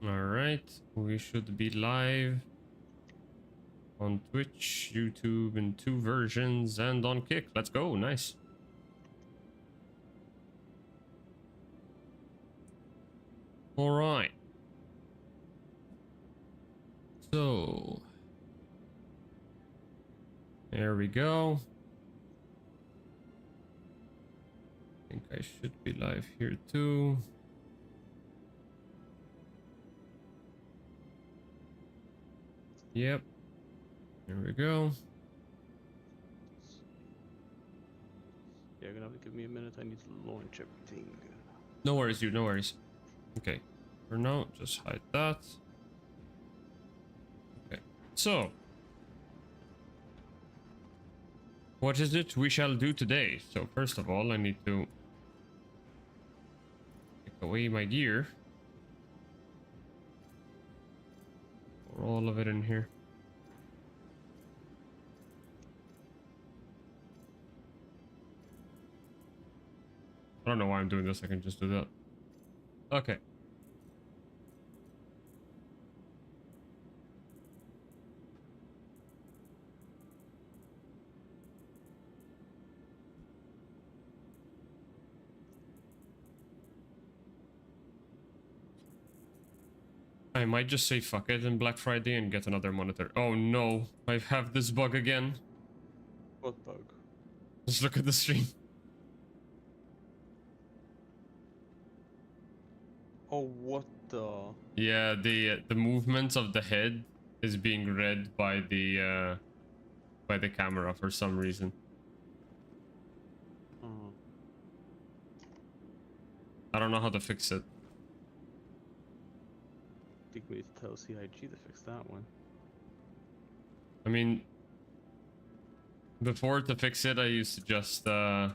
All right, we should be live on Twitch, YouTube in 2 versions, and on Kick. Let's go. Nice. All right. So there we go. I think I should be live here too. Yep. There we go. Yeah, you're gonna have to give me a minute. I need to launch everything. No worries, dude. No worries. Okay. For now, just hide that. Okay. So, what is it we shall do today? So, first of all, I need to take away my gear. Pour all of it in here. I don't know why I'm doing this. I can just do that. Okay. I might just say fuck it in Black Friday and get another monitor. Oh no, I have this bug again. What bug? Just look at the stream. Oh, what the? Yeah, the movement of the head is being read by the camera for some reason. Oh. I don't know how to fix it. I think we need to tell CIG to fix that one. I mean, before to fix it, I used to just log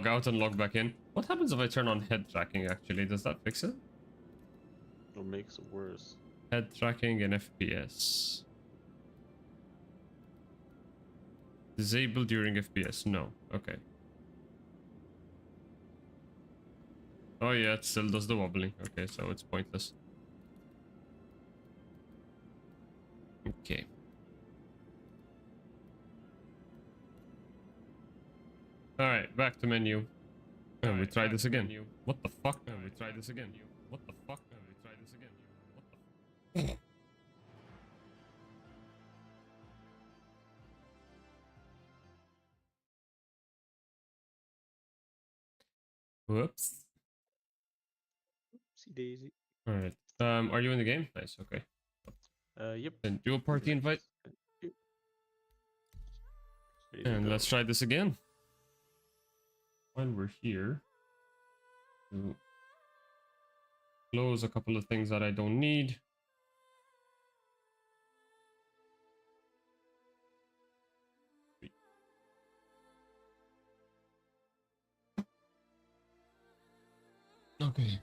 out and log back in. What happens if I turn on head tracking actually? Does that fix it? Or makes it worse. Head tracking and FPS. Disable during FPS. No. Okay. Oh yeah, it still does the wobbling. Okay, so it's pointless. Okay. Alright, back to menu. And we try this again. What the fuck? And we try this again. What the fuck? And we try this again. What the Whoops. See Daisy. Alright. Are you in the game? Nice, okay. Yep. Then do a party invite. And let's try this again. While we're here, to close a couple of things that I don't need. Okay.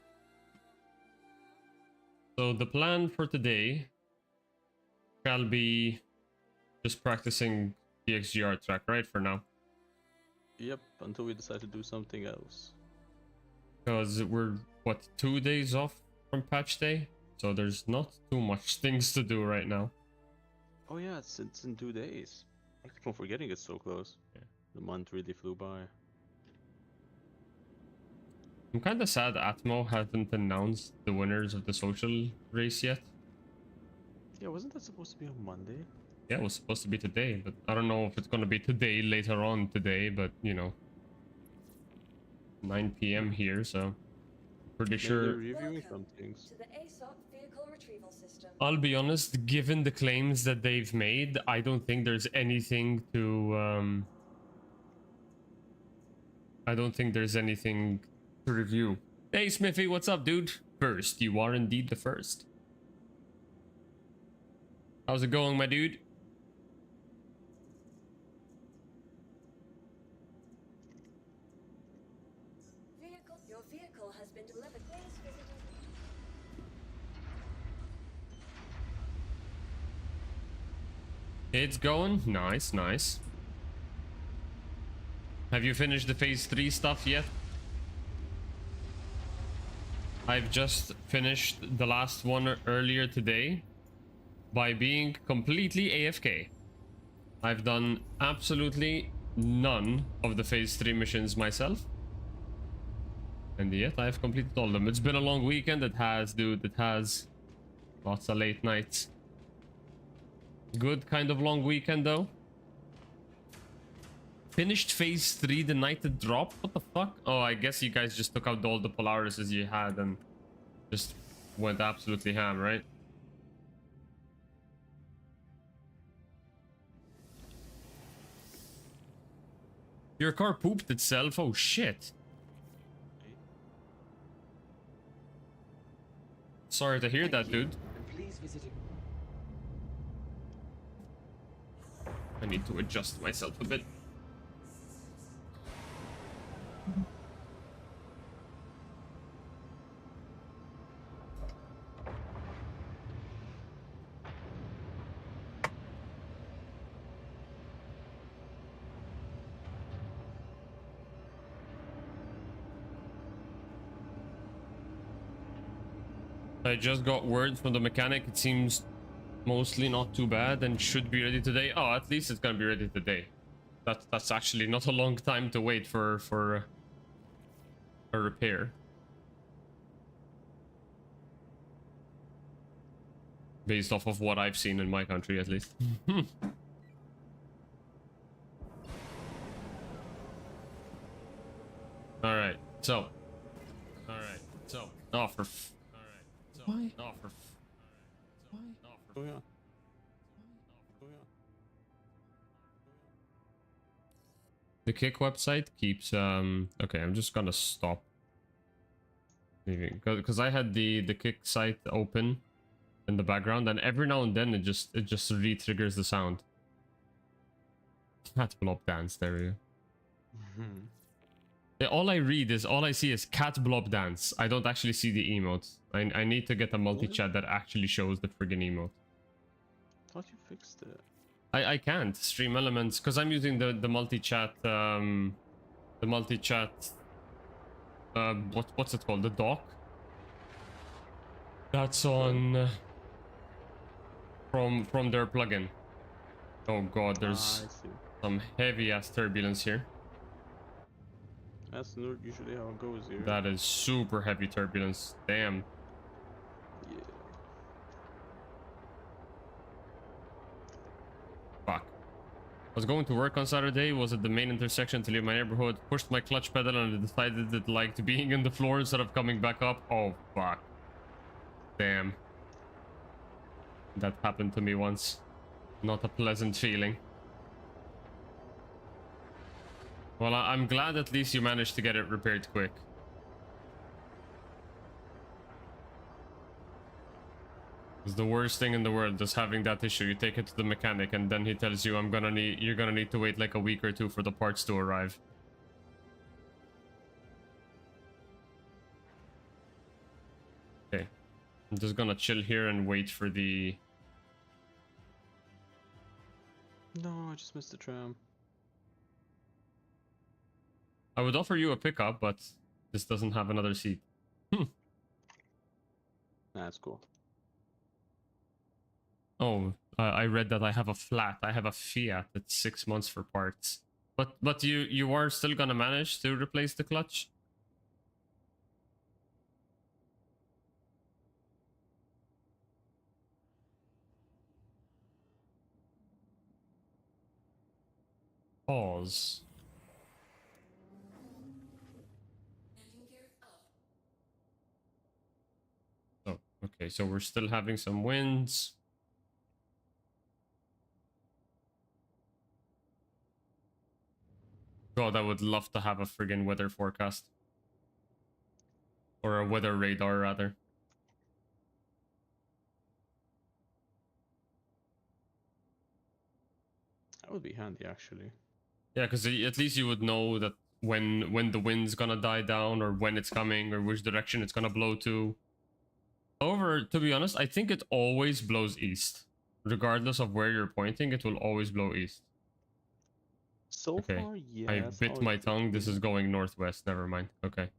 So the plan for today shall be just practicing the XGR track, right, for now? Yep, until we decide to do something else. Because we're, what, 2 days off from patch day? So there's not too much things to do right now. Oh yeah, it's in 2 days. I keep on forgetting it's so close. Yeah. The month really flew by. I'm kind of sad Atmo hasn't announced the winners of the social race yet. Yeah, wasn't that supposed to be on Monday? Yeah, it was supposed to be today, but I don't know if it's going to be today, later on today, but you know. 9 p.m. here, so pretty sure. They're reviewing some things. To the ASOP vehicle retrieval system. I'll be honest, given the claims that they've made, I don't think there's anything to I don't think there's anything to review. Hey Smithy, what's up, dude? First, you are indeed the first. How's it going, my dude? Your vehicle has been delivered. Please visit. It's going. Nice, nice. Have you finished the phase 3 stuff yet? I've just finished the last one earlier today by being completely AFK. I've done absolutely none of the phase 3 missions myself. And yet I've completed all of them. It's been a long weekend. It has, dude. It has. Lots of late nights. Good kind of long weekend though. Finished phase 3 the night it dropped? What the fuck? Oh, I guess you guys just took out all the Polarises you had and just went absolutely ham, right? Your car pooped itself? Oh shit. Sorry to hear that, dude. Please visit. I need to adjust myself a bit. I just got word from the mechanic. It seems mostly not too bad and should be ready today. Oh, at least it's gonna be ready today. That's actually not a long time to wait for a repair. Based off of what I've seen in my country, at least. All right, so. Oh, for. Why? Oh, for. Oh yeah. Oh yeah. The Kick website keeps okay, I'm just gonna stop leaving because I had the Kick site open in the background and every now and then it just re-triggers the sound. Cat blob dance, there we go. Yeah, all I see is cat blob dance. I don't actually see the emotes. I need to get a multi-chat that actually shows the friggin' emote. Thought you fixed it. I can't stream elements because I'm using the multi-chat what's it called, the dock that's on from their plugin. Oh god, there's I see. some heavy ass turbulence here. That's usually how it goes here. That is super heavy turbulence, damn. Yeah. Fuck. I was going to work on Saturday, was at the main intersection to leave my neighborhood, pushed my clutch pedal and I decided that liked being in the floor instead of coming back up. Oh fuck. Damn. That happened to me once. Not a pleasant feeling. Well, I'm glad at least you managed to get it repaired quick. It's the worst thing in the world, just having that issue. You take it to the mechanic and then he tells you you're gonna need to wait like a week or two for the parts to arrive. Okay. I'm just gonna chill here and wait for the... No, I just missed the tram. I would offer you a pickup, but this doesn't have another seat. Nah, that's cool. Oh, I read that I have a flat. I have a Fiat. It's 6 months for parts. But you are still gonna manage to replace the clutch? Pause. Oh, okay. So we're still having some winds. God, I would love to have a friggin' weather forecast. Or a weather radar, rather. That would be handy, actually. Yeah, because at least you would know that when the wind's gonna die down, or when it's coming, or which direction it's gonna blow to. However, to be honest, I think it always blows east. Regardless of where you're pointing, it will always blow east. So Okay. far, yeah. I that's bit how my it's tongue. This been. is going northwest. Never mind. Okay.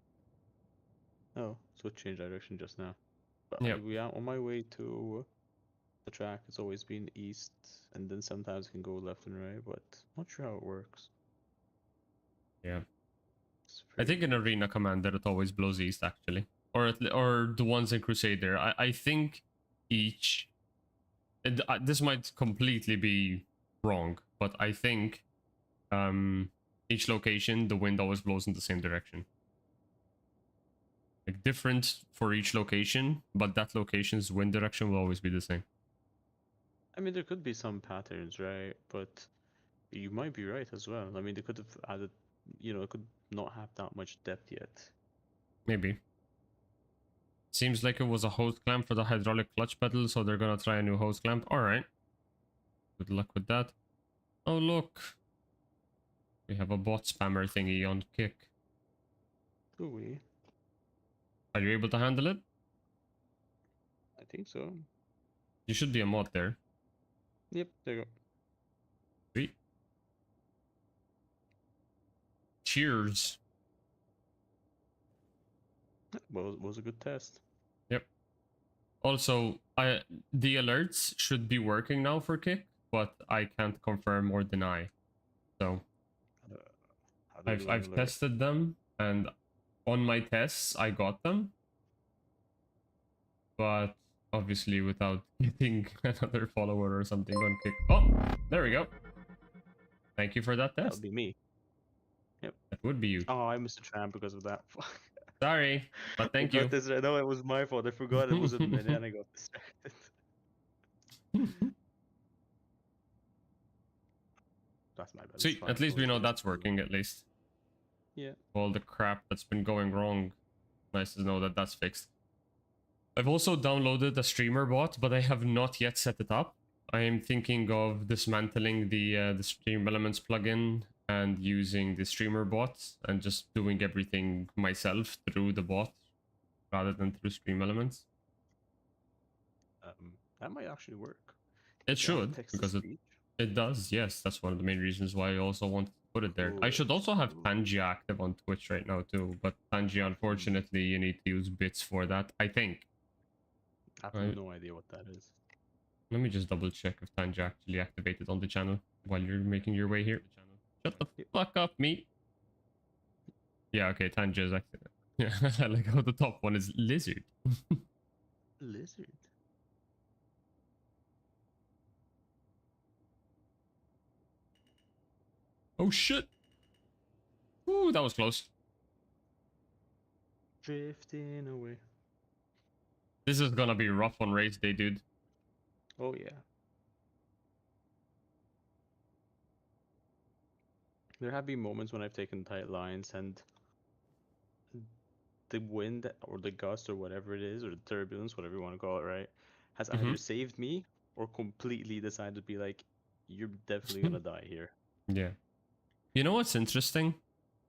Oh, to change direction just now. But Yep. we are on my way to the track. It's always been east, and then sometimes it can go left and right, but not sure how it works. Yeah. It's I think very in Arena Commander it always blows east actually, or the ones in Crusader. I think each. This might completely be wrong, but I think each location the wind always blows in the same direction. Like different for each location, but that location's wind direction will always be the same. I mean, there could be some patterns, right? But you might be right as well. I mean, they could have added, it could not have that much depth yet. Maybe. Seems like it was a hose clamp for the hydraulic clutch pedal, so they're gonna try a new hose clamp. Alright. Good luck with that. Oh, look. We have a bot spammer thingy on Kick. Do we? Are you able to handle it? I think so. You should be a mod there. Yep, there you go. Sweet. Cheers. Well, it was a good test. Yep. Also, the alerts should be working now for Kick, but I can't confirm or deny. So How do you I've alert? tested them, and on my tests I got them, but obviously without getting another follower or something on Kick. Oh, there we go. Thank you for that That test. would be me. That would be you. Oh, I missed a tramp because of that. Fuck. Sorry, but thank I you. got this right. No, it was my fault. I forgot it wasn't me, and I got distracted. That's my bad. It's Sweet, fine. at least we know Always that's fine. working at least. Yeah. All the crap that's been going wrong. Nice to know that that's fixed. I've also downloaded a streamer bot, but I have not yet set it up. I am thinking of dismantling the Stream Elements plugin and using the streamer bot and just doing everything myself through the bot rather than through Stream Elements. That might actually work. It Yeah, should, because text-to-speech. it does, yes. That's one of the main reasons why I also want to put it there. I should also have Tangia active on Twitch right now too, but Tangia, unfortunately, you need to use bits for that, I think. I have Right. no idea what that is. Let me just double check if Tangia actually activated on the channel while you're making your way here. Shut the fuck up, meat. Yeah, okay, Tangia is active. Yeah, I like how the top one is lizard. Lizard. Oh shit! Ooh, that was close. Drifting away. This is gonna be rough on race day, dude. Oh yeah. There have been moments when I've taken tight lines and the wind or the gust or whatever it is, or the turbulence, whatever you want to call it, right, has either saved me or completely decided to be like, you're definitely gonna die here. Yeah. You know what's interesting?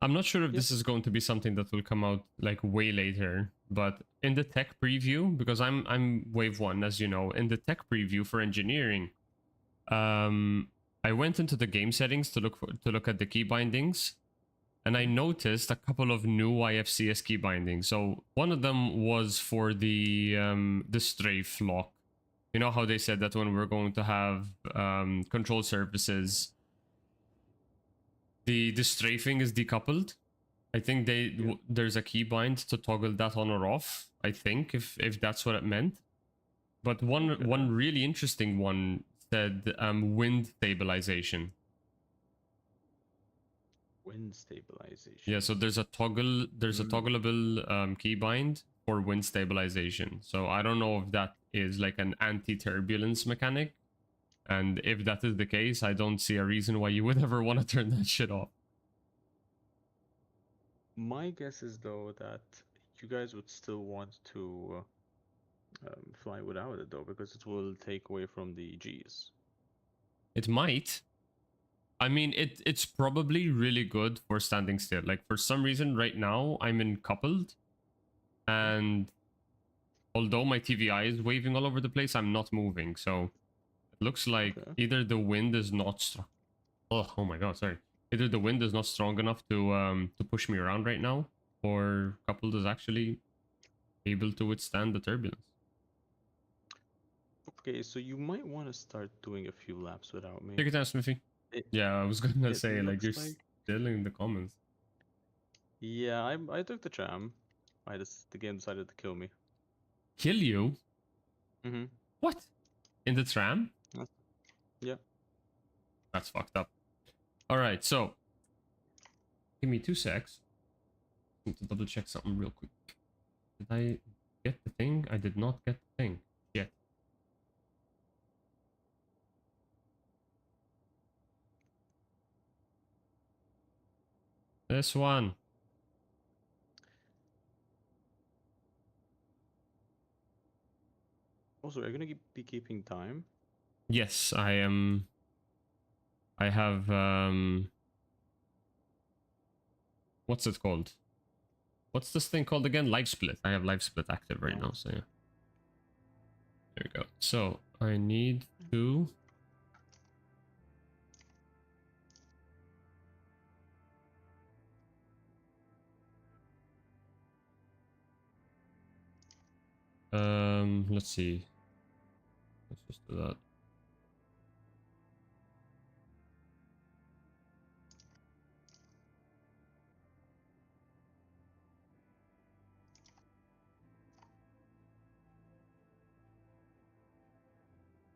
I'm not sure if this is going to be something that will come out like way later, but in the tech preview, because I'm wave 1, as you know, in the tech preview for engineering, I went into the game settings to look at the key bindings, and I noticed a couple of new IFCS key bindings. So one of them was for the strafe lock. You know how they said that when we're going to have control surfaces, the strafing is decoupled. I think there's a keybind to toggle that on or off. I think if that's what it meant. But one really interesting one said wind stabilization. Wind stabilization. Yeah, so there's a toggleable keybind for wind stabilization. So I don't know if that is like an anti-turbulence mechanic. And if that is the case, I don't see a reason why you would ever want to turn that shit off. My guess is though that you guys would still want to fly without it though, because it will take away from the Gs. It might. I mean, it's probably really good for standing still. Like, for some reason, right now, I'm in coupled. And although my TVI is waving all over the place, I'm not moving. So it looks like either the wind is not strong. Oh my god, sorry. Either the wind is not strong enough to push me around right now, or coupled is actually able to withstand the turbulence. Okay, so you might want to start doing a few laps without me. Take it down, Smithy. It, Yeah, I was gonna it say, like, you're looks like still in the comments. yeah, I took the tram. The game decided to kill me. Kill you? Mm-hmm. What? In the tram? Yeah. That's fucked up. Alright, so. Give me 2 secs. Need to double check something real quick. Did I get the thing? I did not get the thing yet. This one. Also, are you gonna be keeping time? Yes, I am. I have what's it called? What's this thing called again? Live split. I have live split active right now, so yeah. There we go. So I need to let's see. Let's just do that.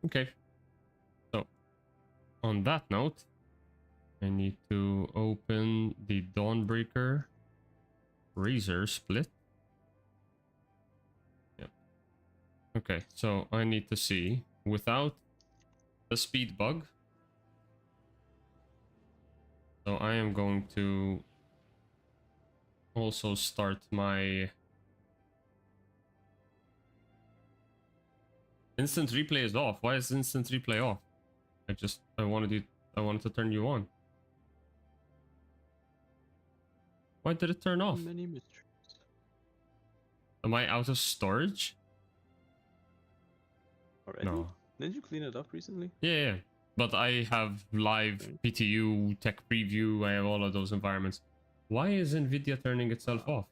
Okay. So, on that note, I need to open the Dawnbreaker Razor split. Yeah. Okay, so I need to see without the speed bug. So I am going to also start my instant replay is off. Why is instant replay off? I wanted to turn you on. Why did it turn off? Many mysteries. Am I out of storage? Already? No. Didn't you clean it up recently? Yeah. But I have live PTU, tech preview, I have all of those environments. Why is Nvidia turning itself off?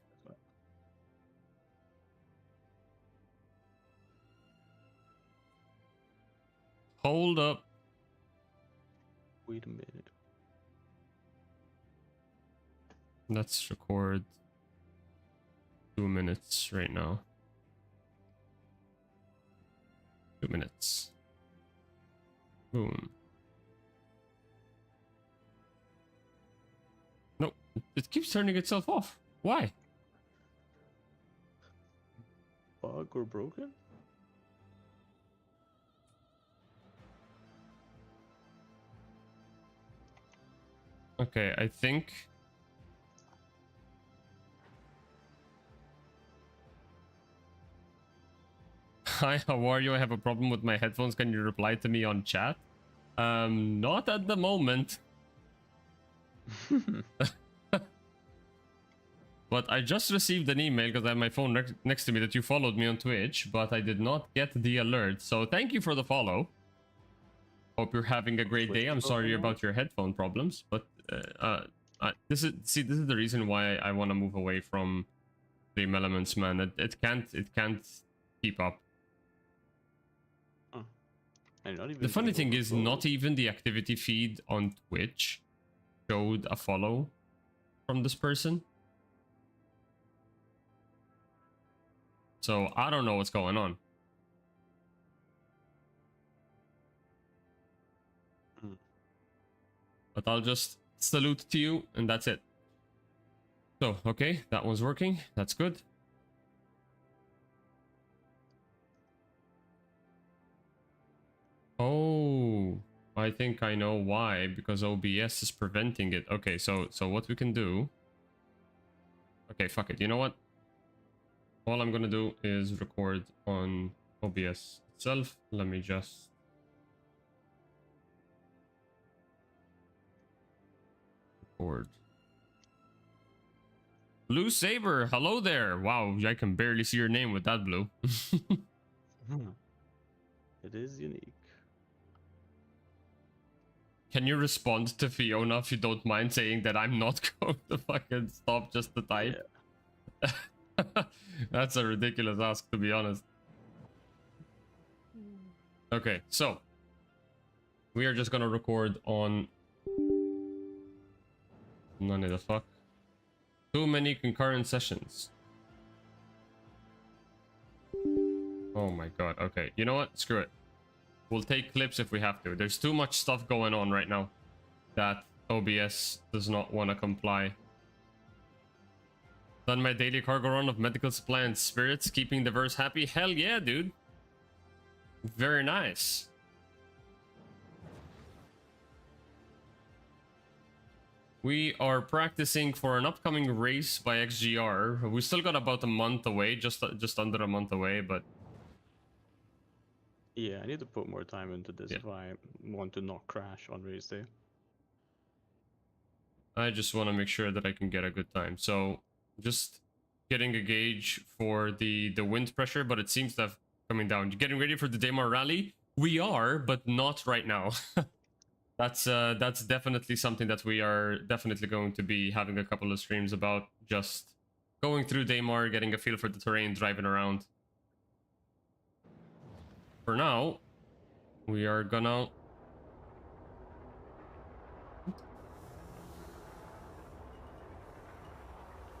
Hold up. Wait a minute. Let's record 2 minutes right now. 2 minutes. Boom. No, it keeps turning itself off. Why? Bug or broken? Okay, I think... Hi, how are you? I have a problem with my headphones. Can you reply to me on chat? Not at the moment. But I just received an email because I have my phone next to me that you followed me on Twitch, but I did not get the alert. So thank you for the follow. Hope you're having a great day. I'm sorry about your headphone problems, but this is the reason why I want to move away from Dream Elements, man. It can't keep up. Not even The funny thing is, not even the activity feed on Twitch showed a follow from this person. So I don't know what's going on. But I'll just salute to you, and that's it. So, okay, that one's working. That's good. Oh, I think I know why. Because OBS is preventing it. Okay, so what we can do... Okay, fuck it. You know what? All I'm gonna do is record on OBS itself. Let me just... record. Blue Saber, hello there. Wow, I can barely see your name with that blue. It is unique. Can you respond to Fiona if you don't mind saying that I'm not going to fucking stop just to type? Yeah. That's a ridiculous ask, to be honest. Okay, so we are just gonna record on none of the fuck. Too many concurrent sessions. Oh my god. Okay, you know what? Screw it. We'll take clips if we have to. There's too much stuff going on right now that OBS does not want to comply. Done my daily cargo run of medical supply and spirits, keeping the verse happy. Hell yeah, dude. Very nice. We are practicing for an upcoming race by XGR. We still got about a month away, just under a month away, but Yeah, I need to put more time into this Yeah. if I want to not crash on race day. I just want to make sure that I can get a good time. So just getting a gauge for the wind pressure, but it seems to have coming down. Getting ready for the Daymar rally? We are, but not right now. That's definitely something that we are definitely going to be having a couple of streams about. Just going through Daymar, getting a feel for the terrain, driving around. For now, we are gonna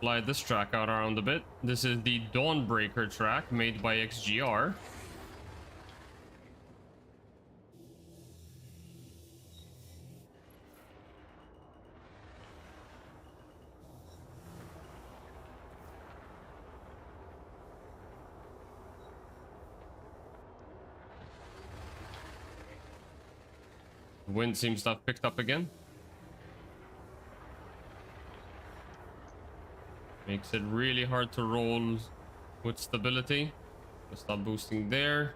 fly this track out around a bit. This is the Dawnbreaker track made by XGR. The wind seems to have picked up again. Makes it really hard to roll with stability. Let's stop boosting there.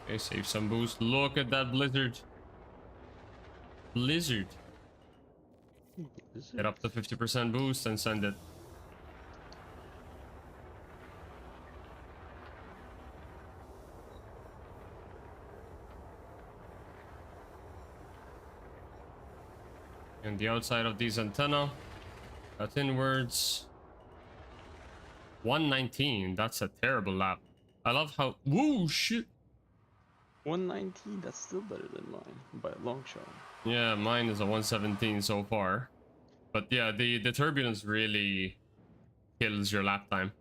Okay, save some boost. Look at that blizzard. Blizzard. Is Get it? up to 50% boost and send it. And the outside of these antenna, cut inwards. 119, that's a terrible lap. I love how, woo, shit. 119, that's still better than mine by a long shot. Yeah, mine is a 117 so far. But yeah, the turbulence really kills your lap time.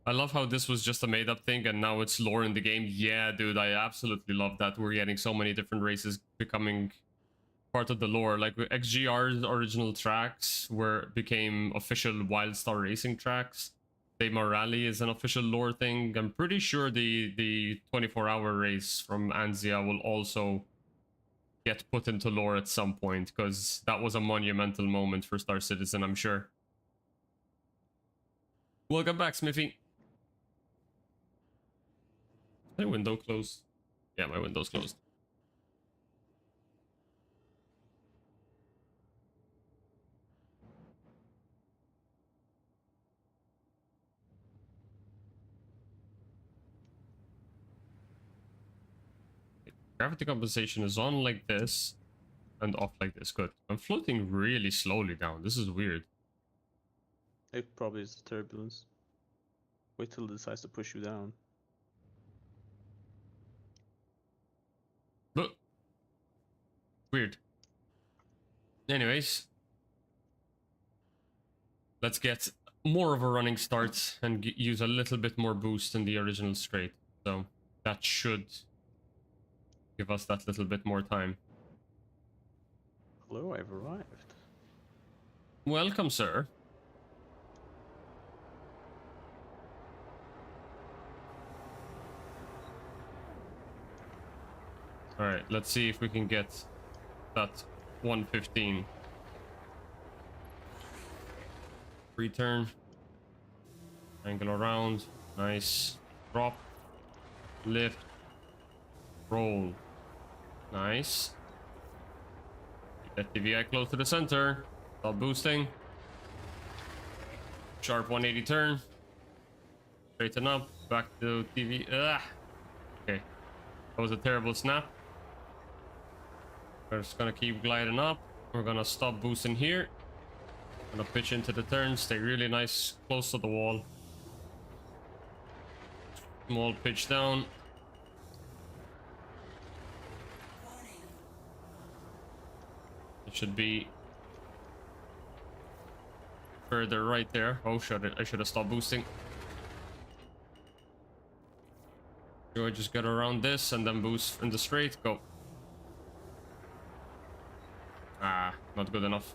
I love how this was just a made up thing and now it's lore in the game. Yeah, dude, I absolutely love that. We're getting so many different races becoming part of the lore. Like XGR's original tracks became official Wildstar Racing tracks. Daymar Rally is an official lore thing. I'm pretty sure the 24-hour race from Anzia will also get put into lore at some point, because that was a monumental moment for Star Citizen, I'm sure. Welcome back, Smithy. My window closed. Yeah, my window's closed. Gravity compensation is on like this and off like this. Good. I'm floating really slowly down. This is weird. It probably is the turbulence. Wait till it decides to push you down. But weird. Anyways, let's get more of a running start and use a little bit more boost in the original straight. So that should give us that little bit more time. Hello, I've arrived. Welcome, sir. Alright, let's see if we can get that 115. Return. Angle around. Nice. Drop. Lift. Roll. Nice. Keep that TVI close to the center. Stop boosting. Sharp 180 turn. Straighten up. Back to TV. Ah. Okay. That was a terrible snap. We're just gonna keep gliding up. We're gonna stop boosting here. Gonna pitch into the turn. Stay really nice, close to the wall. Small pitch down. It should be further right there. Oh, I should have stopped boosting. Do I just get around this and then boost in the straight? Go. Ah, not good enough.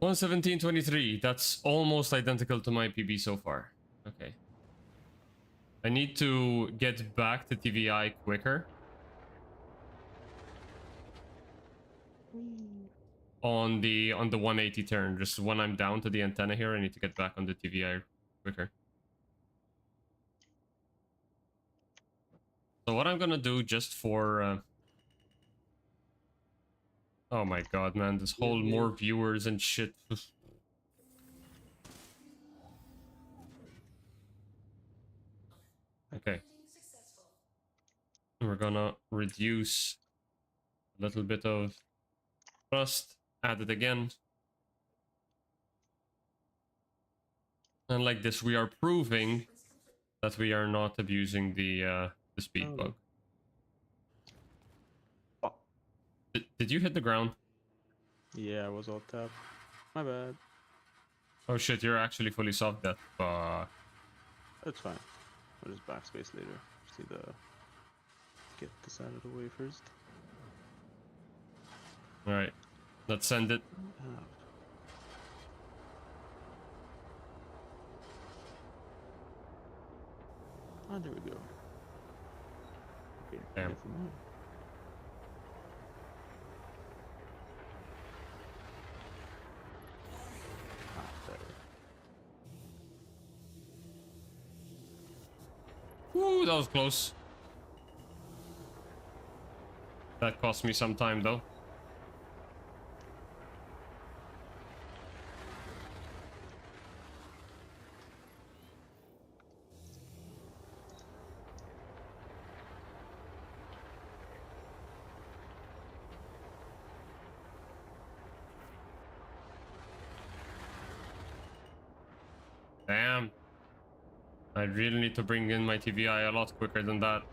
$117.23. That's almost identical to my PB so far. Okay. I need to get back to TVI quicker. On the 180 turn, just when I'm down to the antenna here, I need to get back on the TVI quicker. So what I'm gonna do just for oh my god, man, this whole more viewers and shit. Okay. We're gonna reduce a little bit of thrust, add it again. And like this, we are proving that we are not abusing the speed bug. Did you hit the ground? Yeah, I was all tapped. My bad. Oh shit, you're actually fully soft death. That's fine. I'll just backspace later. Just need to get this out of the way first. Alright, let's send it. Ah, there we go. Okay, Damn. never mind. Ooh, that was close. That cost me some time though. Damn. I really need to bring in my TVI a lot quicker than that.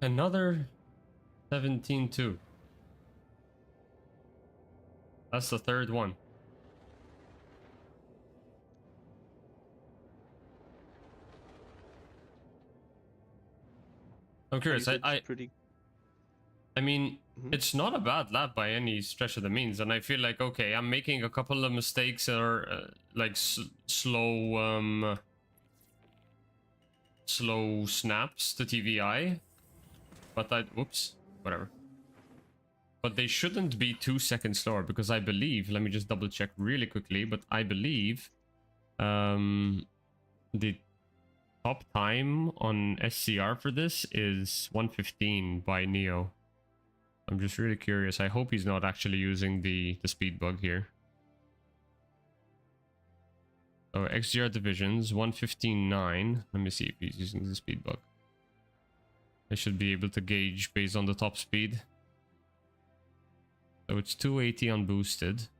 Another 17-2. That's the third one. I'm curious. I mean, it's not a bad lap by any stretch of the means, and I feel like okay, I'm making a couple of mistakes or like slow snaps to TVI. But whoops, whatever. But they shouldn't be 2 seconds slower because I believe, let me just double check really quickly, but I believe the top time on SCR for this is 1:15 by Neo. I'm just really curious. I hope he's not actually using the speed bug here. So XGR divisions 1:15.9. Let me see if he's using the speed bug. I should be able to gauge based on the top speed. So it's 280 unboosted.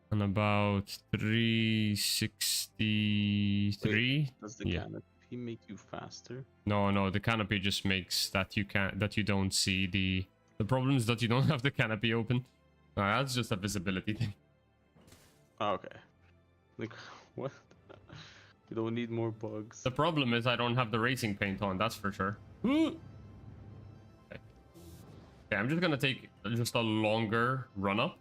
And about 363. Does the canopy make you faster? No, the canopy just makes that you don't see the problem is that you don't have the canopy open. That's just a visibility thing. Oh, okay. Like, what? You don't need more bugs. The problem is I don't have the racing paint on, that's for sure. Okay, I'm just gonna take just a longer run up.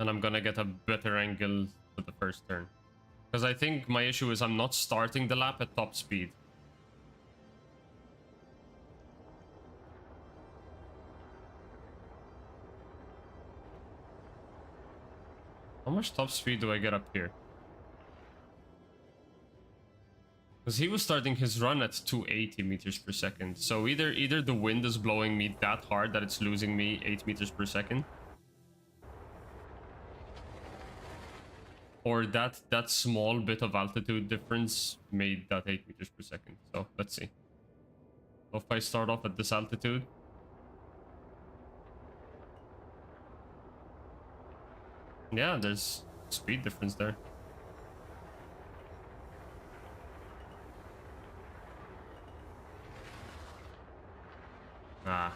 And I'm gonna get a better angle for the first turn. Because I think my issue is I'm not starting the lap at top speed. How much top speed do I get up here? Because he was starting his run at 280 meters per second. So either the wind is blowing me that hard that it's losing me 8 meters per second. Or that small bit of altitude difference made that 8 meters per second. So let's see. So if I start off at this altitude. Yeah, there's speed difference there. Ah.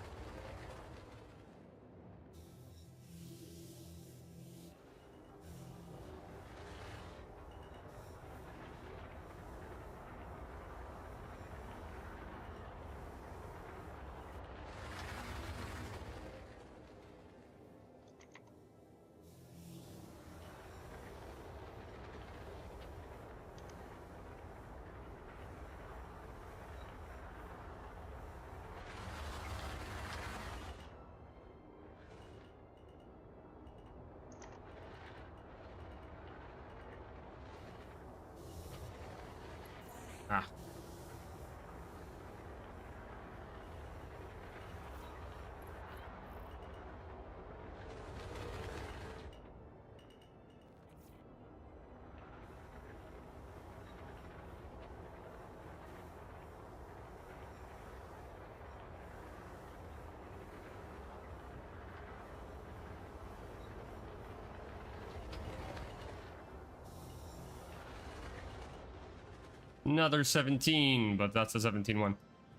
Ah. Another 17, but that's a 17-1.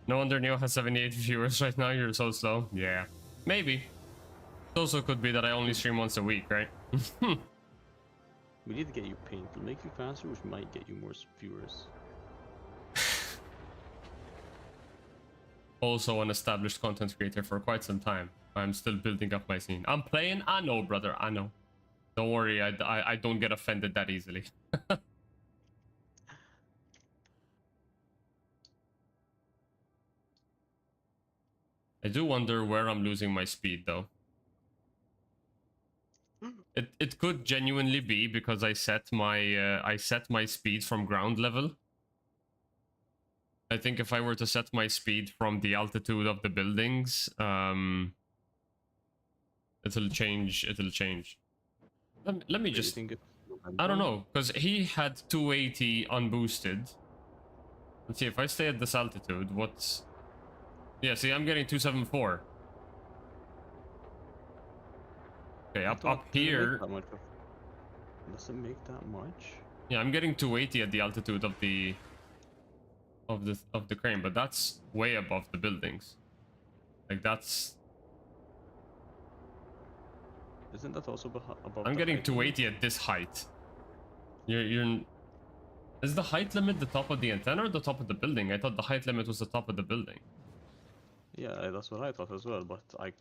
No wonder Neo has 78 viewers right now. You're so slow. Yeah, maybe. It also could be that I only stream once a week, right? We need to get you paint. It'll make you faster, which might get you more viewers. Also an established content creator for quite some time. I'm still building up my scene. I'm playing. I know, brother. I know. Don't worry. I don't get offended that easily. I do wonder where I'm losing my speed, though. It could genuinely be because I set my speed from ground level. I think if I were to set my speed from the altitude of the buildings, it'll change. It'll change. Let me just. I don't know, because he had 280 unboosted. Let's see if I stay at this altitude. What's? Yeah, see, I'm getting 274. Okay, up here. Does it make that much? Yeah, I'm getting 280 at the altitude of the crane, but that's way above the buildings. Like that's. Isn't that also above? I'm getting 280 at this height. You're. Is the height limit the top of the antenna or the top of the building? I thought the height limit was the top of the building. Yeah, that's what I thought as well, but I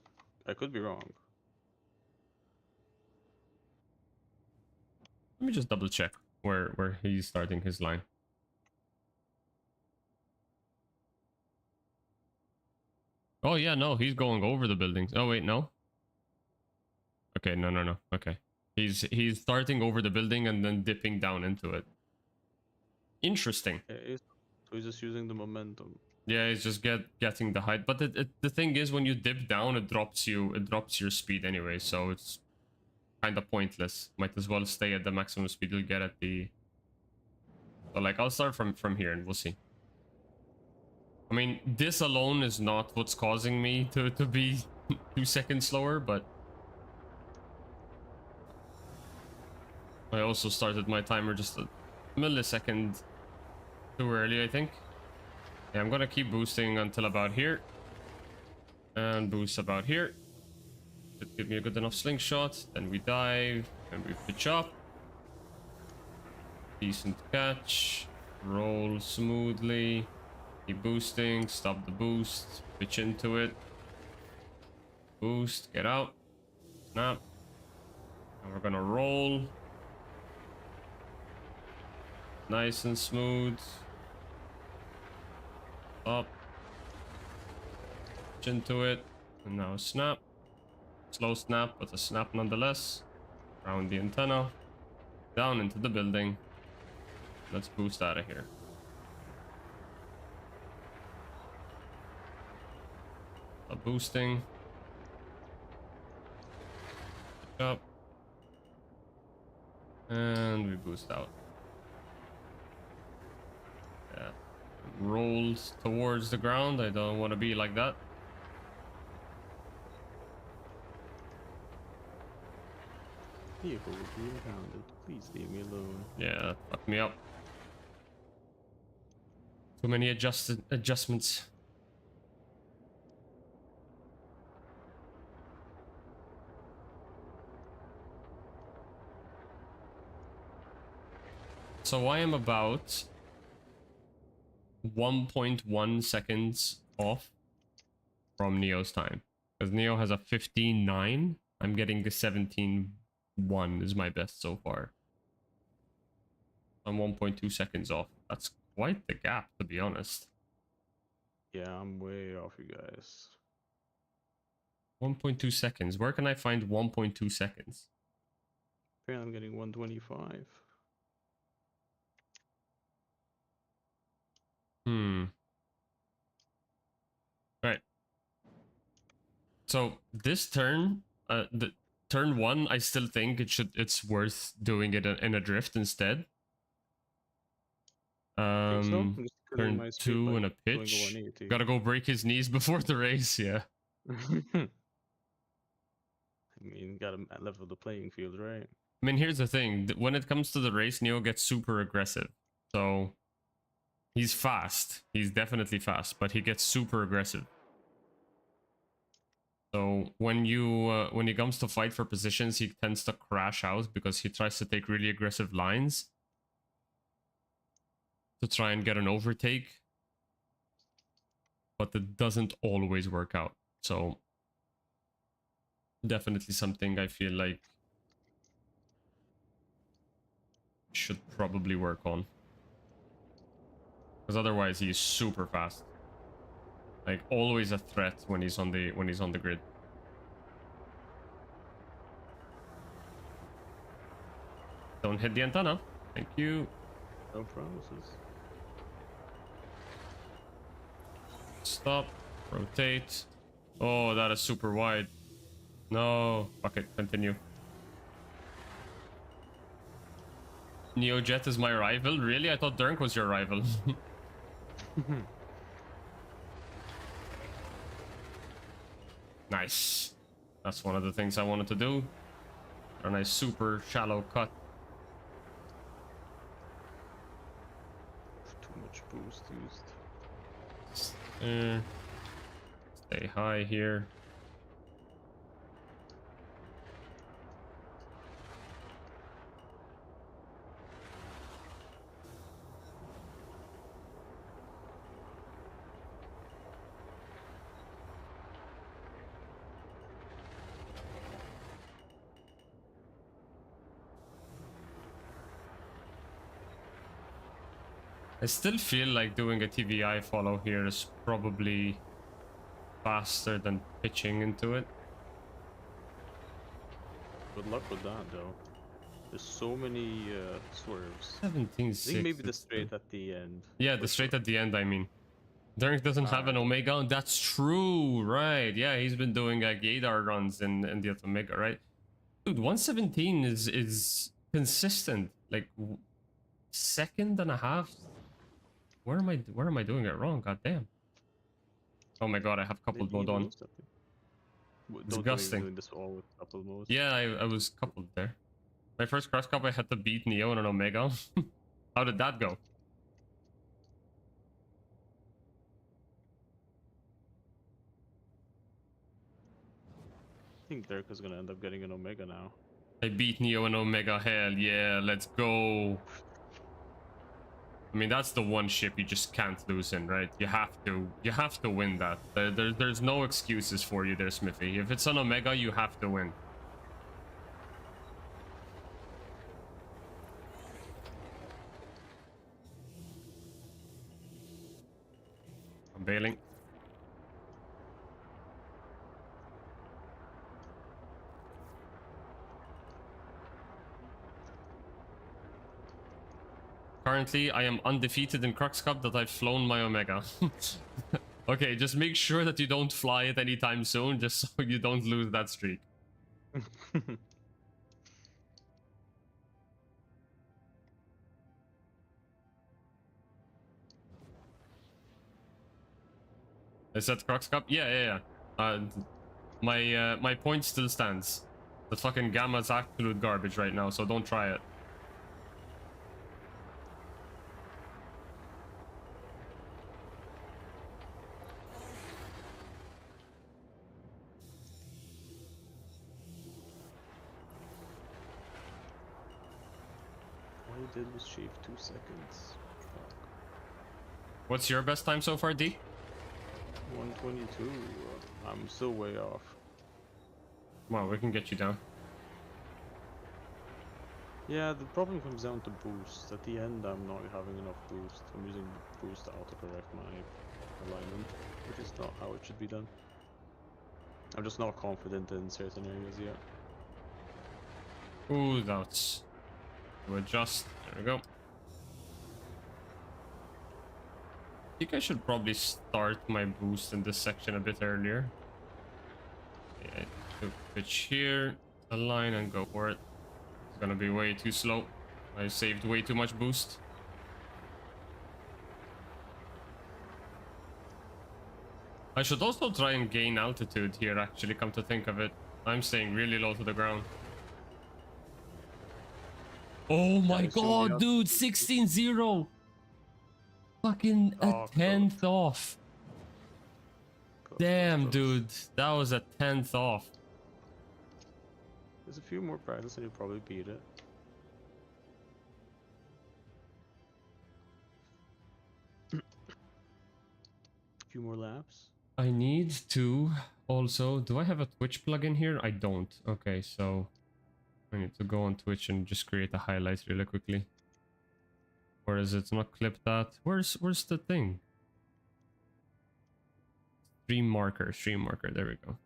could be wrong. Let me just double check where he's starting his line. Oh yeah, no, he's going over the buildings. Oh wait, no. Okay, no. Okay. He's starting over the building and then dipping down into it. Interesting. So he's just using the momentum. Yeah, he's just getting the height. But the thing is, when you dip down, it drops your speed anyway, so it's kind of pointless. Might as well stay at the maximum speed you'll get at the. So like, I'll start from here and we'll see. I mean, this alone is not what's causing me to be 2 seconds slower, but I also started my timer just a millisecond too early, I think. Yeah, I'm gonna keep boosting until about here. And boost about here. Should give me a good enough slingshot. Then we dive and we pitch up. Decent catch. Roll smoothly. Keep boosting. Stop the boost. Pitch into it. Boost. Get out. Snap. And we're gonna roll. Nice and smooth. Up. Pitch into it. And now snap. Slow snap, but a snap nonetheless. Around the antenna. Down into the building. Let's boost out of here. Boosting. Up. And we boost out. Yeah. Rolled towards the ground. I don't want to be like that. Vehicle will be impounded. Please leave me alone. Yeah, fuck me up. Too many adjustments. So I am about 1.1 seconds off from Neo's time. Because Neo has a 15.9. I'm getting a 17.1 is my best so far. I'm 1.2 seconds off. That's quite the gap, to be honest. Yeah, I'm way off you guys. 1.2 seconds. Where can I find 1.2 seconds? Apparently I'm getting 125. Right. So this turn, the turn 1, I still think it's worth doing it in a drift instead. Think so? I'm just cutting Turn my speed 2 by and a doing pitch. 180. Gotta go break his knees before the race, yeah. I mean, gotta level the playing field, right? I mean, here's the thing. When it comes to the race, Neo gets super aggressive. So he's fast. He's definitely fast, but he gets super aggressive. So when he comes to fight for positions, he tends to crash out because he tries to take really aggressive lines to try and get an overtake. But it doesn't always work out. So definitely something I feel like should probably work on. Because otherwise he's super fast. Like always a threat when he's on the grid. Don't hit the antenna. Thank you. No promises. Stop. Rotate. Oh, that is super wide. No. Fuck it. Continue. Neojet is my rival? Really? I thought Durnk was your rival. Nice. That's one of the things I wanted to do. A nice super shallow cut. Too much boost used. Stay high here. I still feel like doing a TVI follow here is probably faster than pitching into it. Good luck with that, though. There's so many swerves. 17.6. I think maybe the straight at the end. Yeah, the straight at the end, I mean. Durnk doesn't have an Omega. That's true, right? Yeah, he's been doing Gaydar runs in the Omega, right? Dude, 117 is consistent. Like second and a half. Where am I doing it wrong? God damn. Oh my god, I have coupled mode on. Disgusting. Doing this all with coupled mode. Yeah, I was coupled there. My first cross cup, I had to beat Neo in an Omega. How did that go? think Dirk is gonna end up getting an Omega now. I beat Neo and Omega. Hell yeah, let's go. I mean, that's the one ship you just can't lose in, right? You have to win that. There's no excuses for you there, Smithy. If it's an Omega, you have to win. I'm bailing. Currently, I am undefeated in Crux Cup that I've flown my Omega. Okay, just make sure that you don't fly it anytime soon, just so you don't lose that streak. Is that Crux Cup? Yeah. My point still stands. The fucking Gamma's absolute garbage right now, so don't try it. All he did was shave 2 seconds. Fuck. What's your best time so far, D? 122. I'm still way off. Well, we can get you down. Yeah, the problem comes down to boost. At the end, I'm not having enough boost. I'm using boost to autocorrect my alignment, which is not how it should be done. I'm just not confident in certain areas yet. Ooh, that's... To adjust. There we go. I think I should probably start my boost in this section a bit earlier. Yeah, to pitch here, align and go for it. It's gonna be way too slow. I saved way too much boost. I should also try and gain altitude here, actually, come to think of it. I'm staying really low to the ground. Oh my god, dude, 16-0! Fucking a tenth off. Damn, dude, that was a 10th off. There's a few more practice and you'll probably beat it. A few more laps. I need to also... Do I have a Twitch plugin here? I don't. Okay, so... I need to go on Twitch and just create a highlight really quickly. Or is it not clip that? Where's the thing? Stream marker, there we go.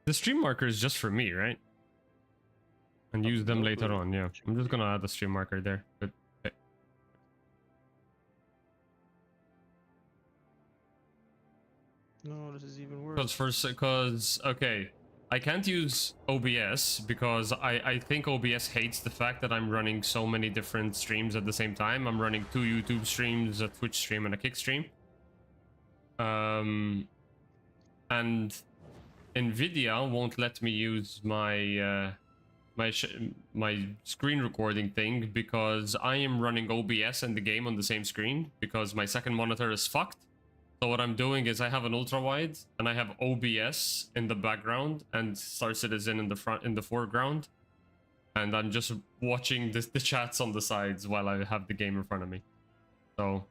The stream marker is just for me, right? And use them later on, yeah. I'm just gonna add a stream marker there. Good. Okay. No, this is even worse. Because okay, I can't use OBS because I think OBS hates the fact that I'm running so many different streams at the same time. I'm running 2 YouTube streams, a Twitch stream, and a Kick stream. And Nvidia won't let me use my my screen recording thing because I am running OBS and the game on the same screen because my second monitor is fucked. So what I'm doing is I have an ultra wide and I have OBS in the background and Star Citizen in the foreground, and I'm just watching the chats on the sides while I have the game in front of me. So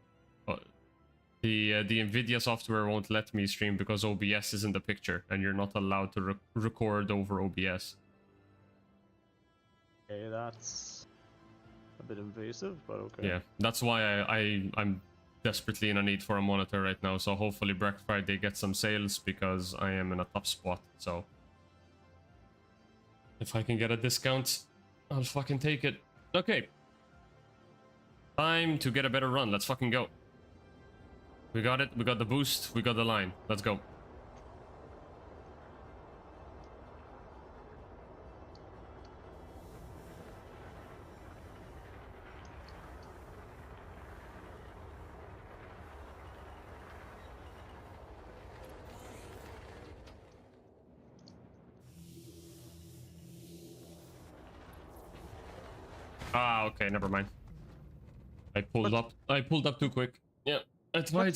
the Nvidia software won't let me stream because OBS is in the picture and you're not allowed to record over OBS. Okay, that's a bit invasive, but okay. Yeah, that's why I'm desperately in a need for a monitor right now. So hopefully Black Friday gets some sales because I am in a top spot. So if I can get a discount, I'll fucking take it. Okay. Time to get a better run. Let's fucking go. We got it. We got the boost. We got the line. Let's go. Ah, okay, never mind. I pulled What? up. I pulled up too quick. Yeah. I tried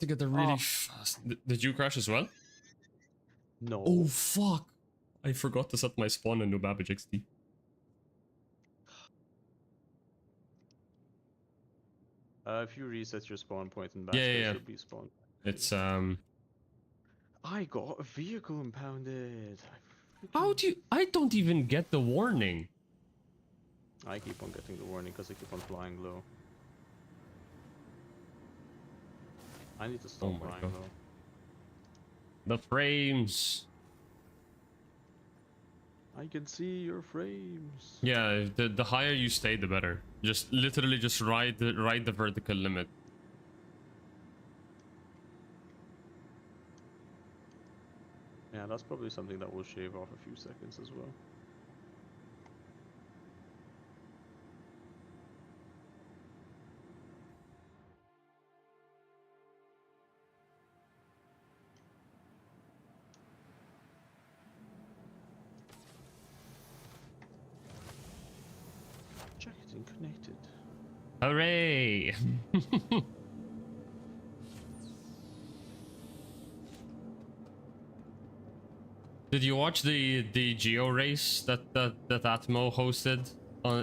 to get a really fast. Did you crash as well? No. Oh fuck! I forgot to set my spawn in Nubabbage XD. If you reset your spawn point in Yeah, Bastos, yeah, yeah. you'll be spawned. It's I got a vehicle impounded. How do you? I don't even get the warning. I keep on getting the warning because I keep on flying low. I need to stop Oh my flying God. low. The frames. I can see your frames. Yeah, the higher you stay, the better. Just literally just ride the vertical limit. Yeah, that's probably something that will shave off a few seconds as well. Checked and connected. Hooray! Did you watch the Geo race that Atmo hosted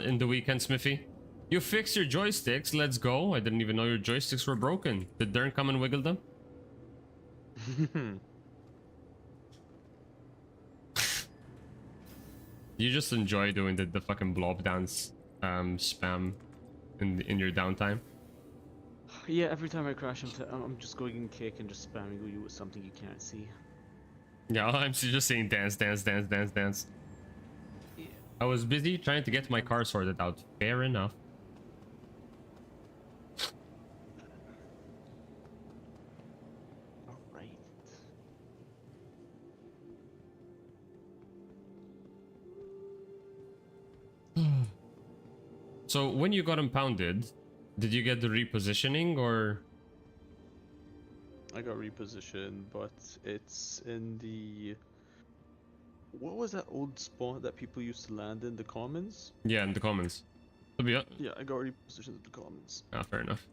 in the weekend, Smithy? You fixed your joysticks. Let's go. I didn't even know your joysticks were broken. Did Dern come and wiggle them? You just enjoy doing the fucking blob dance spam in your downtime. Yeah, every time I crash, I'm just going in kick and just spamming you with something you can't see. Yeah, I'm just saying dance, dance, dance, dance, dance. Yeah. I was busy trying to get my car sorted out. Fair enough. Alright. So when you got impounded, did you get the repositioning or? I got repositioned, but it's in the... What was that old spawn that people used to land in? The commons? Yeah, in the comments. To be Yeah, I got repositioned in the commons. fair enough.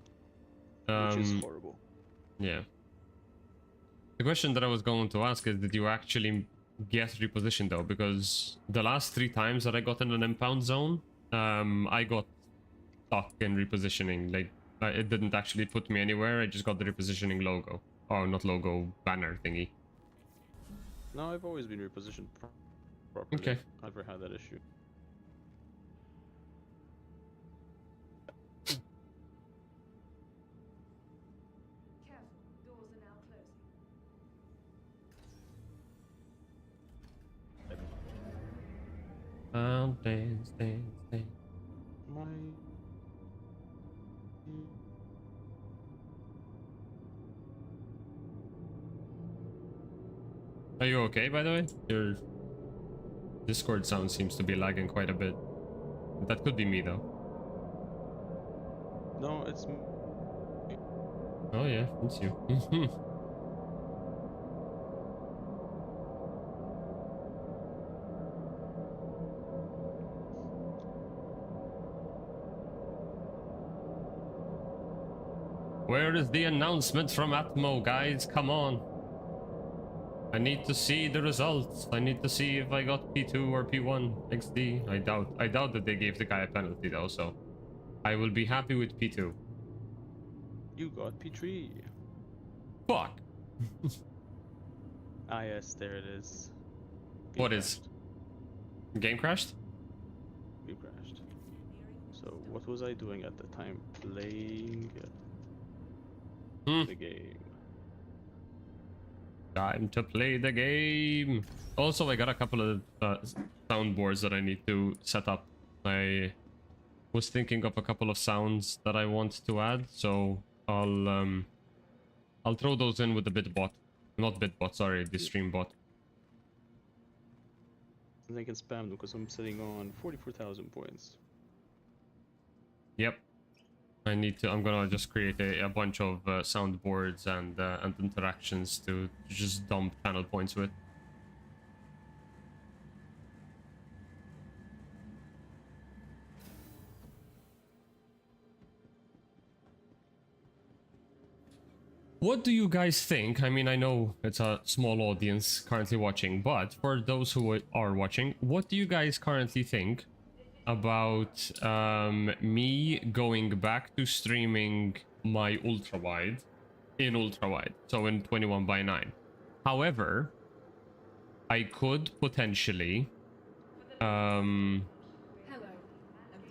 Which is horrible. Yeah. The question that I was going to ask is, did you actually get repositioned though? Because the last 3 times that I got in an impound zone, I got stuck in repositioning. Like, it didn't actually put me anywhere. I just got the repositioning logo. Oh, not logo, banner thingy. No, I've always been repositioned properly. Okay. I've never had that issue. Careful, doors are now closing. Dance, dance, dance. My... Are you okay, by the way? Your Discord sound seems to be lagging quite a bit. That could be me, though. No, it's... Oh, yeah, it's you. Where is the announcement from Atmo, guys? Come on. I need to see the results. I need to see if I got P2 or P1 XD. I doubt that they gave the guy a penalty though, so I will be happy with P2. You got P3. Fuck. Ah yes, there it is. What is? Game crashed? We crashed. So what was I doing at the time? Playing the game. Time to play the game. Also, I got a couple of soundboards that I need to set up. I was thinking of a couple of sounds that I want to add, so I'll throw those in with the Bitbot. Not Bitbot, sorry, the Streambot. And I can spam them because I'm sitting on 44,000 points. Yep. I'm gonna just create a bunch of soundboards and interactions to just dump channel points with. What do you guys think? I mean, I know it's a small audience currently watching, but for those who are watching, what do you guys currently think about me going back to streaming my ultra wide in ultra wide, so in 21:9? However, I could potentially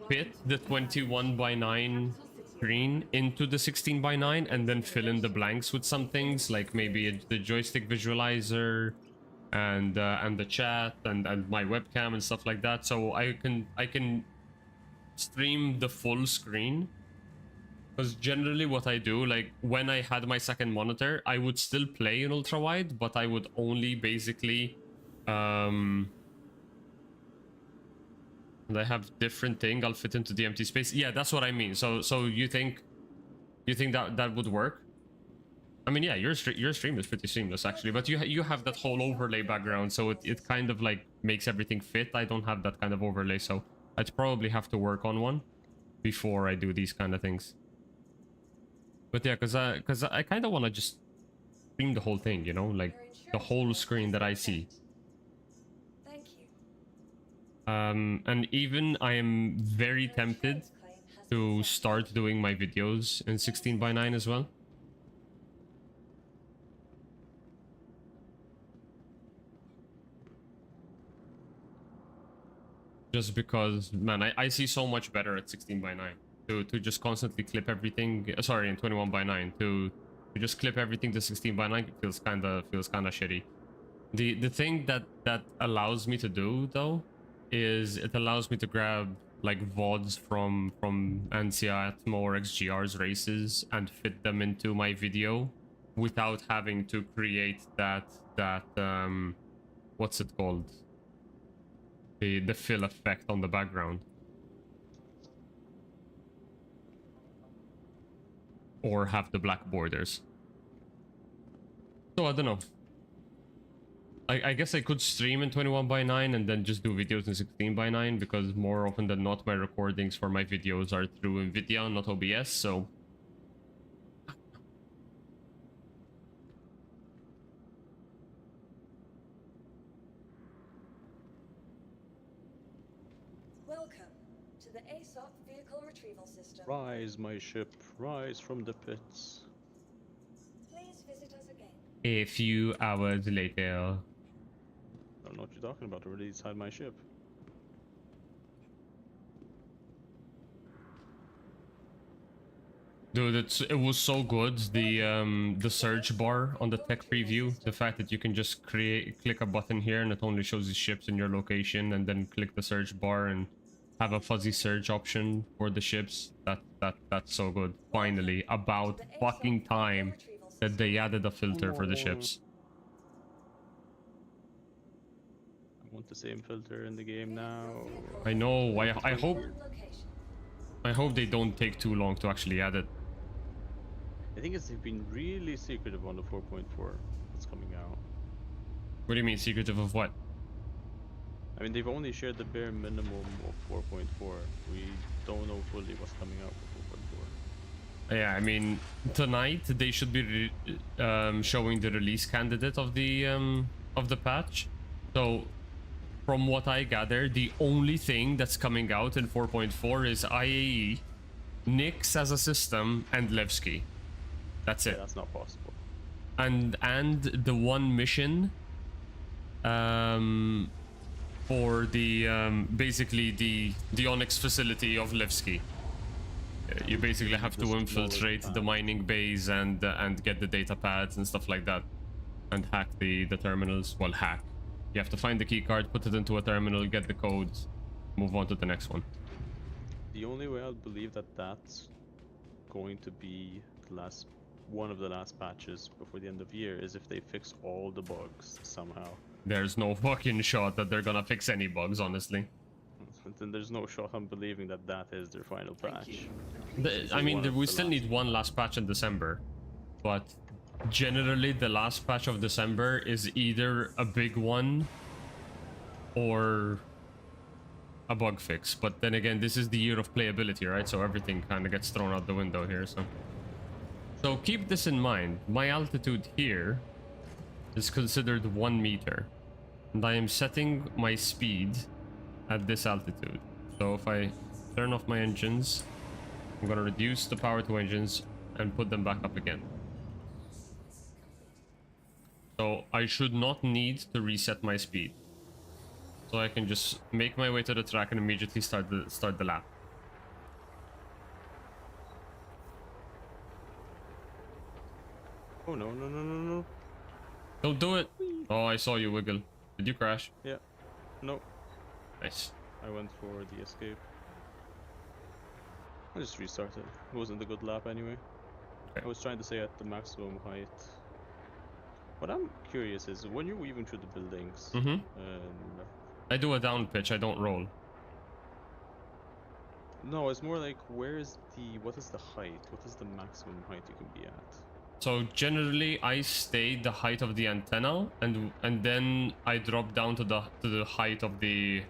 fit the 21:9 screen into the 16:9 and then fill in the blanks with some things like maybe the joystick visualizer and the chat and my webcam and stuff like that, so I can stream the full screen. Because generally what I do, like when I had my second monitor, I would still play in ultra wide, but I would only basically and I have different thing. I'll fit into the empty space. Yeah, that's what I mean. So you think that would work? I mean, yeah, your stream is pretty seamless actually, but you have that whole overlay background, so it kind of like makes everything fit. I don't have that kind of overlay, so I'd probably have to work on one before I do these kind of things. But yeah, because I kind of want to just stream the whole thing, you know, like the whole screen that I see. Thank you. And even I am very tempted to start doing my videos in 16:9 as well. Just because, man, I see so much better at 16:9. To just constantly clip everything, sorry, in 21:9, to just clip everything to 16:9 feels kind of shitty. The thing that allows me to do though is it allows me to grab like VODs from NCA Atmo or XGR's races and fit them into my video without having to create that what's it called, the fill effect on the background. Or have the black borders. So I don't know. I guess I could stream in 21:9 and then just do videos in 16:9, because more often than not my recordings for my videos are through NVIDIA, not OBS, so... Welcome to the ASOP vehicle retrieval system. Rise, my ship, rise from the pits. Please visit us again. A few hours later. I don't know what you're talking about. Already inside my ship. Dude, it was so good. The search bar on the tech preview, the fact that you can just click a button here and it only shows the ships in your location, and then click the search bar and have a fuzzy search option for the ships. That's so good. Finally, about fucking time that they added a filter for the ships. I want the same filter in the game now. I know. I hope they don't take too long to actually add it. I think they've been really secretive on the 4.4 that's coming out. What do you mean secretive of what? I mean, they've only shared the bare minimum of 4.4. We don't know fully what's coming out with 4.4. Yeah, I mean, tonight they should be showing the release candidate of the patch. So, from what I gather, the only thing that's coming out in 4.4 is IAE, Nyx as a system, and Levski. That's it. Yeah, that's not possible. And the one mission for the basically the Onyx facility of Levski. You basically have to infiltrate the mining base and get the data pads and stuff like that, and hack the terminals. Well, hack. You have to find the keycard, put it into a terminal, get the codes, move on to the next one. The only way I'll believe that that's going to be one of the last patches before the end of the year is if they fix all the bugs somehow. There's no fucking shot that they're gonna fix any bugs, honestly. Then there's no shot I'm believing that is their final patch. I mean, we still need one last patch in December, but generally the last patch of December is either a big one or a bug fix. But then again, this is the year of playability, right? So everything kind of gets thrown out the window here, so... So keep this in mind. My altitude here is considered 1 meter. And I am setting my speed at this altitude. So if I turn off my engines, I'm gonna reduce the power to engines and put them back up again. So I should not need to reset my speed. So I can just make my way to the track and immediately start the lap. Oh no, no, no, no, no. Don't do it. Oh, I saw you wiggle. Did you crash? Yeah. No. Nice. I went for the escape. I just restarted. It wasn't a good lap anyway. Okay. I was trying to stay at the maximum height. What I'm curious is when you're weaving through the buildings, I do a down pitch, I don't roll. no, it's more like what is the height? What is the maximum height you can be at? So generally I stay the height of the antenna and then I drop down to the height of the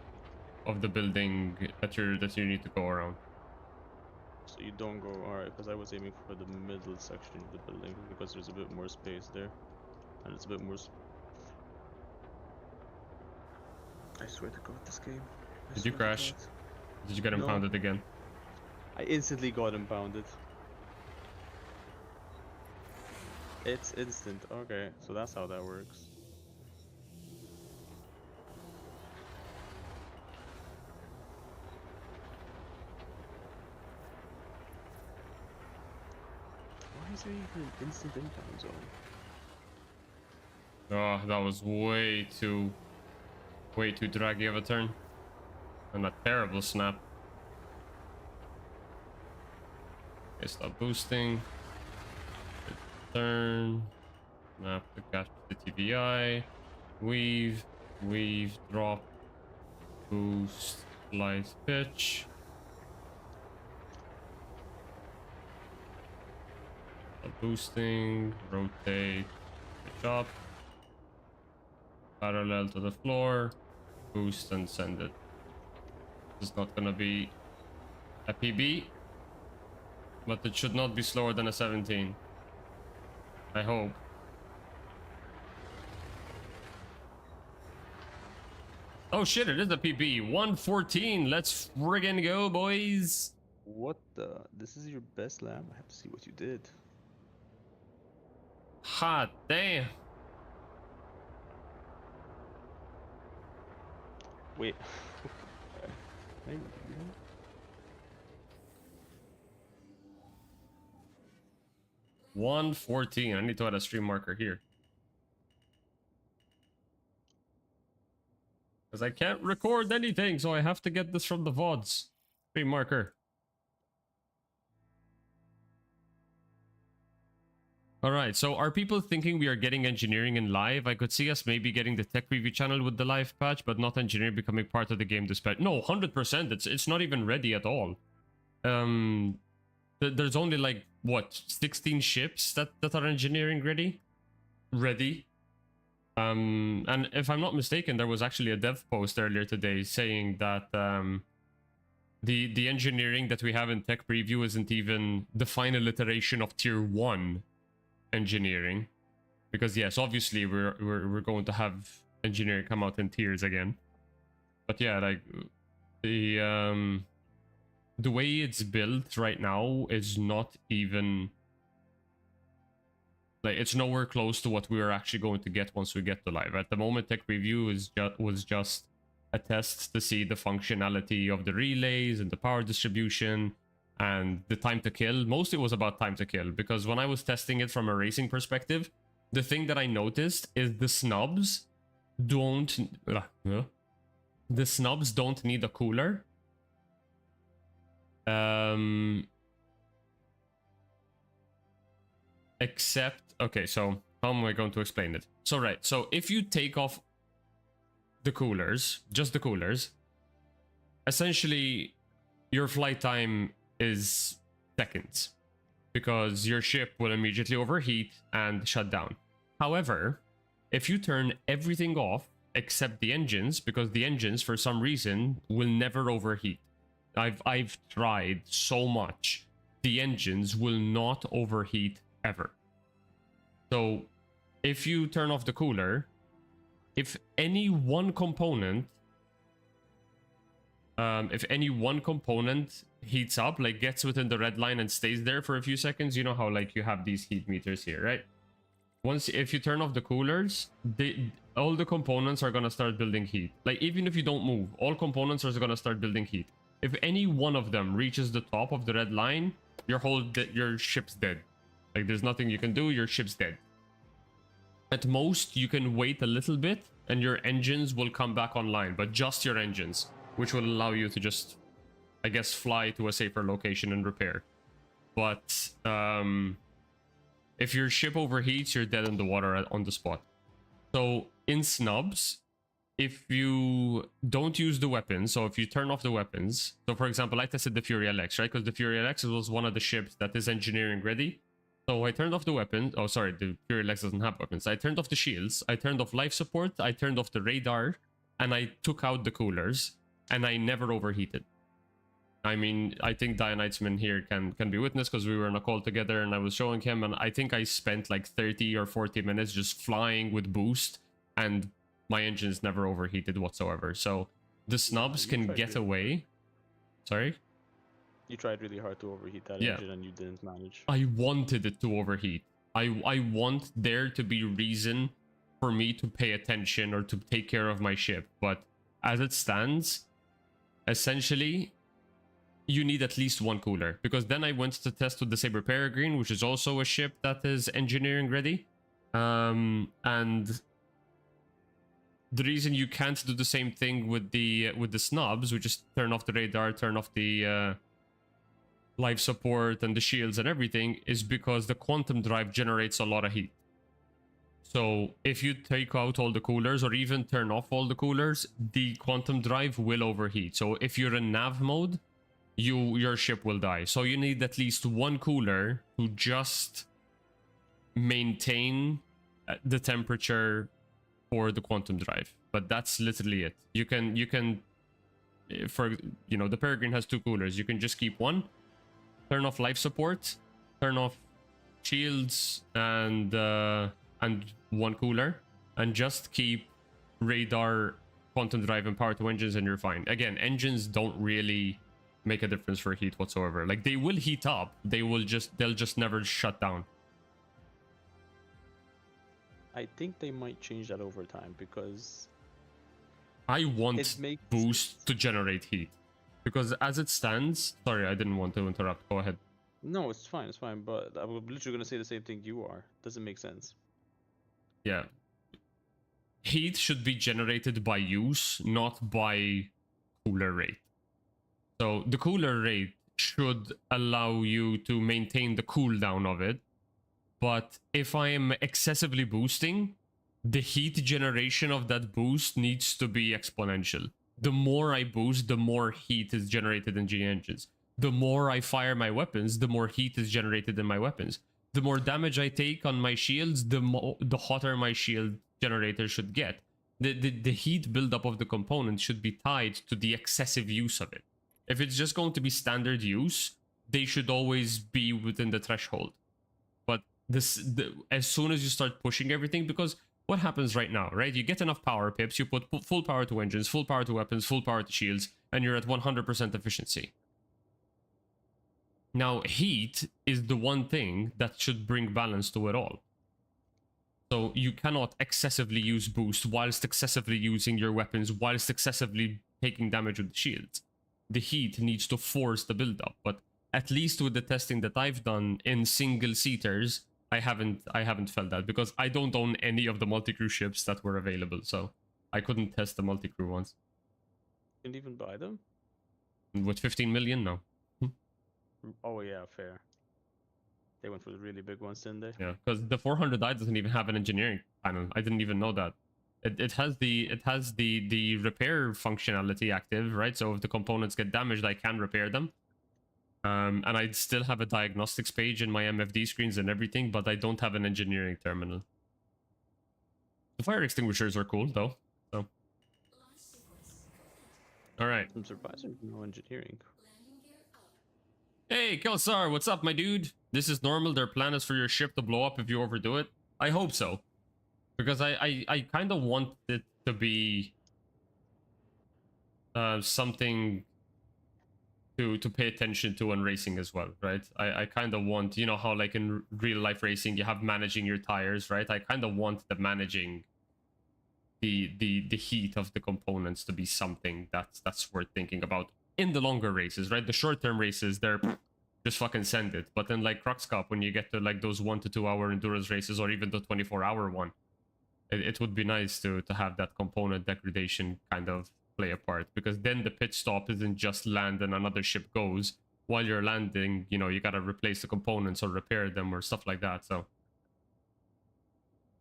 building that you need to go around. So you don't go, alright, because I was aiming for the middle section of the building because there's a bit more space there. And it's a bit more I swear to god, this game. Did you crash? Did you get impounded again? I instantly got impounded. It's instant, okay, so that's how that works. Why is there even an instant impound zone? Oh, that was way too draggy of a turn. And a terrible snap. Okay, stop boosting. Good turn. Map to catch the TVI. Weave, drop, boost, light pitch. Stop boosting, rotate, pitch up. Parallel to the floor, boost and send it. It's not gonna be a PB, but it should not be slower than a 17. I hope. Oh shit, it is a PB. 114. Let's friggin' go, boys. What the? This is your best lap? I have to see what you did. Hot damn. Wait. 114. I need to add a stream marker here. Because I can't record anything, so I have to get this from the VODs. Stream marker. Alright, so are people thinking we are getting engineering in live? I could see us maybe getting the tech preview channel with the live patch, but not engineering becoming part of the game despite... No, 100%. It's not even ready at all. There's only like, what, 16 ships that are engineering ready? And if I'm not mistaken, there was actually a dev post earlier today saying that the engineering that we have in tech preview isn't even the final iteration of tier 1 engineering, because yes, obviously we're going to have engineering come out in tiers again, but yeah, like the way it's built right now is not even like, it's nowhere close to what we are actually going to get once we get to live. At the moment, tech preview was just a test to see the functionality of the relays and the power distribution and the time to kill. Mostly it was about time to kill, because when I was testing it from a racing perspective, the thing that I noticed is the snubs don't need a cooler. Except, okay, so how am I going to explain it? So right, so if you take off the coolers, just the coolers, essentially your flight time is seconds, because your ship will immediately overheat and shut down. However, if you turn everything off except the engines, because the engines for some reason will never overheat. I've tried so much. The engines will not overheat ever. So if you turn off the cooler, if any one component heats up, like gets within the red line and stays there for a few seconds, you know how like you have these heat meters here, right? If you turn off the coolers, all the components are gonna start building heat. Like even if you don't move, all components are gonna start building heat. If any one of them reaches the top of the red line, your ship's dead. Like there's nothing you can do, your ship's dead. At most, you can wait a little bit and your engines will come back online, but just your engines, which will allow you to just, I guess, fly to a safer location and repair. But if your ship overheats, you're dead in the water on the spot. So in snubs, if you don't use the weapons, so if you turn off the weapons, so for example, I tested the Fury LX, right? Because the Fury LX was one of the ships that is engineering ready. So I turned off the weapons. Oh, sorry, the Fury LX doesn't have weapons. I turned off the shields, I turned off life support, I turned off the radar, and I took out the coolers, and I never overheated. I mean, I think Dianitesman here can be witness because we were in a call together and I was showing him, and I think I spent like 30 or 40 minutes just flying with boost, and my engines never overheated whatsoever. So the snubs can get away. Sorry? You tried really hard to overheat that Yeah. engine and you didn't manage. I wanted it to overheat. I want there to be reason for me to pay attention or to take care of my ship. But as it stands, essentially, you need at least one cooler. Because then I went to test with the Saber Peregrine, which is also a ship that is engineering ready. And the reason you can't do the same thing with the snubs, which is turn off the radar, turn off the life support and the shields and everything, is because the quantum drive generates a lot of heat. So if you take out all the coolers or even turn off all the coolers, the quantum drive will overheat. So if you're in nav mode, your ship will die. So you need at least one cooler to just maintain the temperature for the quantum drive. But that's literally it. You can for, you know, the Peregrine has 2 coolers. You can just keep one, turn off life support, turn off shields and one cooler, and just keep radar, quantum drive, and power to engines, and you're fine. Again, engines don't really make a difference for heat whatsoever. Like they will heat up, they'll just never shut down. I think they might change that over time because I want it makes boost to generate heat. Because as it stands, sorry, I didn't want to interrupt. Go ahead. No, it's fine, but I was literally gonna say the same thing you are. Doesn't make sense. Yeah. Heat should be generated by use, not by cooler rate. So the cooler rate should allow you to maintain the cooldown of it. But if I am excessively boosting, the heat generation of that boost needs to be exponential. The more I boost, the more heat is generated in G engines. The more I fire my weapons, the more heat is generated in my weapons. The more damage I take on my shields, the hotter my shield generator should get. The heat buildup of the component should be tied to the excessive use of it. If it's just going to be standard use, they should always be within the threshold. But as soon as you start pushing everything, because what happens right now, right? You get enough power pips, you put full power to engines, full power to weapons, full power to shields, and you're at 100% efficiency. Now, heat is the one thing that should bring balance to it all. So you cannot excessively use boost whilst excessively using your weapons, whilst excessively taking damage with the shields. The heat needs to force the build-up, but at least with the testing that I've done in single-seaters, I haven't felt that, because I don't own any of the multi-crew ships that were available, so I couldn't test the multi-crew ones. You didn't even buy them? With 15 million, no. Oh yeah, fair. They went for the really big ones, didn't they? Yeah, because the 400i doesn't even have an engineering panel. I didn't even know that. It has the repair functionality active, right? So if the components get damaged, I can repair them. And I still have a diagnostics page in my MFD screens and everything, but I don't have an engineering terminal. The fire extinguishers are cool though. So, all right. I'm surprised there's no engineering. Hey, Kelsar, what's up, my dude? This is normal. Their plan is for your ship to blow up if you overdo it. I hope so. Because I kind of want it to be something to pay attention to on racing as well, right? I kind of want, you know how like in real life racing you have managing your tires, right? I kind of want the managing the heat of the components to be something that's worth thinking about in the longer races, right? The short-term races, they're just fucking send it. But then like Crux Cup, when you get to like those 1 to 2 hour endurance races or even the 24-hour one, it would be nice to have that component degradation kind of play a part, because then the pit stop isn't just land and another ship goes. While you're landing, you know, you gotta replace the components or repair them or stuff like that. So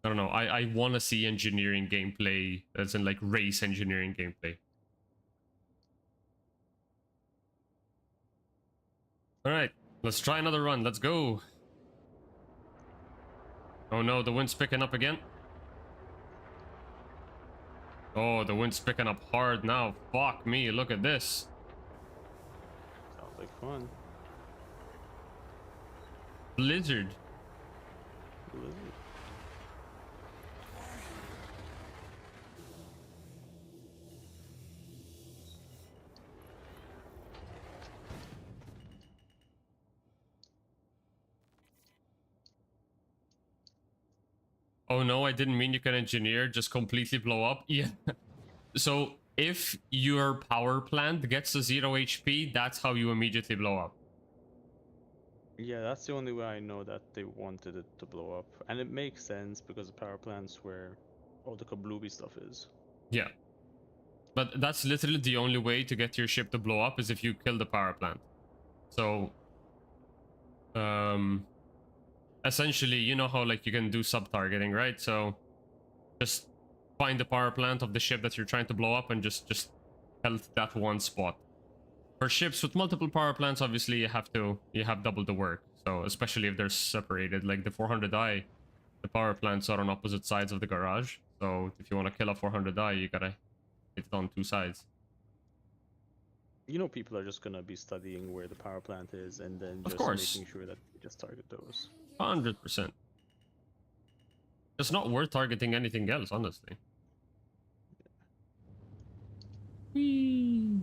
I don't know. I want to see engineering gameplay, as in like race engineering gameplay. All right, let's try another run. Let's go. Oh no, the wind's picking up again. Oh, the wind's picking up hard now. Fuck me, look at this. Sounds like fun. Blizzard. Blizzard. Oh no, I didn't mean you can engineer, just completely blow up. Yeah. So if your power plant gets to 0 HP, that's how you immediately blow up. Yeah, that's the only way I know that they wanted it to blow up. And it makes sense because the power plant's where all the kablooby stuff is. Yeah. But that's literally the only way to get your ship to blow up, is if you kill the power plant. So essentially, you know how like you can do sub-targeting, right? So just find the power plant of the ship that you're trying to blow up and just health that one spot. For ships with multiple power plants, obviously you have double the work. So especially if they're separated, like the 400i, the power plants are on opposite sides of the garage. So if you want to kill a 400i, you gotta hit it on 2 sides. You know, people are just gonna be studying where the power plant is and then Of just course. making sure that they just target those. 100%. It's not worth targeting anything else, honestly. Whee.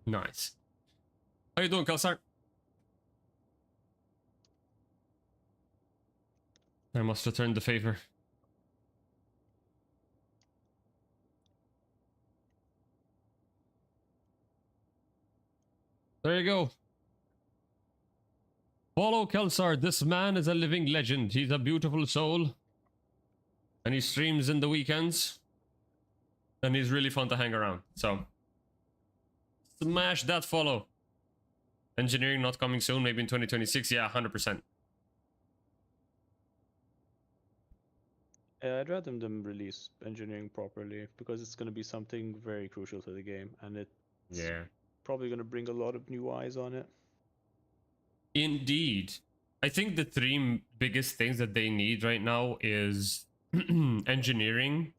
Nice. How you doing, Kelsar? I must return the favor. There you go. Follow Kelsar. This man is a living legend. He's a beautiful soul. And he streams in the weekends. And he's really fun to hang around. So smash that follow. Engineering not coming soon, maybe in 2026. Yeah, 100%. I'd rather them release engineering properly because it's gonna be something very crucial to the game, and it's Yeah. probably gonna bring a lot of new eyes on it. Indeed. I think the 3 biggest things that they need right now is engineering,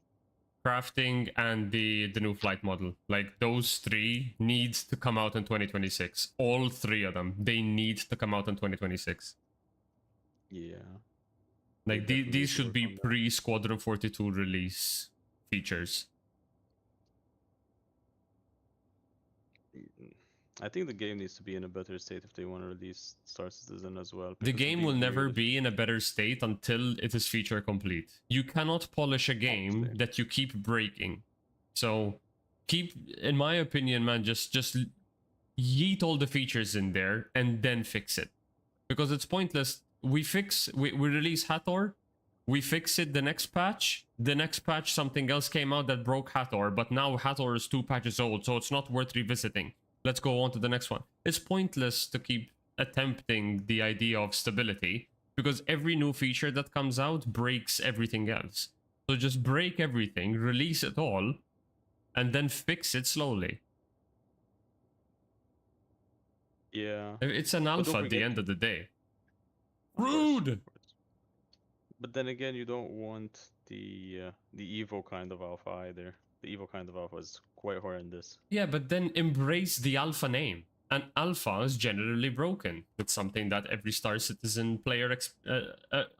crafting, and the new flight model. Like those 3 needs to come out in 2026. All 3 of them. They need to come out in 2026. Yeah. Like They definitely these should work be on that. pre-Squadron 42 release features. I think the game needs to be in a better state if they want to release Star Citizen as well. The because it'd game be will never weird if- be in a better state until it is feature complete. You cannot polish a game Obviously. that you keep breaking. So keep, in my opinion, man, just yeet all the features in there and then fix it. Because it's pointless. We release Hathor, we fix it the next patch something else came out that broke Hathor, but now Hathor is 2 patches old, so it's not worth revisiting. Let's go on to the next one. It's pointless to keep attempting the idea of stability, because every new feature that comes out breaks everything else. So just break everything, release it all, and then fix it slowly. Yeah. It's an don't alpha at the forget- end of the day. Of course, Rude! of course. But then again, you don't want the Evo kind of alpha either. The Evo kind of alpha is quite horrendous. Yeah, but then embrace the alpha name. And alpha is generally broken. It's something that every Star Citizen player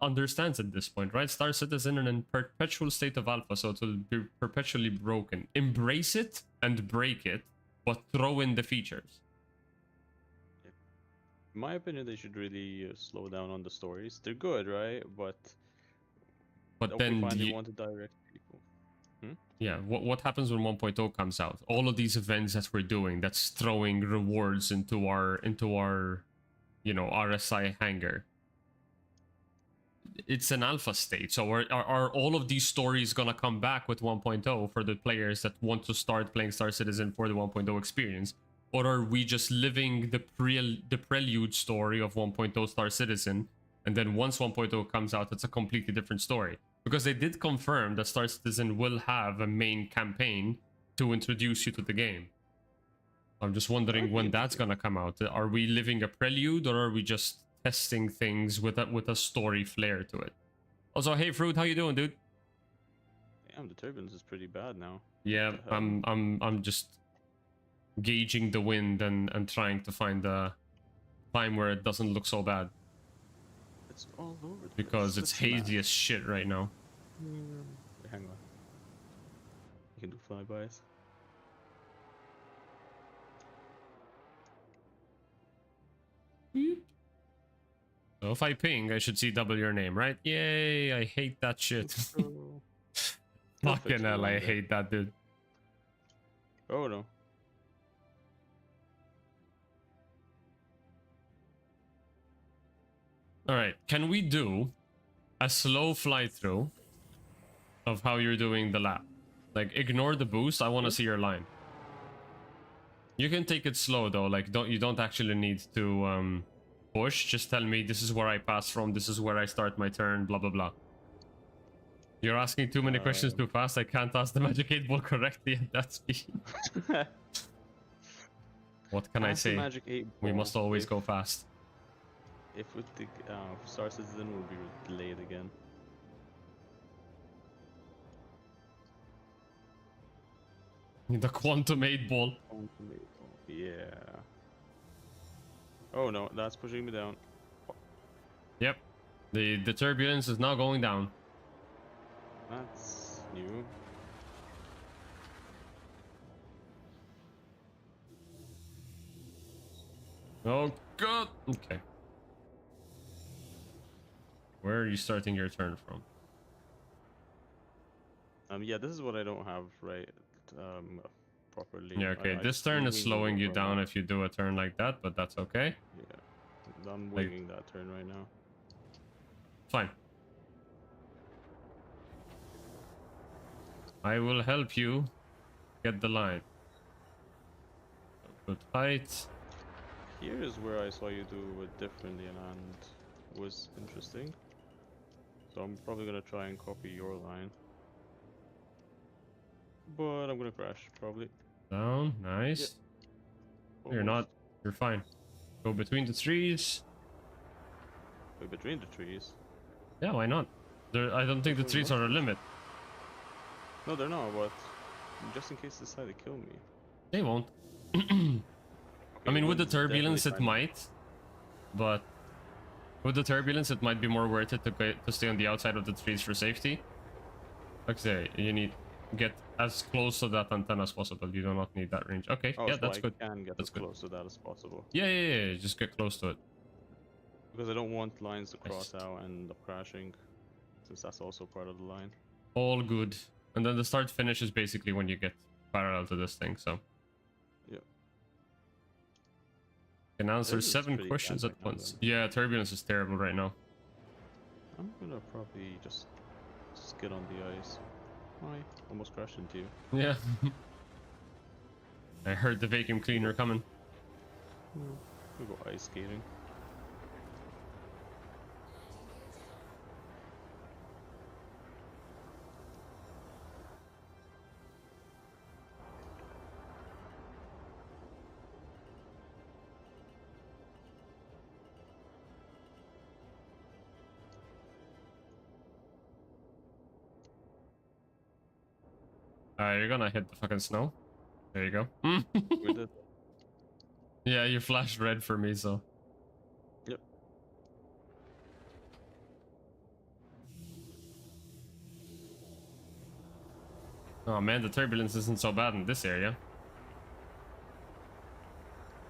understands at this point, right? Star Citizen in a perpetual state of alpha, so it will be perpetually broken. Embrace it and break it, but throw in the features. In my opinion, they should really slow down on the stories. They're good, right? But Then find they want to direct people. yeah, what happens when 1.0 comes out? All of these events that we're doing, that's throwing rewards into our RSI hangar. It's an alpha state, so are all of these stories gonna come back with 1.0 for the players that want to start playing Star Citizen for the 1.0 experience? Or are we just living the prelude story of 1.0 Star Citizen, and then once 1.0 comes out, it's a completely different story? Because they did confirm that Star Citizen will have a main campaign to introduce you to the game. I'm just wondering when that's gonna come out. Are we living a prelude, or are we just testing things with a story flair to it? Also, hey Fruit, how you doing, dude? Damn, the turbulence is pretty bad now. Yeah, I'm just gauging the wind and trying to find a time where it doesn't look so bad. It's all over the Because place. it's hazy as shit right now. Hang on. You can do flybys. So if I ping, I should see double your name, right? Yay, I hate that shit. Fucking hell, I hate that, dude. Oh no. Alright, can we do a slow fly through of how you're doing the lap? Like, ignore the boost, I want to see your line. You can take it slow though, like you don't actually need to push, just tell me this is where I pass from, this is where I start my turn, blah blah blah. You're asking too many questions too fast, I can't ask the Magic 8 Ball correctly at that speed. What can I say? Magic 8 We Ball must always go fast. If with the Star Citizen will be delayed again. The Quantum 8 Ball. Yeah. Oh no, that's pushing me down. Yep. The turbulence is now going down. That's new. Oh god. Okay. Where are you starting your turn from? Yeah, this is what I don't have right properly. Yeah, okay. I This just turn is winged slowing you over down now. if you do a turn like that, but that's okay. Yeah, I'm winging that turn right now. Fine. I will help you get the line. Good height. Here is where I saw you do it differently and was interesting. So I'm probably gonna try and copy your line. But I'm gonna crash, probably. Down. Nice. You're not. You're fine. Go between the trees. Wait, between the trees? Yeah, why not? I don't think the trees are a limit. No, they're not, but just in case they decide to kill me. They won't. I mean, with the turbulence, it might. But with the turbulence, it might be more worth it to stay on the outside of the trees for safety. Like I say, you need get as close to that antenna as possible. You do not need that range. Okay, Oh, yeah, so that's I good. can get That's as good. close to that as possible. Yeah. Just get close to it. Because I don't want lines to cross Nice. out and end up crashing, since that's also part of the line. All good. And then the start finish is basically when you get parallel to this thing. So Yeah. can answer Turbulence is 7 pretty questions bad at right now, once. then. Yeah, turbulence is terrible right now. I'm gonna probably just skid on the ice. Hi, almost crashed into you. Yeah. I heard the vacuum cleaner coming. We'll go ice skating. You're gonna hit the fucking snow. There you go. With it. Yeah, you flashed red for me, so. Yep. Oh man, the turbulence isn't so bad in this area.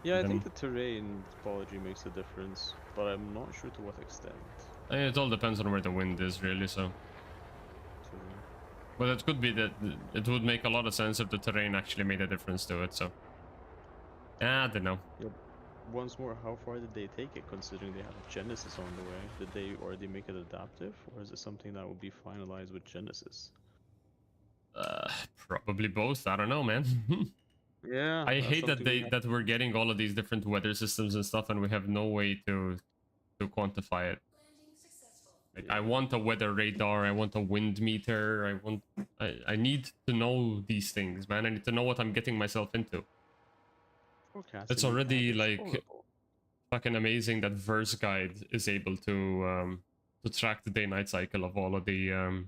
Yeah, I Then- think the terrain topology makes a difference, but I'm not sure to what extent. It all depends on where the wind is, really, so. So, But it could be that it would make a lot of sense if the terrain actually made a difference to it, so. I don't know. once more, how far did they take it, considering they have Genesis on the way? Did they already make it adaptive, or is it something that will be finalized with Genesis? Probably both. I don't know, man. Yeah. I that's hate that something we have- we're getting all of these different weather systems and stuff, and we have no way to quantify it. Like, I want a weather radar. I want a wind meter. I need to know these things, man. I need to know what I'm getting myself into. forecasting It's the already, path is like, horrible. Fucking amazing that Verse Guide is able to track the day-night cycle of all of the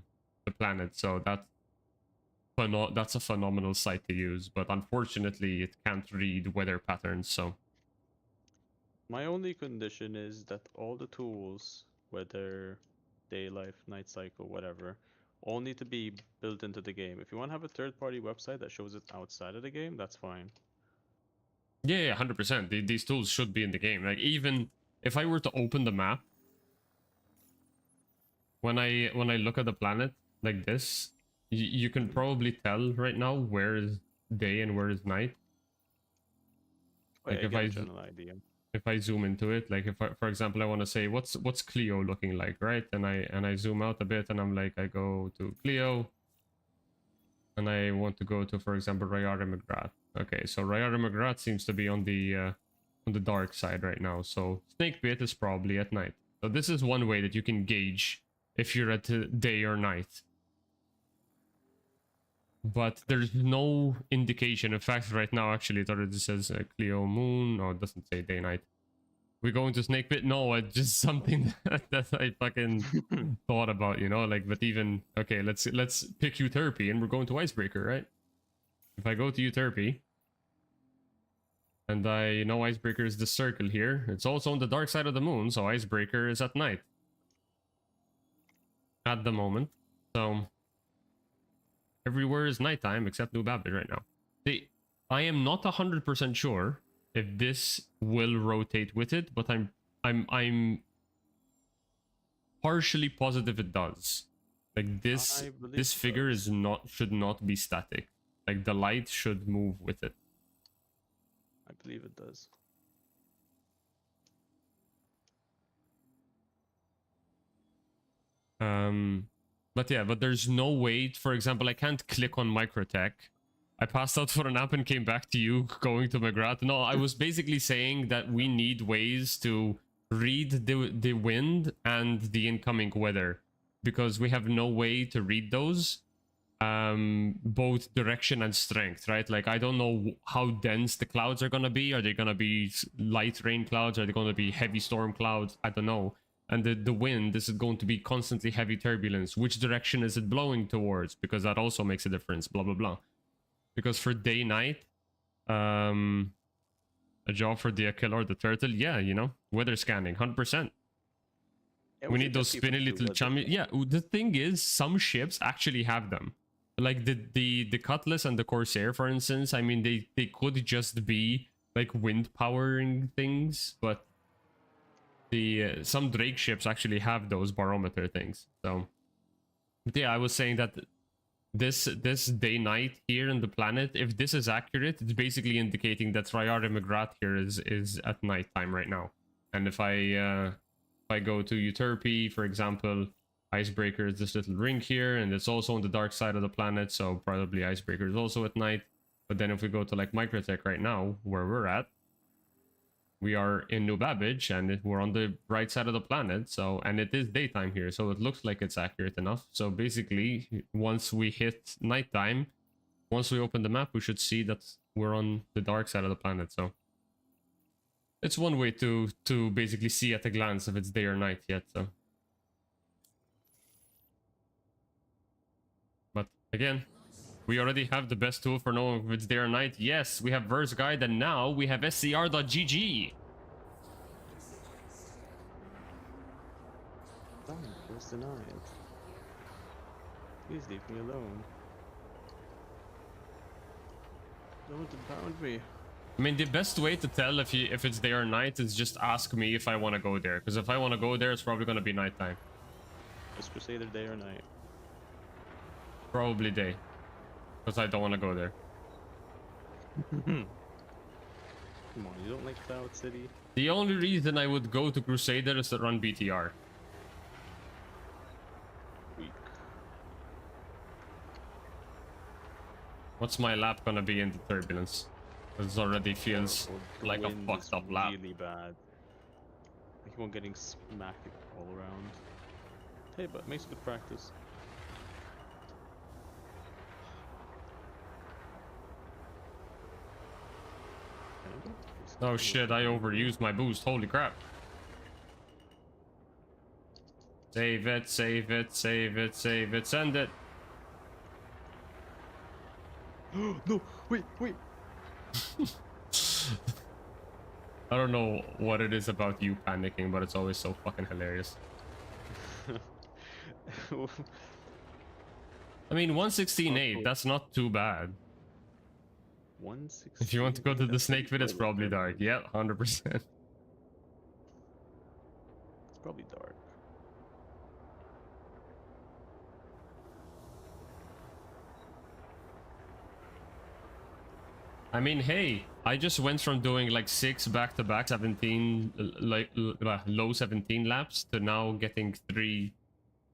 planets. So that's a phenomenal site to use. But unfortunately, it can't read weather patterns. So My only condition is that all the tools, whether day life, night cycle, whatever, all need to be built into the game. If you want to have a third-party website that shows it outside of the game, that's fine. yeah, 100%. These tools should be in the game. Like, even if I were to open the map, when I look at the planet like this, you can probably tell right now where is day and where is night. Oh, Like, yeah, if get I a z- general idea. If I zoom into it, like if I, for example, I want to say what's Clio looking like, right? And I zoom out a bit, and I'm like, I go to Clio, and I want to go to, for example, Rayara Magrat. Okay, so Rayara Magrat seems to be on the dark side right now. So Snakepit is probably at night. So this is one way that you can gauge if you're at day or night. But there's no indication. In fact, right now, actually, it already says Clio Moon. No, it doesn't say day night. We going to Snake Pit? No, it's just something that I fucking thought about, you know. Like, but even okay, let's pick Euterpe, and we're going to Icebreaker, right? If I go to Euterpe, and I know Icebreaker is the circle here, it's also on the dark side of the moon, so Icebreaker is at night at the moment. So everywhere is nighttime except New Babbage right now. I am not 100% sure if this will rotate with it, but I'm partially positive it does. Like this I believe this it figure does. should not be static. Like the light should move with it. I believe it does. But yeah, but there's no way, for example, I can't click on Microtech. I passed out for a nap and came back to you going to Magrat. No, I was basically saying that we need ways to read the wind and the incoming weather, because we have no way to read those, both direction and strength, right? Like, I don't know how dense the clouds are gonna be. Are they gonna be light rain clouds? Are they gonna be heavy storm clouds? I don't know. And the wind, this is going to be constantly heavy turbulence. Which direction is it blowing towards? Because that also makes a difference, blah, blah, blah. Because for day night, a job for the Aquila or the Turtle, yeah, you know, weather scanning, 100%. Yeah, We should need those get people spinny to do little weather chummy. scanning. Yeah, the thing is, some ships actually have them. Like the Cutlass and the Corsair, for instance. I mean, they could just be like wind powering things, but the some Drake ships actually have those barometer things. So, but yeah, I was saying that this day night here in the planet, if this is accurate, it's basically indicating that Rayara Magrat here is at night time right now. And if I go to Euterpe, for example, Icebreaker is this little ring here, and it's also on the dark side of the planet, so probably Icebreaker is also at night. But then if we go to like Microtech right now, where we're at, we are in New Babbage, and we're on the right side of the planet, so, and it is daytime here, so it looks like it's accurate enough. So basically, once we hit nighttime, once we open the map, we should see that we're on the dark side of the planet, so it's one way to basically see at a glance if it's day or night yet, so. But again, We already have the best tool for knowing if it's day or night. Yes, we have Verse Guide, and now we have scr.gg. Damn, it was denied. Please leave me alone. No one to bound me. I mean, the best way to tell if it's day or night is just ask me if I want to go there. Because if I want to go there, it's probably going to be nighttime. Is Crusader day or night? Probably day. Because I don't want to go there. Come on, you don't like Cloud City? The only reason I would go to Crusader is to run BTR. Weak. What's my lap gonna be in the turbulence? It already feels The like a wind fucked is up lap. really bad. I keep on getting smacked all around. Hey, but it makes good practice. Oh shit, I overused my boost. Holy crap. Save it, save it, save it, save it, send it. No, wait. I don't know what it is about you panicking, but it's always so fucking hilarious. I mean, 116.8, that's not too bad. 116. If you want to go to the snake pit, it's probably dark. Yeah, 100%. It's probably dark. I mean, hey, I just went from doing like 6 back-to-back 17, low 17 laps to now getting 3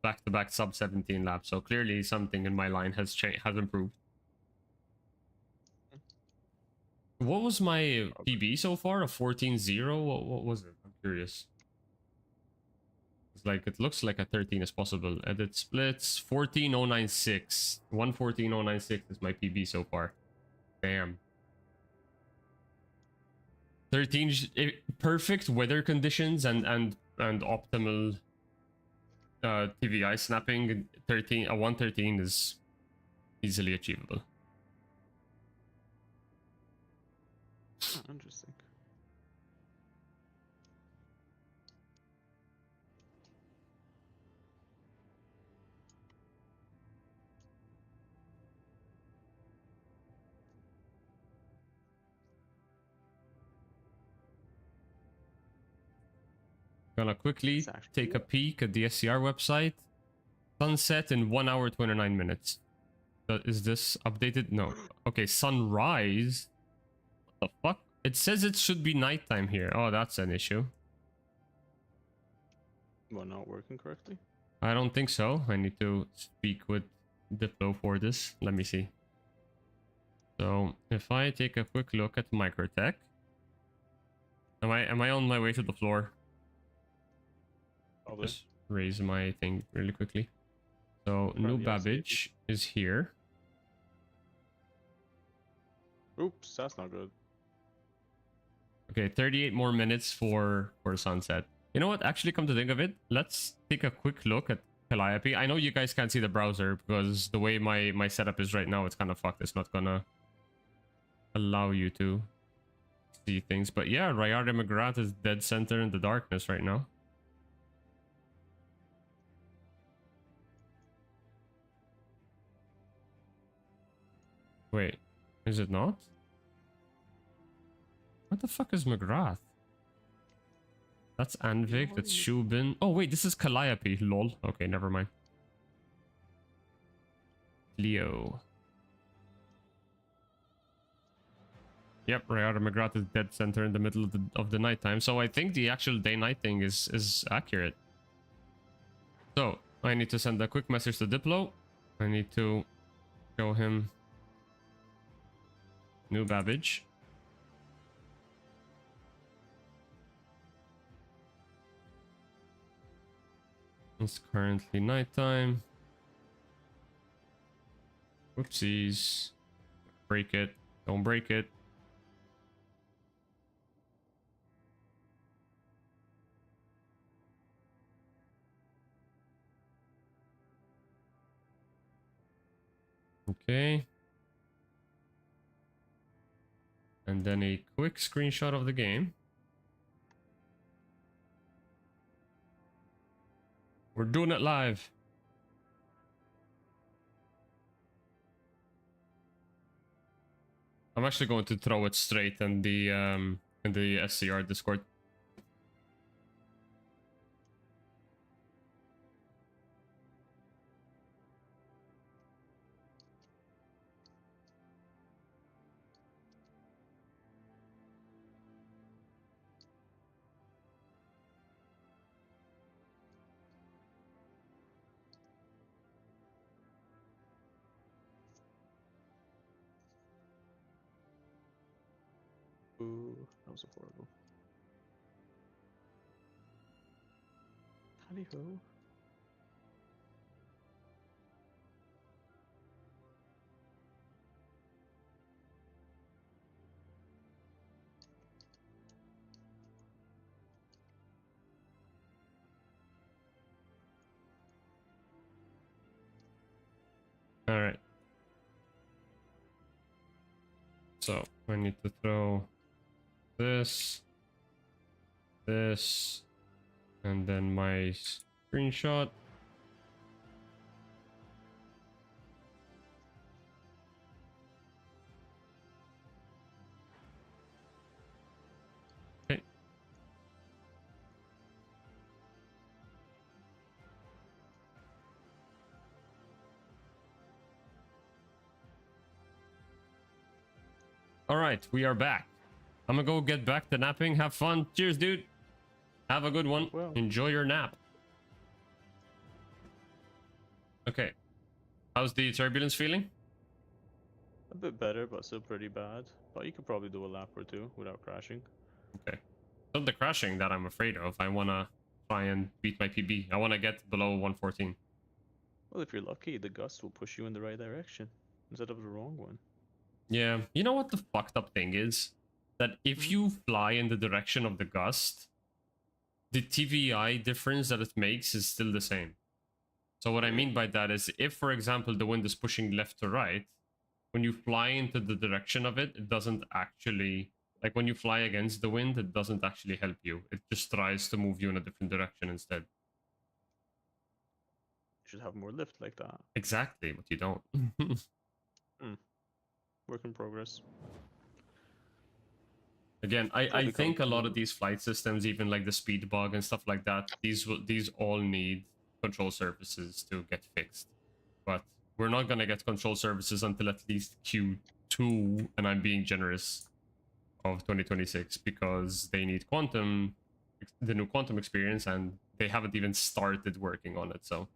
back-to-back sub 17 laps. So clearly something in my line has improved. What was my PB so far? A 14-0? What was it? I'm curious. It's like, it looks like a 13 is possible. Edit splits, 14.096. 114.096 is my PB so far. Damn. 13 perfect weather conditions and optimal TVI snapping. 113 is easily achievable. Interesting. Gonna quickly take a peek at the SCR website. Sunset in 1 hour 29 minutes. Is this updated? No. Okay, sunrise. What the fuck? It says it should be nighttime here. Oh, that's an issue. Well, not working correctly? I don't think so. I need to speak with Diplo for this. Let me see. So if I take a quick look at Microtech, am I on my way to the floor? Probably. Just raise my thing really quickly. So New Babbage is here. Oops, that's not good. Okay, 38 more minutes for sunset. You know what? Actually, come to think of it, let's take a quick look at Calliope. I know you guys can't see the browser because the way my setup is right now, it's kind of fucked. It's not gonna allow you to see things. But yeah, Rayard McGrath is dead center in the darkness right now. Wait, is it not? What the fuck is McGrath? That's Anvik, that's Shubin. Oh wait, this is Calliope, lol. Okay, never mind. Leo. Yep, Rayada McGrath is dead center in the middle of the nighttime. So I think the actual day-night thing is accurate. So I need to send a quick message to Diplo. I need to show him New Babbage. It's currently nighttime. Whoopsies. Break it. Don't break it. Okay. And then a quick screenshot of the game. We're doing it live. I'm actually going to throw it straight in the SCR Discord. Ooh, that was horrible. Tally ho. All right. So I need to throw this, and then my screenshot. Okay. All right, we are back. I'm gonna go get back to napping. Have fun. Cheers, dude. Have a good one. Well. Enjoy your nap. Okay. How's the turbulence feeling? A bit better, but still pretty bad. But you could probably do a lap or two without crashing. Okay. It's not the crashing that I'm afraid of. I wanna try and beat my PB. I wanna get below 114. Well, if you're lucky, the gust will push you in the right direction instead of the wrong one. Yeah. You know what the fucked up thing is? That if you fly in the direction of the gust, the TVI difference that it makes is still the same. So what I mean by that is if, for example, the wind is pushing left to right, when you fly into the direction of it, it doesn't actually, like when you fly against the wind, it doesn't actually help you. It just tries to move you in a different direction instead. You should have more lift like that. Exactly, but you don't. Work in progress. Again, I think a lot of these flight systems, even like the speed bug and stuff like that, these all need control surfaces to get fixed. But we're not gonna get control surfaces until at least Q2, and I'm being generous, of 2026 because they need the new quantum experience, and they haven't even started working on it. So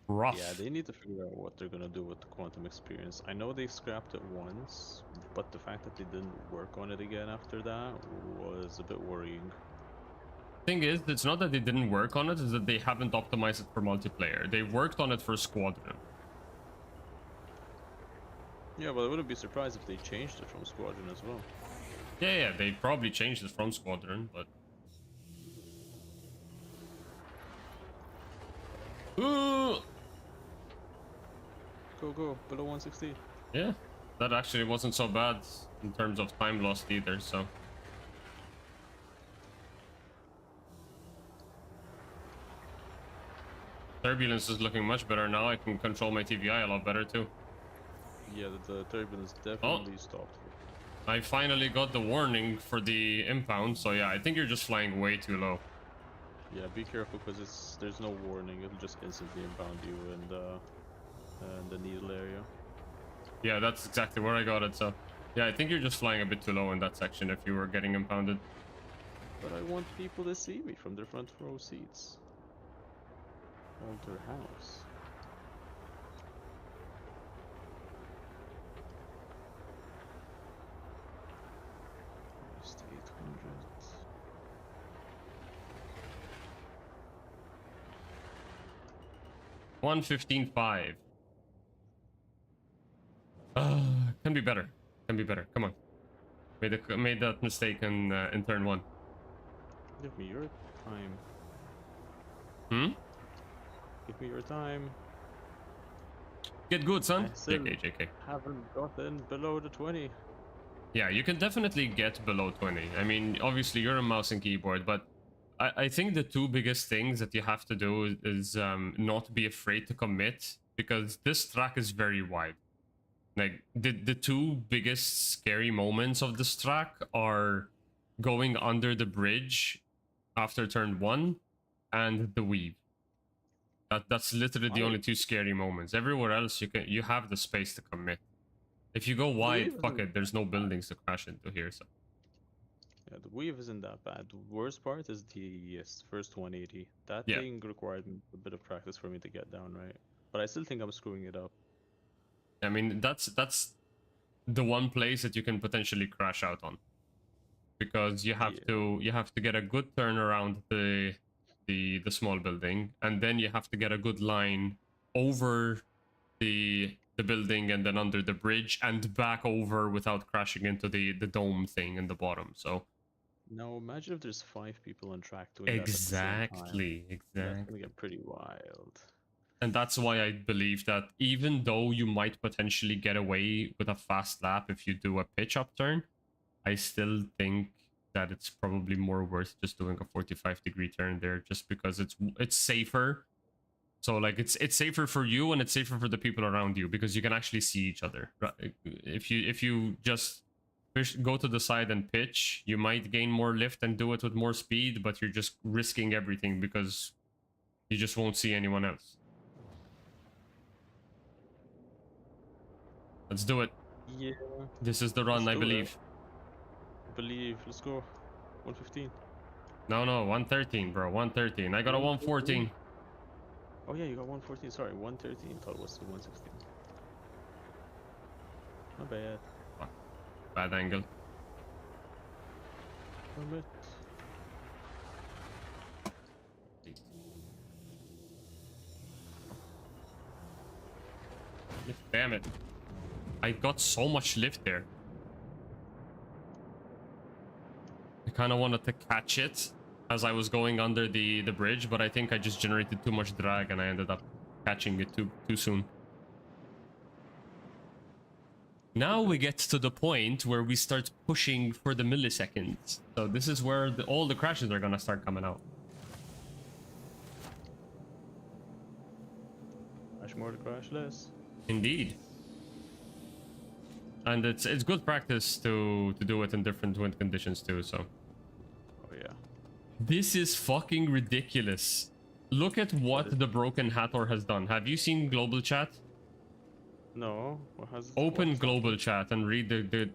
rough. Yeah, they need to figure out what they're gonna do with the quantum experience. I know they scrapped it once, but the fact that they didn't work on it again after that was a bit worrying. Thing is, it's not that they didn't work on it, it's that they haven't optimized it for multiplayer. They worked on it for Squadron. Yeah, but I wouldn't be surprised if they changed it from Squadron as well. Yeah, they probably changed it from Squadron, but... Ooh! Go, below 160. Yeah, that actually wasn't so bad in terms of time lost either, so... Turbulence is looking much better now. I can control my TVI a lot better too. Yeah, the turbulence definitely stopped. I finally got the warning for the impound, so yeah, I think you're just flying way too low. Yeah, be careful because there's no warning. It'll just instantly impound you in the needle area. Yeah, that's exactly where I got it, so... Yeah, I think you're just flying a bit too low in that section if you were getting impounded. But I want people to see me from their front row seats. Walter House. Just 800. $115.5. Can be better. Can be better. Come on. Made that mistake in turn 1. Give me your time. Hmm? Give me your time. Get good, son. I still JK. haven't gotten below the 20. Yeah, you can definitely get below 20. I mean, obviously you're a mouse and keyboard, but I think the two biggest things that you have to do is not be afraid to commit, because this track is very wide. Like the two biggest scary moments of this track are going under the bridge after turn 1 and the weave. That's literally the only two scary moments. Everywhere else you have the space to commit. If you go wide, weave fuck isn't it, there's no buildings to crash into here, so. Yeah, the weave isn't that bad. The worst part is the first 180. That Yeah. thing required a bit of practice for me to get down right. But I still think I'm screwing it up. I mean, that's the one place that you can potentially crash out on, because you have to get a good turn around the small building, and then you have to get a good line over the building and then under the bridge and back over without crashing into the dome thing in the bottom. So Now imagine if there's 5 people on track doing that at the same time. exactly. That's gonna get pretty wild. And that's why I believe that even though you might potentially get away with a fast lap if you do a pitch up turn, I still think that it's probably more worth just doing a 45-degree turn there, just because it's safer. So like it's safer for you and it's safer for the people around you, because you can actually see each other. If you just go to the side and pitch, you might gain more lift and do it with more speed, but you're just risking everything because you just won't see anyone else. Let's do it. Yeah. This is the run, Let's I do believe. I believe. Let's go. 115. No, 113, bro. 113. I got a 114. Oh yeah, you got 114. Sorry, 113. Thought it was 116. Not bad. Bad angle. Permit. Damn it. I got so much lift there. I kind of wanted to catch it as I was going under the bridge, but I think I just generated too much drag and I ended up catching it too soon. Now we get to the point where we start pushing for the milliseconds. So this is where all the crashes are gonna start coming out. Crash more to crash less. Indeed. And it's good practice to do it in different wind conditions too, so. Oh yeah. This is fucking ridiculous. Look at what the broken Hathor has done. Have you seen global chat? No. What has Open what's global chat and read the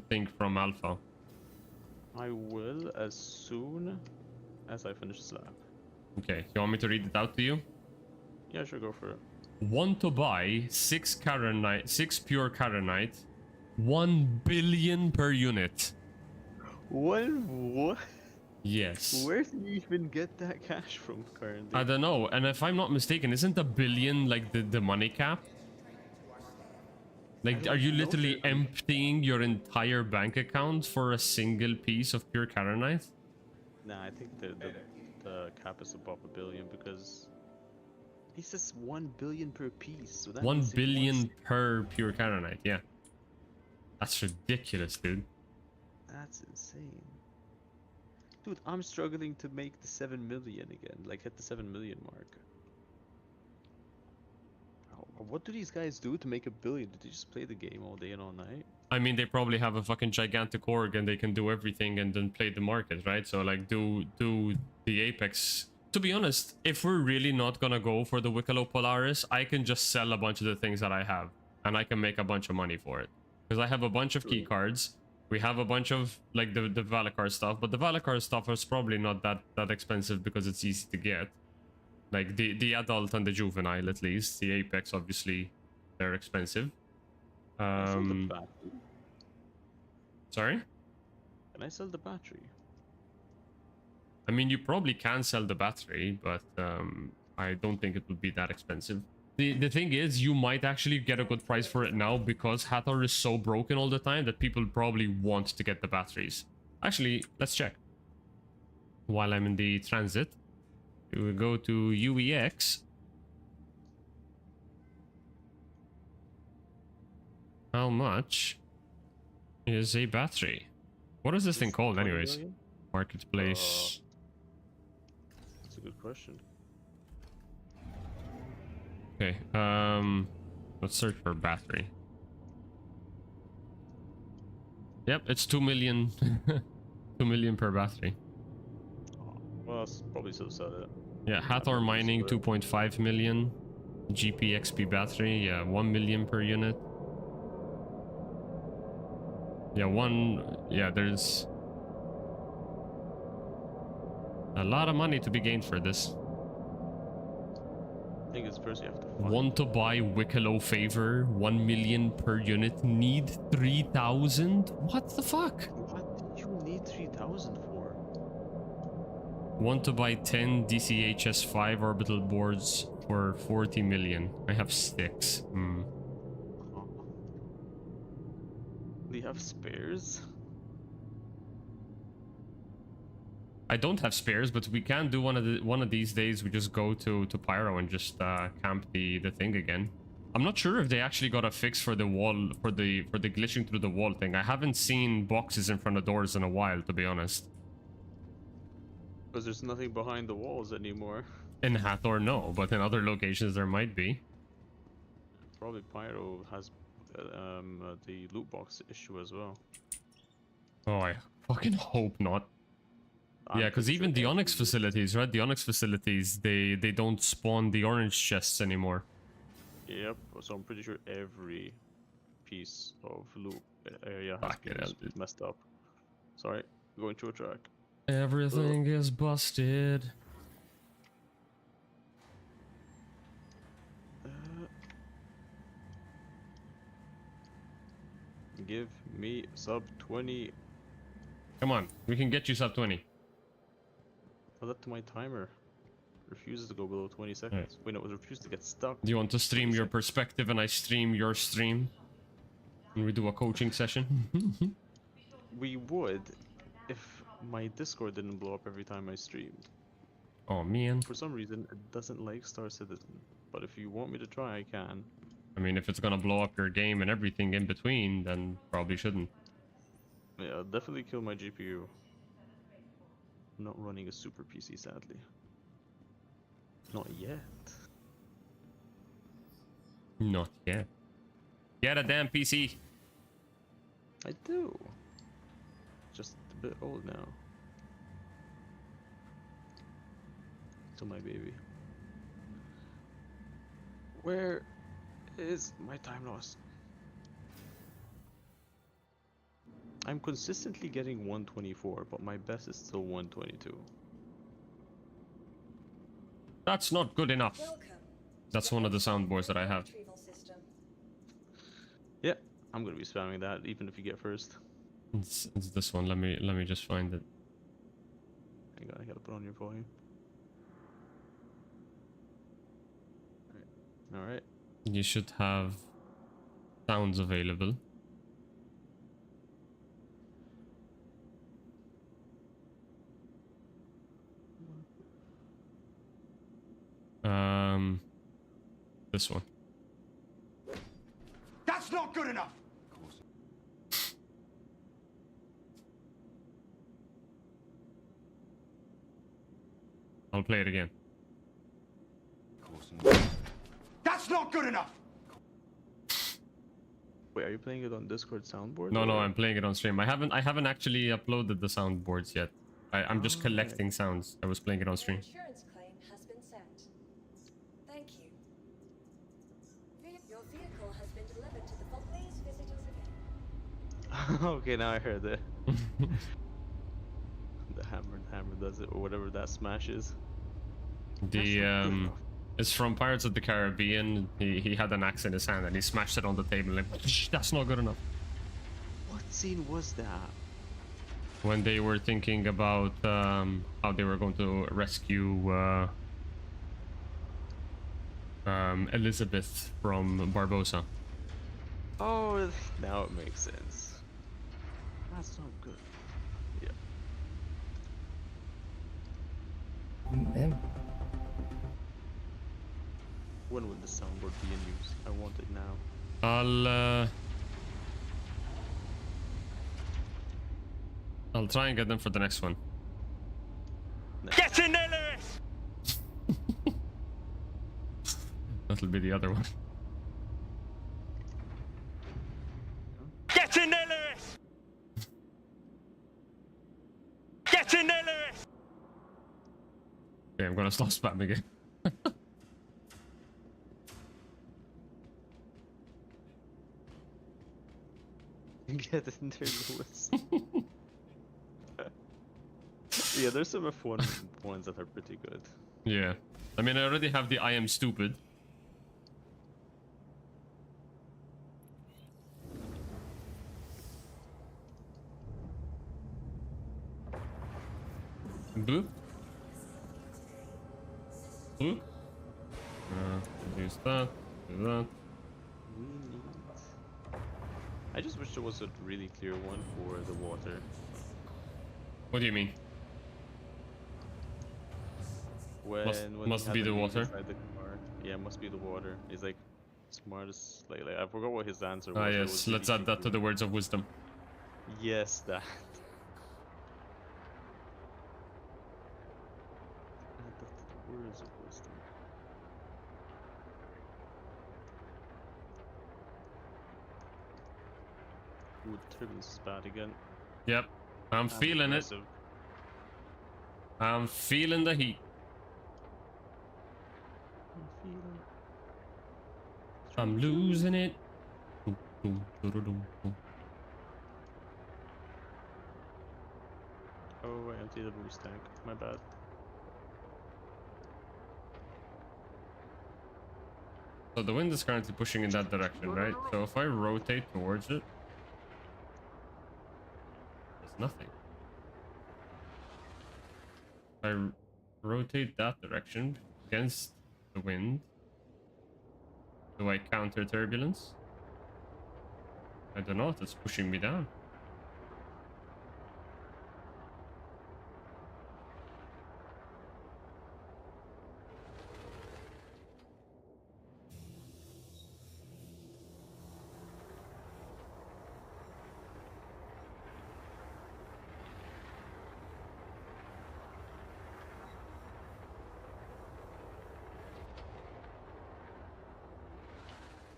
thing from Alpha. I will as soon as I finish this lap. Okay, you want me to read it out to you? Yeah, sure, go for it. Want to buy 6 pure Karenite, 1 billion per unit. What? Yes. Where do you even get that cash from currently? I don't know, and if I'm not mistaken, isn't a billion like the money cap? Like, are you literally emptying your entire bank account for a single piece of pure Karenite? Nah, I think the cap is above a billion because he says 1 billion per piece. So that 1 means if he billion wants- per pure Karenite, yeah. That's ridiculous, dude. That's insane. Dude, I'm struggling to make the 7 million again, like hit the 7 million mark. What do these guys do to make a billion? Do they just play the game all day and all night? I mean, they probably have a fucking gigantic org and they can do everything and then play the market, right? So like do the Apex. To be honest, if we're really not gonna go for the Wicklow Polaris, I can just sell a bunch of the things that I have and I can make a bunch of money for it. Because I have a bunch of key cards. We have a bunch of like the Valacar stuff, but the Valacar stuff is probably not that expensive because it's easy to get. Like the adult and the juvenile, at least. The Apex, obviously, they're expensive. Can I sell the battery? Sorry? Can I sell the battery? I mean, you probably can sell the battery, but I don't think it would be that expensive. The thing is, you might actually get a good price for it now because Hathor is so broken all the time that people probably want to get the batteries. Actually, let's check. While I'm in the transit, we will go to UEX. How much is a battery. What is this thing It's called 20 anyways? million? Marketplace. That's a good question. Okay, let's search for battery. Yep, it's 2 million. 2 million per battery. Oh, well, that's probably still said it. Yeah, Hathor Mining, Usable. 2.5 million. GPXP battery, yeah, 1 million per unit. Yeah, there's a lot of money to be gained for this. I think it's first you have to find. Want to buy Wicklow Favor, 1 million per unit, need 3,000? What the fuck? What do you need 3,000 for? Want to buy 10 DCHS5 orbital boards for 40 million. I have 6. Hmm. Huh. Do you have spares? I don't have spares, but we can do one of these days. We just go to Pyro and just camp the thing again. I'm not sure if they actually got a fix for the wall for the glitching through the wall thing. I haven't seen boxes in front of doors in a while, to be honest. Because there's nothing behind the walls anymore. In Hathor, no, but in other locations there might be. Probably Pyro has the loot box issue as well. Oh, I fucking hope not. I'm Yeah, because pretty even sure the every Onyx loot- facilities, right? The Onyx facilities, they don't spawn the orange chests anymore. Yep, so I'm pretty sure every piece of loot area has Fuck it, been hell, dude. messed up. Sorry, going to a track. Everything is busted. Give me sub 20. Come on, we can get you sub 20. Tell that to my timer. Refuses to go below 20 seconds. Wait, no, it refused to get stuck. Do you want to stream 20 your seconds. perspective and I stream your stream? And we do a coaching session? We would if my Discord didn't blow up every time I streamed. Oh man. For some reason, it doesn't like Star Citizen. But if you want me to try, I can. I mean, if it's gonna blow up your game and everything in between, then probably shouldn't. Yeah, I'll definitely kill my GPU. I'm not running a super PC, sadly. Not yet. Not yet. Get a damn PC. I do. Just a bit old now. Still my baby. Where is my time loss? I'm consistently getting 124, but my best is still 122. That's not good enough. Welcome. That's one of the soundboards that I have. Retrieval system. Yeah, I'm gonna be spamming that even if you get first. It's this one. Let me just find it. Hang on, I gotta put on your volume. Alright. You should have sounds available. This one. That's not good enough. I'll play it again. That's not good enough. Wait, are you playing it on Discord soundboard? No, no, or- I'm playing it on stream. I haven't actually uploaded the soundboards yet. I'm just Oh, collecting sounds. I was playing it on Your stream. insurance claim has been sent. Thank you. Your vehicle has been delivered to the vault. Please visit us again. Okay, now I heard it. The hammer does it, or whatever that smash is. The it's from Pirates of the Caribbean. He had an axe in his hand and he smashed it on the table. Like, that's not good enough. What scene was that? When they were thinking about how they were going to rescue Elizabeth from Barbosa. Oh, now it makes sense. That's not good. Yeah. When will the soundboard be in use? I want it now. I'll try and get them for the next one. Get in there, Lewis! That'll be the other one. Get in there, Lewis! Get in there, Lewis! Okay, I'm gonna stop spamming again. Get in there, Lewis. Yeah, there's some F1 ones that are pretty good. Yeah. I mean, I already have the I am stupid. Boop. Boop. Use that. Do that. We need... I just wish there was a really clear one for the water. What do you mean? When, Must he had be the lead water? inside the car. Yeah, must be the water. He's like smartest. Like I forgot what his answer was. Ah, but it yes. was Let's really add that to clear. the words of wisdom. Yes, that. Add that to the words of wisdom. Ooh, the turbulence is bad again. Yep. I'm And feeling it. aggressive. I'm feeling the heat. I'm feeling. I'm losing it. Oh, I emptied the boost tank. My bad. So the wind is currently pushing in that direction, right? So if I rotate towards it, there's nothing. If I rotate that direction against the wind, do I counter turbulence? I don't know if it's pushing me down.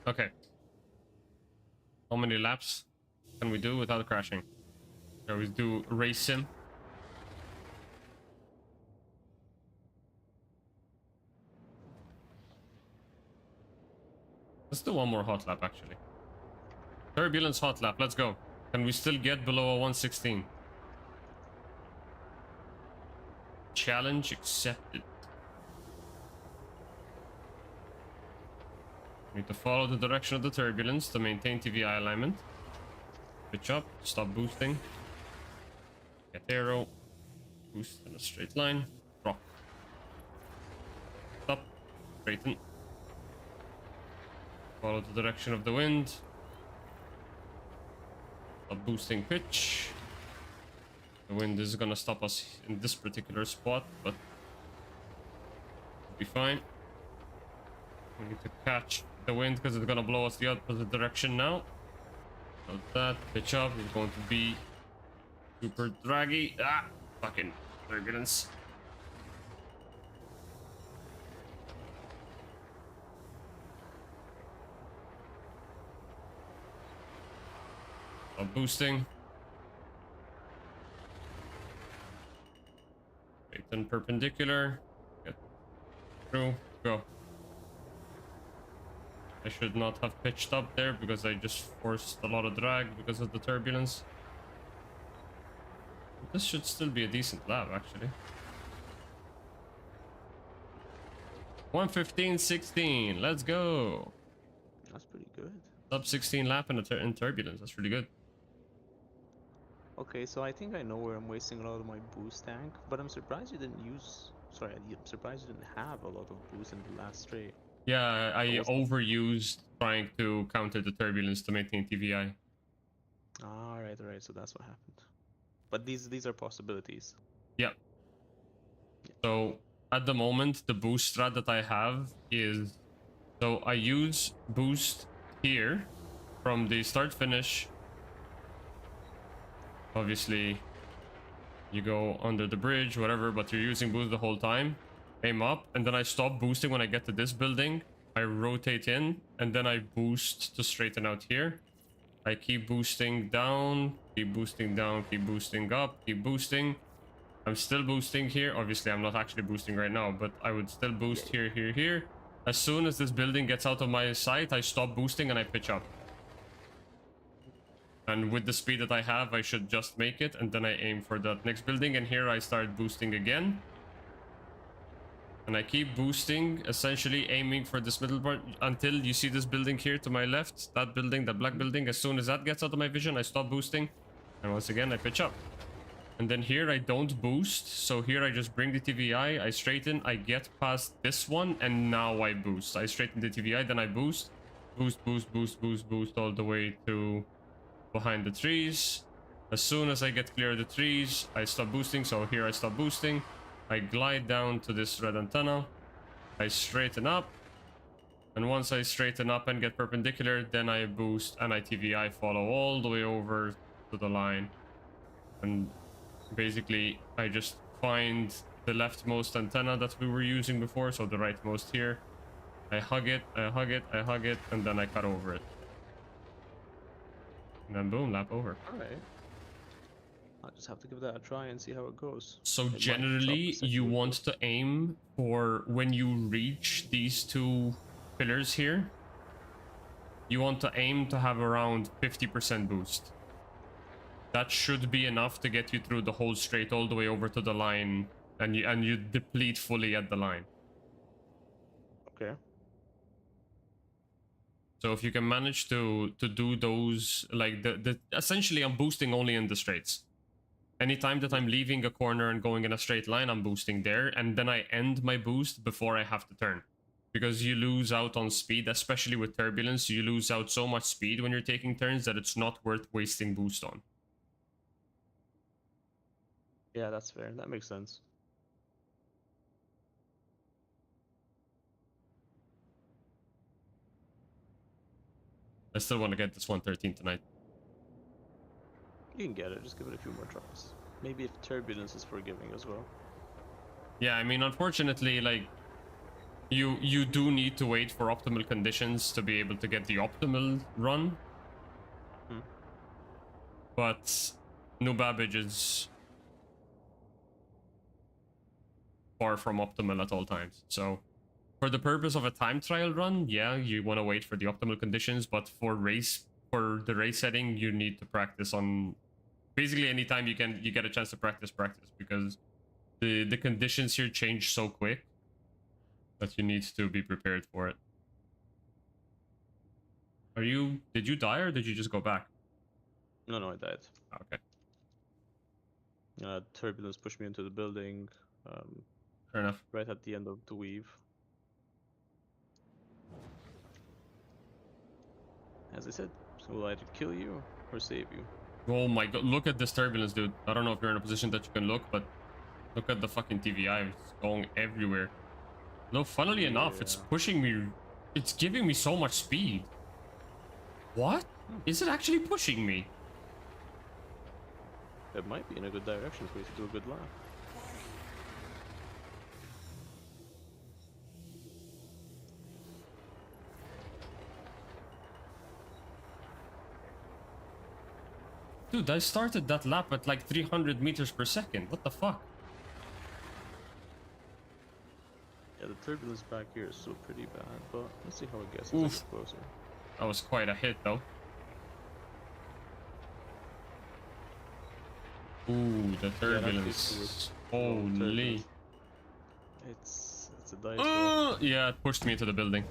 Okay. How many laps can we do without crashing? Shall we do race sim? Let's do one more hot lap actually. Turbulence hot lap, let's go. Can we still get below a 116? Challenge accepted. Need to follow the direction of the turbulence to maintain TVI alignment. Pitch up, stop boosting. Get arrow. Boost in a straight line. Drop. Stop. Straighten. Follow the direction of the wind. Stop boosting pitch. The wind is gonna stop us in this particular spot, but it'll be fine. We need to catch the wind because it's gonna blow us the opposite direction now. So that pitch up is going to be super draggy. Ah, fucking turbulence. Stop boosting. Straighten perpendicular. Get through. Go. I should not have pitched up there because I just forced a lot of drag because of the turbulence. This should still be a decent lap, actually. 1:15.16. Let's go. That's pretty good. Sub 16 lap in turbulence. That's really good. Okay, so I think I know where I'm wasting a lot of my boost tank, but I'm surprised you didn't use. Sorry, I'm surprised you didn't have a lot of boost in the last straight. Yeah, I was- overused trying to counter the turbulence to maintain TVI. Alright, so that's what happened. But these are possibilities. Yeah. So at the moment, the boost strat that I have is, so I use boost here from the start finish. Obviously, You go under the bridge, whatever, but you're using boost the whole time. Aim up, and then I stop boosting when I get to this building. I rotate in, and then I boost to straighten out here. I keep boosting down, keep boosting down, keep boosting up, keep boosting. I'm still boosting here. Obviously, I'm not actually boosting right now, but I would still boost here, here, here. As soon as this building gets out of my sight, I stop boosting and I pitch up. And with the speed that I have, I should just make it, and then I aim for that next building, and here I start boosting again. And I keep boosting, essentially aiming for this middle part until you see this building here to my left, that building, that black building. As soon as that gets out of my vision, I stop boosting, and once again I pitch up. And then here I don't boost, so here I just bring the TVI, I straighten, I get past this one, and now I boost. I straighten the TVI, then I boost, boost, boost, boost, boost, boost all the way to behind the trees. As soon as I get clear of the trees, I stop boosting, so here I stop boosting. I glide down to this red antenna, I straighten up, and once I straighten up and get perpendicular, then I boost and I TVI follow all the way over to the line. And basically, I just find the leftmost antenna that we were using before, so the rightmost here. I hug it, I hug it, I hug it, and then I cut over it. And then boom, lap over. Alright. I'll just have to give that a try and see how it goes. So It might generally, drop you essentially. want to aim for when you reach these two pillars here. You want to aim to have around 50% boost. That should be enough to get you through the whole straight all the way over to the line, and you deplete fully at the line. Okay. So if you can manage to do those, like essentially I'm boosting only in the straights. Anytime that I'm leaving a corner and going in a straight line, I'm boosting there, and then I end my boost before I have to turn. Because you lose out on speed, especially with turbulence, you lose out so much speed when you're taking turns that it's not worth wasting boost on. Yeah, that's fair. That makes sense. I still want to get this 113 tonight. You can get it, just give it a few more tries. Maybe if turbulence is forgiving as well. Yeah, I mean, unfortunately, like, you do need to wait for optimal conditions to be able to get the optimal run. Hmm. But New Babbage is far from optimal at all times. So for the purpose of a time trial run, yeah, you want to wait for the optimal conditions, but for the race setting, you need to practice on basically anytime you get a chance to practice, because the conditions here change so quick that you need to be prepared for it. Did you die or did you just go back? No, I died. Okay, Turbulence pushed me into the building, fair enough. right at the end of the weave. As I said, so will either kill you or save you. Oh my god, look at this turbulence, dude. I don't know if you're in a position that you can look, but look at the fucking TVI. It's going everywhere. No, funnily enough, it's Yeah. pushing me. It's giving me so much speed. What? Is it actually pushing me? It might be in a good direction for you to do a good lap. Dude, I started that lap at like 300 meters per second. What the fuck? Yeah, the turbulence back here is still pretty bad, but let's see how it gets as I Oof. get closer. That was quite a hit, though. Ooh, the turbulence. Holy. turbulence. It's a dice roll. Yeah, it pushed me into the building.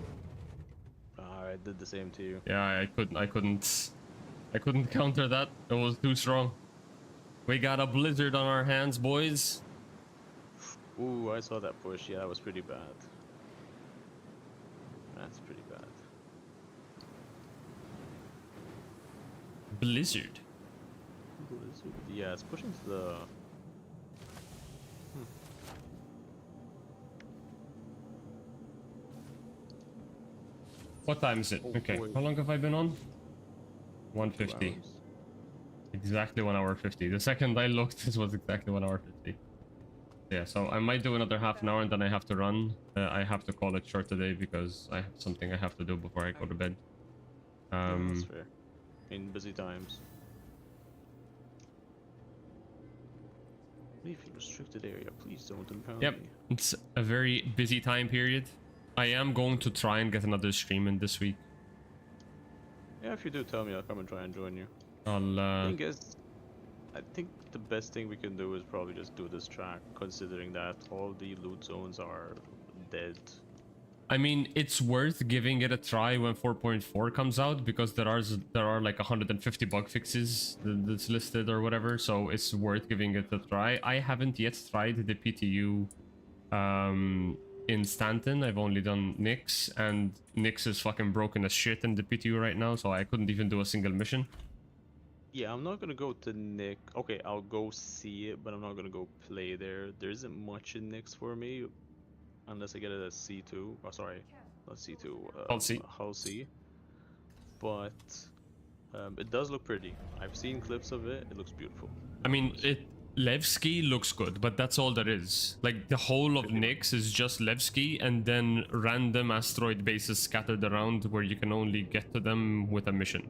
I did the same to you. Yeah, I couldn't counter that. It was too strong. We got a blizzard on our hands, boys. Ooh, I saw that push. Yeah, that was pretty bad. That's pretty bad. Blizzard. Blizzard. Yeah, it's pushing to the. What time is it? Oh, Okay, boy. how long have I been on? 2 150. hours. Exactly 1 hour 50. The second I looked, this was exactly 1 hour 50. Yeah, so I might do another half an hour and then I have to run. I have to call it short today because I have something I have to do before I go to bed. Yeah, that's fair. In busy times. Leave a restricted area. Please don't impound Yep, me. it's a very busy time period. I am going to try and get another stream in this week. Yeah, if you do, tell me. I'll come and try and join you. I'll Thing is, I think the best thing we can do is probably just do this track, considering that all the loot zones are dead. I mean, it's worth giving it a try when 4.4 comes out because there are like 150 bug fixes that's listed or whatever, so it's worth giving it a try. I haven't yet tried the PTU in Stanton. I've only done Nyx, and Nyx is fucking broken as shit in the PTU right now, so I couldn't even do a single mission. Yeah, I'm not gonna go to Nick. Okay, I'll go see it, but I'm not gonna go play there. There isn't much in Nyx for me, unless I get it as C2. Oh, sorry, not C2. Hull C. Hull C. But it does look pretty. I've seen clips of it. It looks beautiful. I mean, Levski looks good, but that's all there is. Like, the whole of Nyx is just Levski and then random asteroid bases scattered around where you can only get to them with a mission.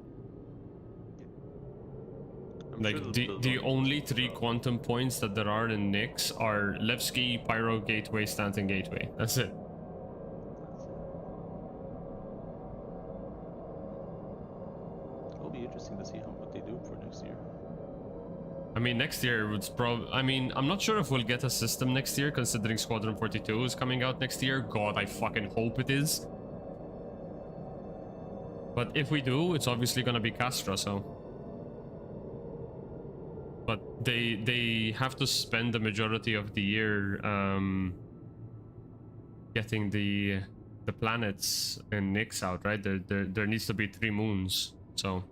I'm sure Like, they'll the build on only it as 3 well. quantum points that there are in Nyx are Levski, Pyro Gateway, Stanton Gateway. That's it. It'll be interesting to see what they do for next year. I mean, next year it's I mean, I'm not sure if we'll get a system next year, considering Squadron 42 is coming out next year. God, I fucking hope it is. But if we do, it's obviously gonna be Castra, so... But they have to spend the majority of the year getting the planets in Nyx out, right? There needs to be 3 moons, so...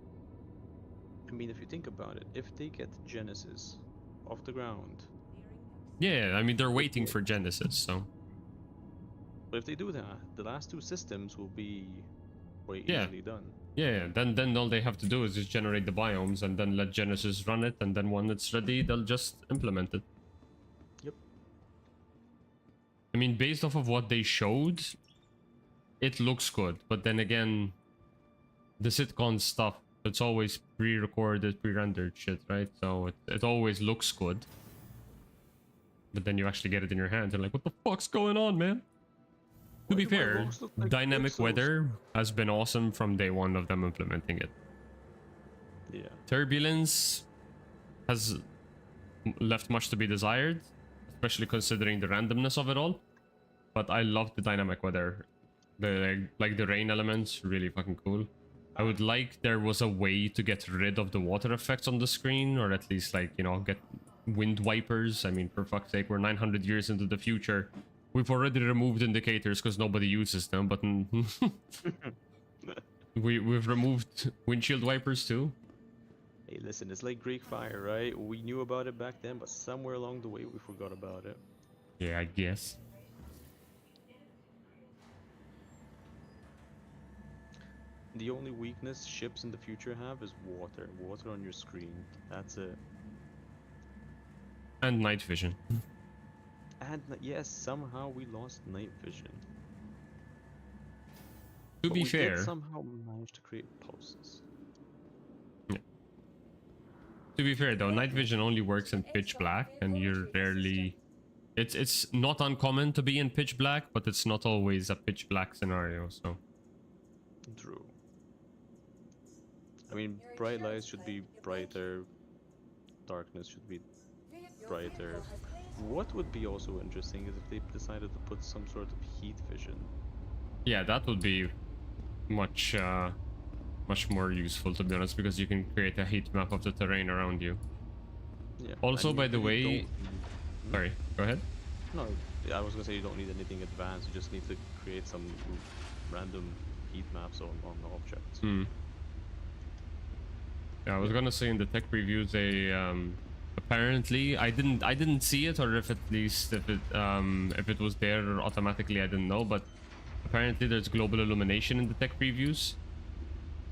I mean, if you think about it, if they get Genesis off the ground, Yeah, I mean, they're waiting for Genesis, so... but if they do that, the last 2 systems will be quite Yeah. easily done. Yeah, then all they have to do is just generate the biomes and then let Genesis run it, and then when it's ready, they'll just implement it. Yep. I mean, based off of what they showed, it looks good. But then again, the sitcom stuff, it's always pre-recorded, pre-rendered shit, right? So it always looks good. But then you actually get it in your hands and like, what the fuck's going on, man? To be Why do my fair, rogues look like dynamic pixels? weather has been awesome from day one of them implementing it. Yeah. Turbulence has left much to be desired, especially considering the randomness of it all. But I love the dynamic weather. Like the rain elements, really fucking cool. I would like there was a way to get rid of the water effects on the screen, or at least, like, you know, get wind wipers. I mean, for fuck's sake, we're 900 years into the future. We've already removed indicators because nobody uses them, but we've removed windshield wipers too. Hey, listen, it's like Greek fire, right? We knew about it back then, but somewhere along the way we forgot about it. Yeah, I guess. The only weakness ships in the future have is water. Water on your screen. That's it. And night vision. And yes, somehow we lost night vision. To But be we did fair, somehow managed to create pulses. though, night vision only works in pitch black, and you're rarely... It's not uncommon to be in pitch black, but it's not always a pitch black scenario, so... True. I mean, bright lights should be brighter. Darkness should be brighter. What would be also interesting is if they decided to put some sort of heat vision. Yeah, that would be much much more useful, to be honest, because you can create a heat map of the terrain around you. Yeah. Also, and you by the really way... don't need- Sorry, go ahead. No, I was gonna say you don't need anything advanced. You just need to create some random heat maps on objects. Hmm. Yeah, I was gonna say in the tech previews they apparently I didn't see it, or if it was there automatically, I didn't know, but apparently there's global illumination in the tech previews.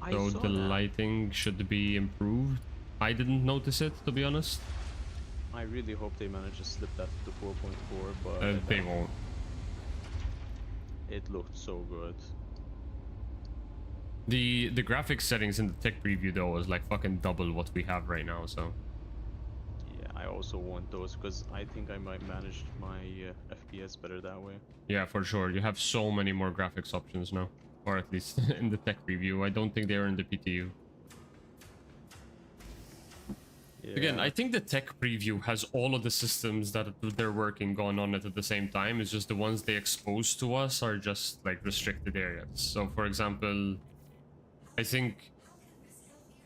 I So saw the that. lighting should be improved. I didn't notice it, to be honest. I really hope they manage to slip that to 4.4, but They won't. it looked so good. The graphics settings in the tech preview though was like fucking double what we have right now, so Yeah, I also want those because I think I might manage my FPS better that way. yeah, for sure. You have so many more graphics options now, or at least in the tech preview. I don't think they are in the PTU. Again, Yeah. I think the tech preview has all of the systems that they're working going on at the same time. It's just the ones they expose to us are just like restricted areas. So for example, I think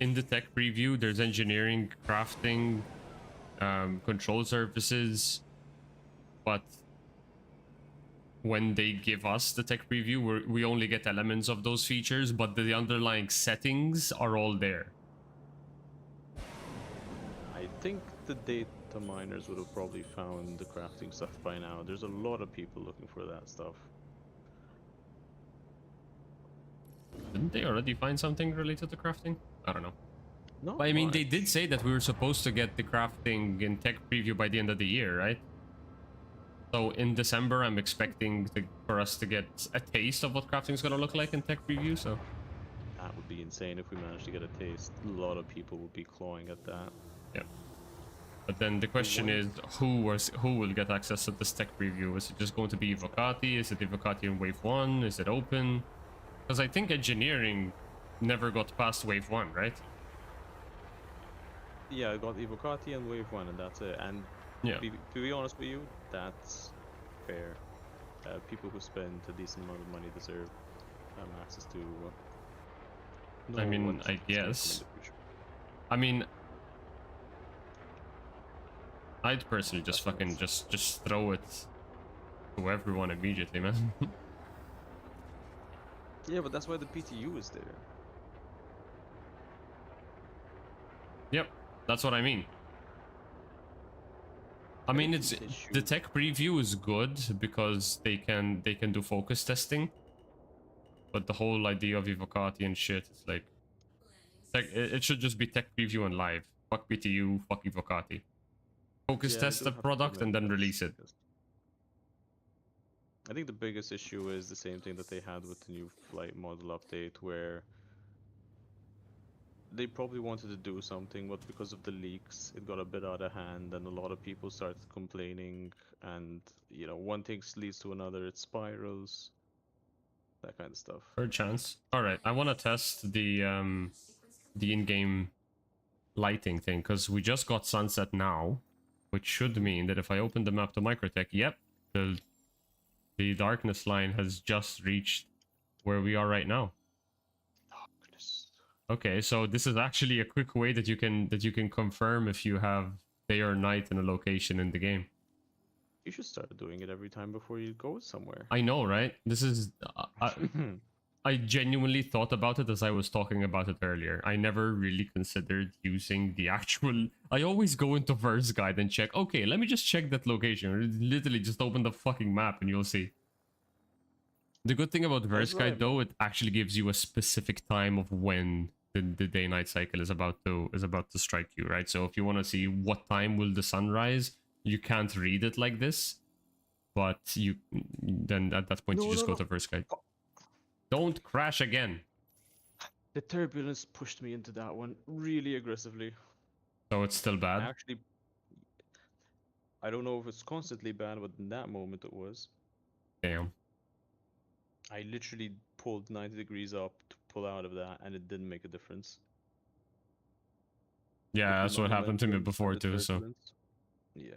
in the tech preview, there's engineering, crafting, control surfaces, but when they give us the tech preview, we only get elements of those features, but the underlying settings are all there. I think the data miners would have probably found the crafting stuff by now. There's a lot of people looking for that stuff. Didn't they already find something related to crafting? I don't know. No, But I mean, they did say that we were supposed to get the crafting in tech preview by the end of the year, right? So in December, I'm expecting for us to get a taste of what crafting is going to look like in tech preview, so... That would be insane if we managed to get a taste. A lot of people would be clawing at that. Yeah. But then the question is, who will get access to this tech preview? Is it just going to be Evocati? Is it Evocati in Wave 1? Is it open? Because I think engineering never got past Wave 1, right? Yeah, I got Evocati and Wave 1 and that's it. And Yeah. to be honest with you, that's fair. People who spend a decent amount of money deserve access to... I mean, know what's I gonna come in guess. the future. I mean, I'd personally just fucking just throw it to everyone immediately, man. Yeah, but that's why the PTU is there. Yep, that's what I mean. I mean, it's the tech preview is good because they can do focus testing, but the whole idea of Evocati and shit is like, it should just be tech preview and live. Fuck PTU, fuck Evocati. Focus Yeah, test they the do have product to and then admit release it. this. I think the biggest issue is the same thing that they had with the new flight model update, where they probably wanted to do something, but because of the leaks, it got a bit out of hand, and a lot of people started complaining, and you know, one thing leads to another, it spirals, that kind of stuff. Third chance. All right, I want to test the in-game lighting thing because we just got sunset now, which should mean that if I open the map to Microtech, yep, the darkness line has just reached where we are right now. Okay, so this is actually a quick way that you can confirm if you have day or night in a location in the game. You should start doing it every time before you go somewhere. I know, right? This is I genuinely thought about it as I was talking about it earlier. I never really considered using the actual... I always go into Verse Guide and check, okay, let me just check that location. Or literally just open the fucking map and you'll see. The good thing about Verse Guide, though, it actually gives you a specific time of when the day-night cycle is about to strike you, right? So if you want to see what time will the sun rise, you can't read it like this. But then at that point you just go to Verse Guide. Don't crash again. The turbulence pushed me into that one really aggressively. So it's still bad? Actually, I don't know if it's constantly bad, but in that moment it was. Damn. I literally pulled 90 degrees up to pull out of that, and it didn't make a difference. Yeah, that's what happened to me before too, so... Yeah.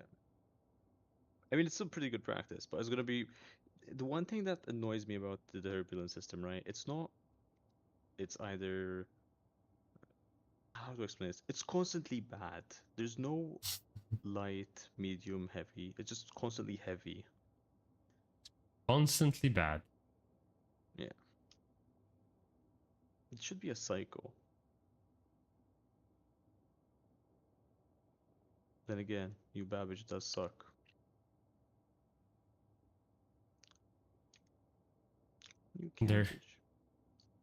I mean, it's still pretty good practice, but it's gonna be... The one thing that annoys me about the turbulence system, right? It's not... It's either... How do I explain this? It's constantly bad. There's no light, medium, heavy. It's just constantly heavy. Constantly bad. Yeah. It should be a cycle. Then again, New Babbage does suck. New There. Cabbage.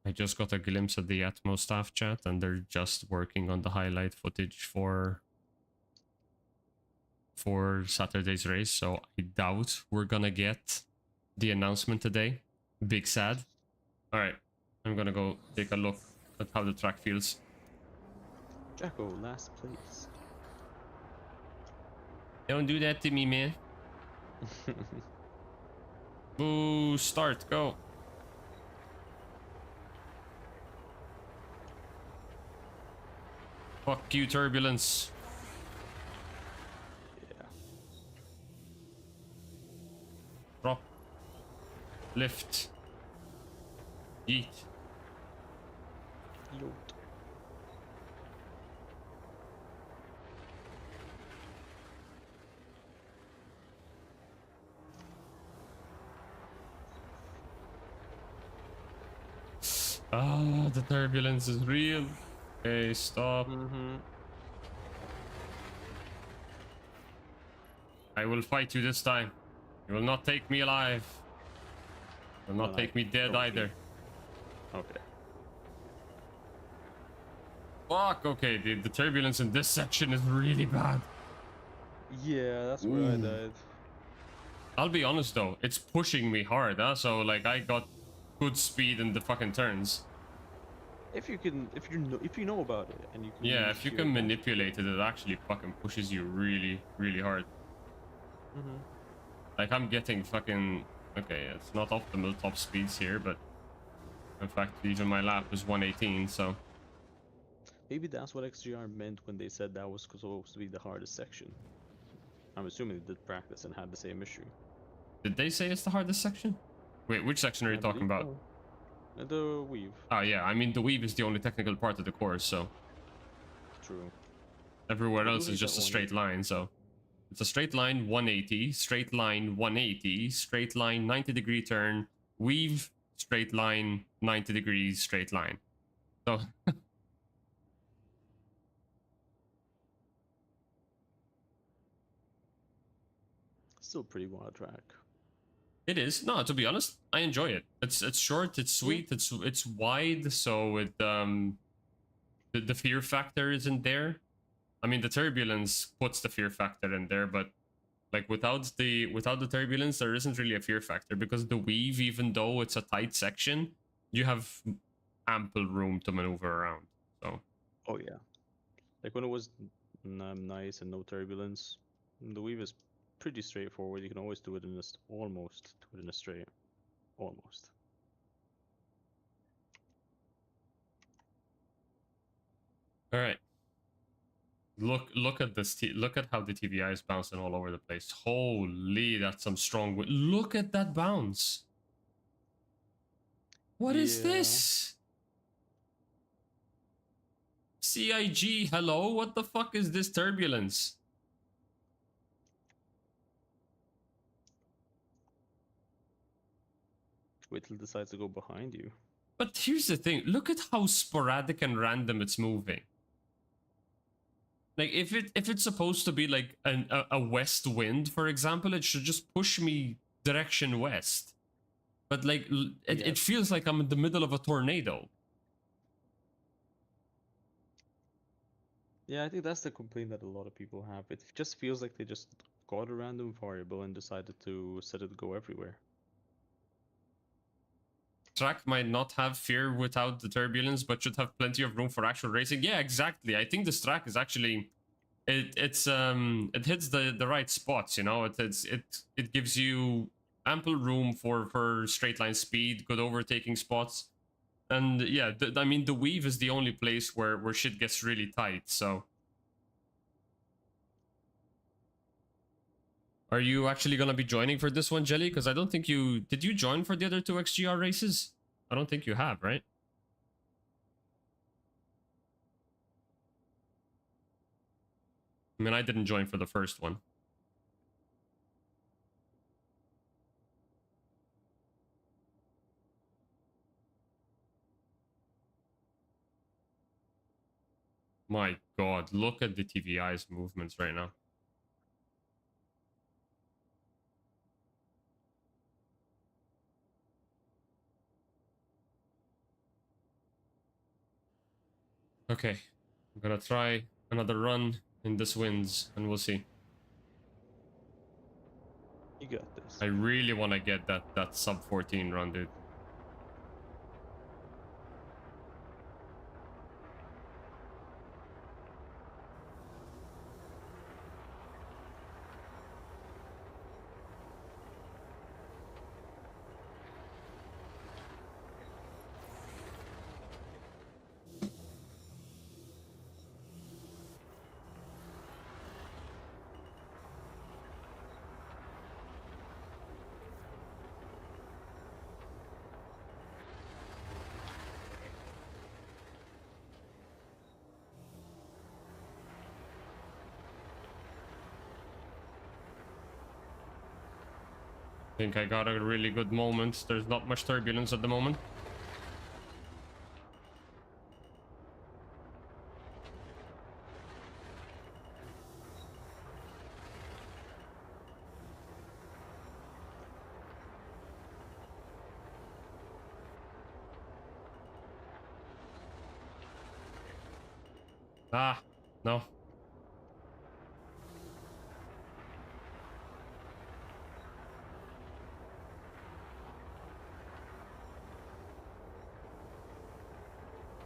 I just got a glimpse of the Atmo staff chat, and they're just working on the highlight footage for Saturday's race, so I doubt we're gonna get the announcement today. Big sad. Alright, I'm gonna go take a look at how the track feels. Jacko, last place. Don't do that to me, man. Boo, start, go. Fuck you, turbulence. Yeah. Drop. Lift. Yeet. Yo. Ah, the turbulence is real. Okay, stop. Mm-hmm. I will fight you this time. You will not take me alive. You will not Well, take me dead trophy. either. Okay. Fuck, okay, the turbulence in this section is really bad. Yeah, that's where I Ooh. died. I'll be honest though, it's pushing me hard, huh? So like I got good speed in the fucking turns. If you know about it and you can. Yeah, use if you your can advantage. manipulate it, it actually fucking pushes you really, really hard. Mhm. Like I'm getting fucking, okay, it's not optimal top speeds here, but in fact even my lap is 118, so Maybe that's what XGR meant when they said that was supposed to be the hardest section. I'm assuming they did practice and had the same issue. did they say it's the hardest section? Wait, which section are you I talking believe about? so. The weave. Oh yeah, I mean the weave is the only technical part of the course, so True. everywhere I else is believe just that a one straight is- line, so it's a straight line 180, straight line 180, straight line 90-degree turn, weave, straight line 90 degrees, straight line. So Still pretty wild track. it is. No, to be honest, I enjoy it. It's short, it's sweet, it's wide, so it the fear factor isn't there. I mean the turbulence puts the fear factor in there, but like without the turbulence there isn't really a fear factor because the weave, even though it's a tight section, you have ample room to maneuver around. So Oh yeah. Like when it was nice and no turbulence, the weave is pretty straightforward. You can always do it in almost do it in a straight. Almost. all right. Look at this. Look at how the TVI is bouncing all over the place. Holy, that's some strong wind. Look at that bounce. What is Yeah. this? CIG, hello? What the fuck is this turbulence? Wait till it decides to go behind you. But here's the thing. Look at how sporadic and random it's moving. Like if it's supposed to be like a west wind, for example, it should just push me direction west. But like Yeah. it feels like I'm in the middle of a tornado. Yeah, I think that's the complaint that a lot of people have. It just feels like they just got a random variable and decided to set it to go everywhere. Track might not have fear without the turbulence, but should have plenty of room for actual racing. Yeah, exactly. I think this track is actually it hits the right spots, you know. It gives you ample room for straight line speed, good overtaking spots. And yeah, I mean the weave is the only place where shit gets really tight, so are you actually gonna be joining for this one, Jelly? Because I don't think did you join for the other two XGR races? I don't think you have, right? I mean, I didn't join for the first one. My god, look at the TVI's movements right now. Okay, I'm gonna try another run in this winds, and we'll see. You got this. I really want to get that sub 14 run, dude. I think I got a really good moment. There's not much turbulence at the moment. Ah, no.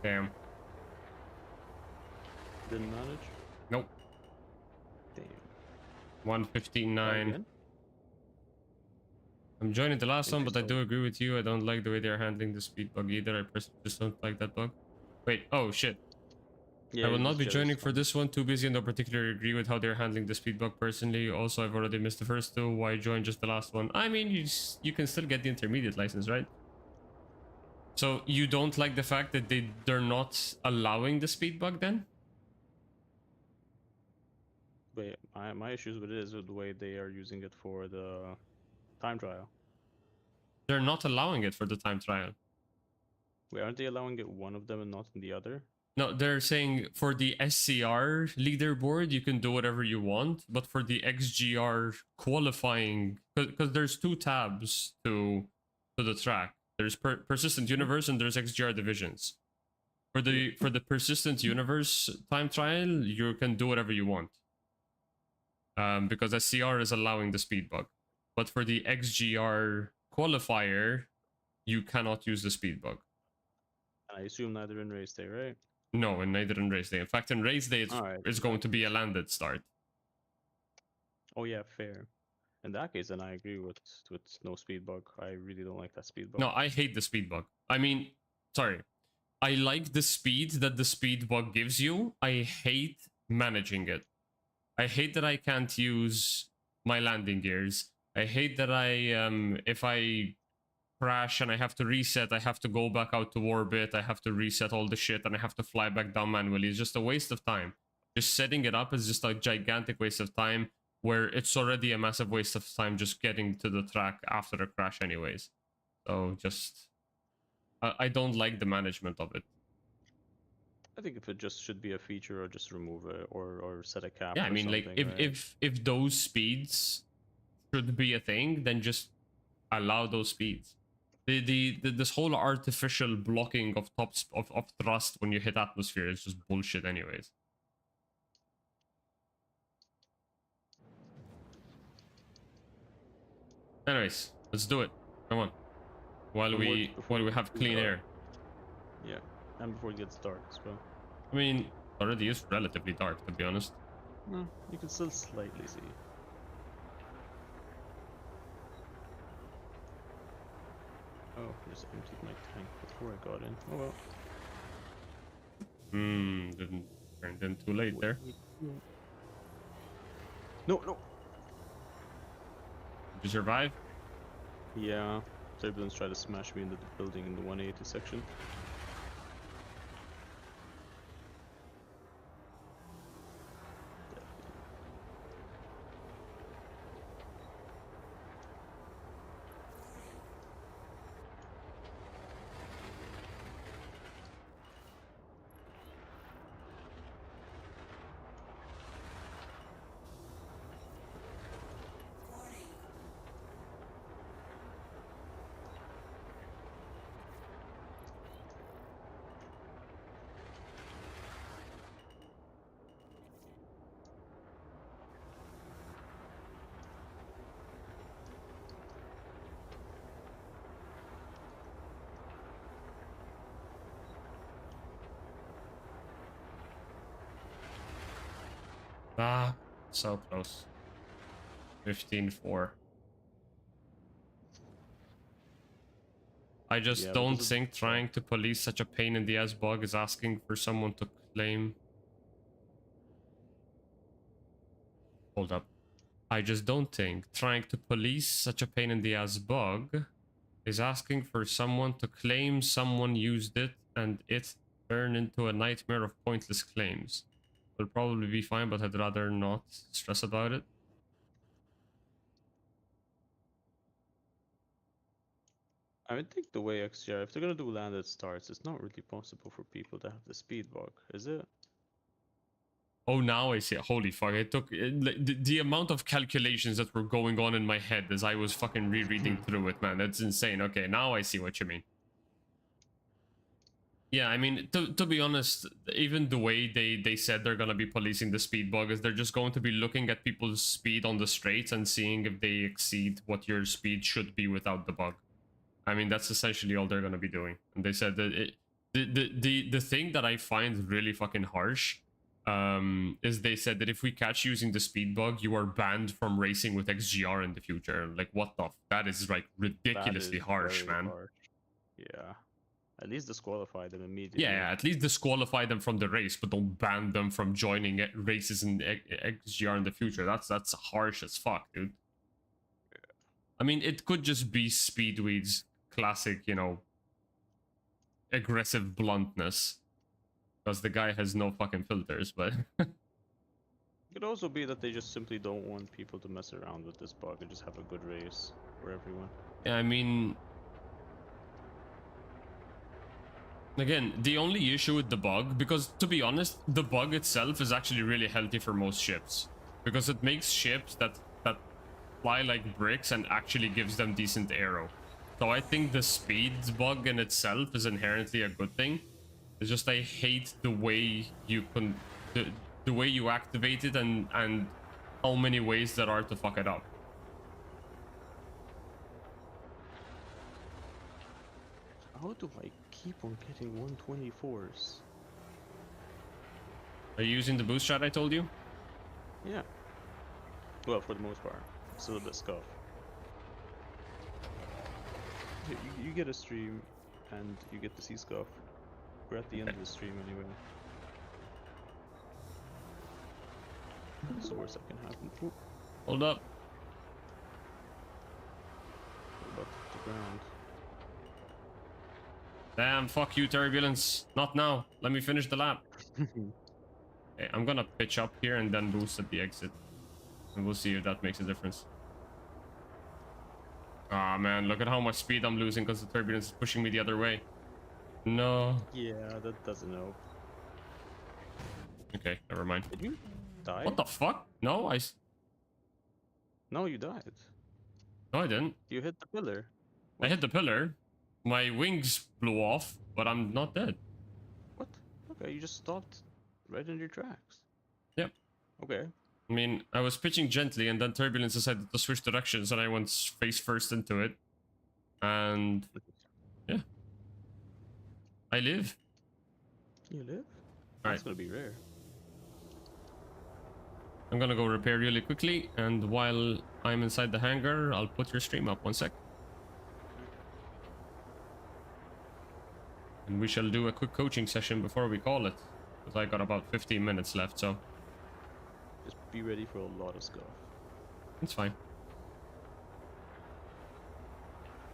Damn. Didn't manage. Nope. Damn. 1:59. Again? I'm joining the last one, but I Interesting. do agree with you. I don't like the way they're handling the speed bug either. I personally just don't like that bug. Wait, oh shit. Yeah, I will it not was be jealous joining for fun. this one. Too busy and don't particularly agree with how they're handling the speed bug personally. Also, I've already missed the first two. Why join just the last one? I mean, you can still get the intermediate license, right? So you don't like the fact that they're not allowing the speed bug then? Wait, my issues with it is with the way they are using it for the time trial. They're not allowing it for the time trial. Wait, aren't they allowing it one of them and not in the other? No, they're saying for the SCR leaderboard, you can do whatever you want, but for the XGR qualifying, because there's two tabs to the track. There's persistent universe and there's XGR divisions. For the persistent universe time trial, you can do whatever you want. Because SCR is allowing the speed bug. But for the XGR qualifier, you cannot use the speed bug. I assume neither in race day, right? No, and neither in race day. In fact, in race day, Alright, it's in going that to be a case. landed start. Oh yeah, fair. In that case, then I agree with no speed bug. I really don't like that speed bug. No, I hate the speed bug. I mean, sorry. I like the speed that the speed bug gives you. I hate managing it. I hate that I can't use my landing gears. I hate that if I crash and I have to reset, I have to go back out to orbit, I have to reset all the shit, and I have to fly back down manually. It's just a waste of time. Just setting it up is just a gigantic waste of time, where it's already a massive waste of time just getting to the track after a crash anyways. So just... I don't like the management of it. I think if it just should be a feature, or just remove it, or set a cap. Yeah, I or mean, like, something, right? if those speeds should be a thing, then just allow those speeds. This whole artificial blocking of of thrust when you hit atmosphere is just bullshit anyways. Anyways, let's do it. Come on. While Before- we before while we have we clean start. air. Yeah, and before it gets dark as well. I mean, already is relatively dark, to be honest. No, you can still slightly see. Oh, I just emptied my tank before I got in. Oh well. Didn't turn in too late there. No, no. Did you survive? Yeah, turbulence tried to smash me into the building in the 180 section. Ah, so close. 15-4. I just Yeah, but don't does it- think trying to police such a pain in the ass bug is asking for someone to claim. Hold up. I just don't think trying to police such a pain in the ass bug is asking for someone to claim someone used it and it turned into a nightmare of pointless claims. Will probably be fine, but I'd rather not stress about it. I would think the way XGR, if they're gonna do landed starts, it's not really possible for people to have the speed bug, is it? Oh, now I see. Holy fuck! It took the amount of calculations that were going on in my head as I was fucking rereading through it, man. That's insane. Okay, now I see what you mean. Yeah, I mean, to be honest, even the way they said they're gonna be policing the speed bug is they're just going to be looking at people's speed on the straights and seeing if they exceed what your speed should be without the bug. I mean, that's essentially all they're gonna be doing. And they said that the thing that I find really fucking harsh is they said that if we catch you using the speed bug, you are banned from racing with XGR in the future. Like, what the that is like That ridiculously is harsh, very man. harsh. Yeah. At least disqualify them immediately. Yeah, at least disqualify them from the race, but don't ban them from joining races in XGR in the future. That's harsh as fuck, dude. I mean, it could just be Speedweed's classic, you know, aggressive bluntness, because the guy has no fucking filters, but It could also be that they just simply don't want people to mess around with this bug and just have a good race for everyone. yeah, I mean, again, the only issue with the bug, because to be honest, the bug itself is actually really healthy for most ships, because it makes ships that fly like bricks and actually gives them decent aero. So I think the speed bug in itself is inherently a good thing. It's just I hate the way you can the way you activate it and how many ways there are to fuck it up. How do I keep on getting 124s? Are you using the boost shot I told you? Yeah. Well, for the most part. Still a bit scuff. You get a stream, and you get to see scuff. We're at the end of the stream anyway. That's the worst that can happen. Ooh, Hold up. what about the ground? Damn, fuck you, Turbulence. Not now. Let me finish the lap. Okay, I'm gonna pitch up here and then boost at the exit. And we'll see if that makes a difference. Ah, man, look at how much speed I'm losing because the Turbulence is pushing me the other way. No. Yeah, that doesn't help. Okay, never mind. Did you die? What the fuck? No, No, you died. No, I didn't. You hit the pillar. I hit the pillar. My wings blew off, but I'm not dead. What? Okay, you just stopped right in your tracks. Yep. Okay. I mean, I was pitching gently, and then Turbulence decided to switch directions, and I went face first into it. And yeah, I live. You live? Right. That's gonna be rare. I'm gonna go repair really quickly, and while I'm inside the hangar, I'll put your stream up. 1 sec. And we shall do a quick coaching session before we call it, because I got about 15 minutes left, so Just be ready for a lot of scuff. it's fine.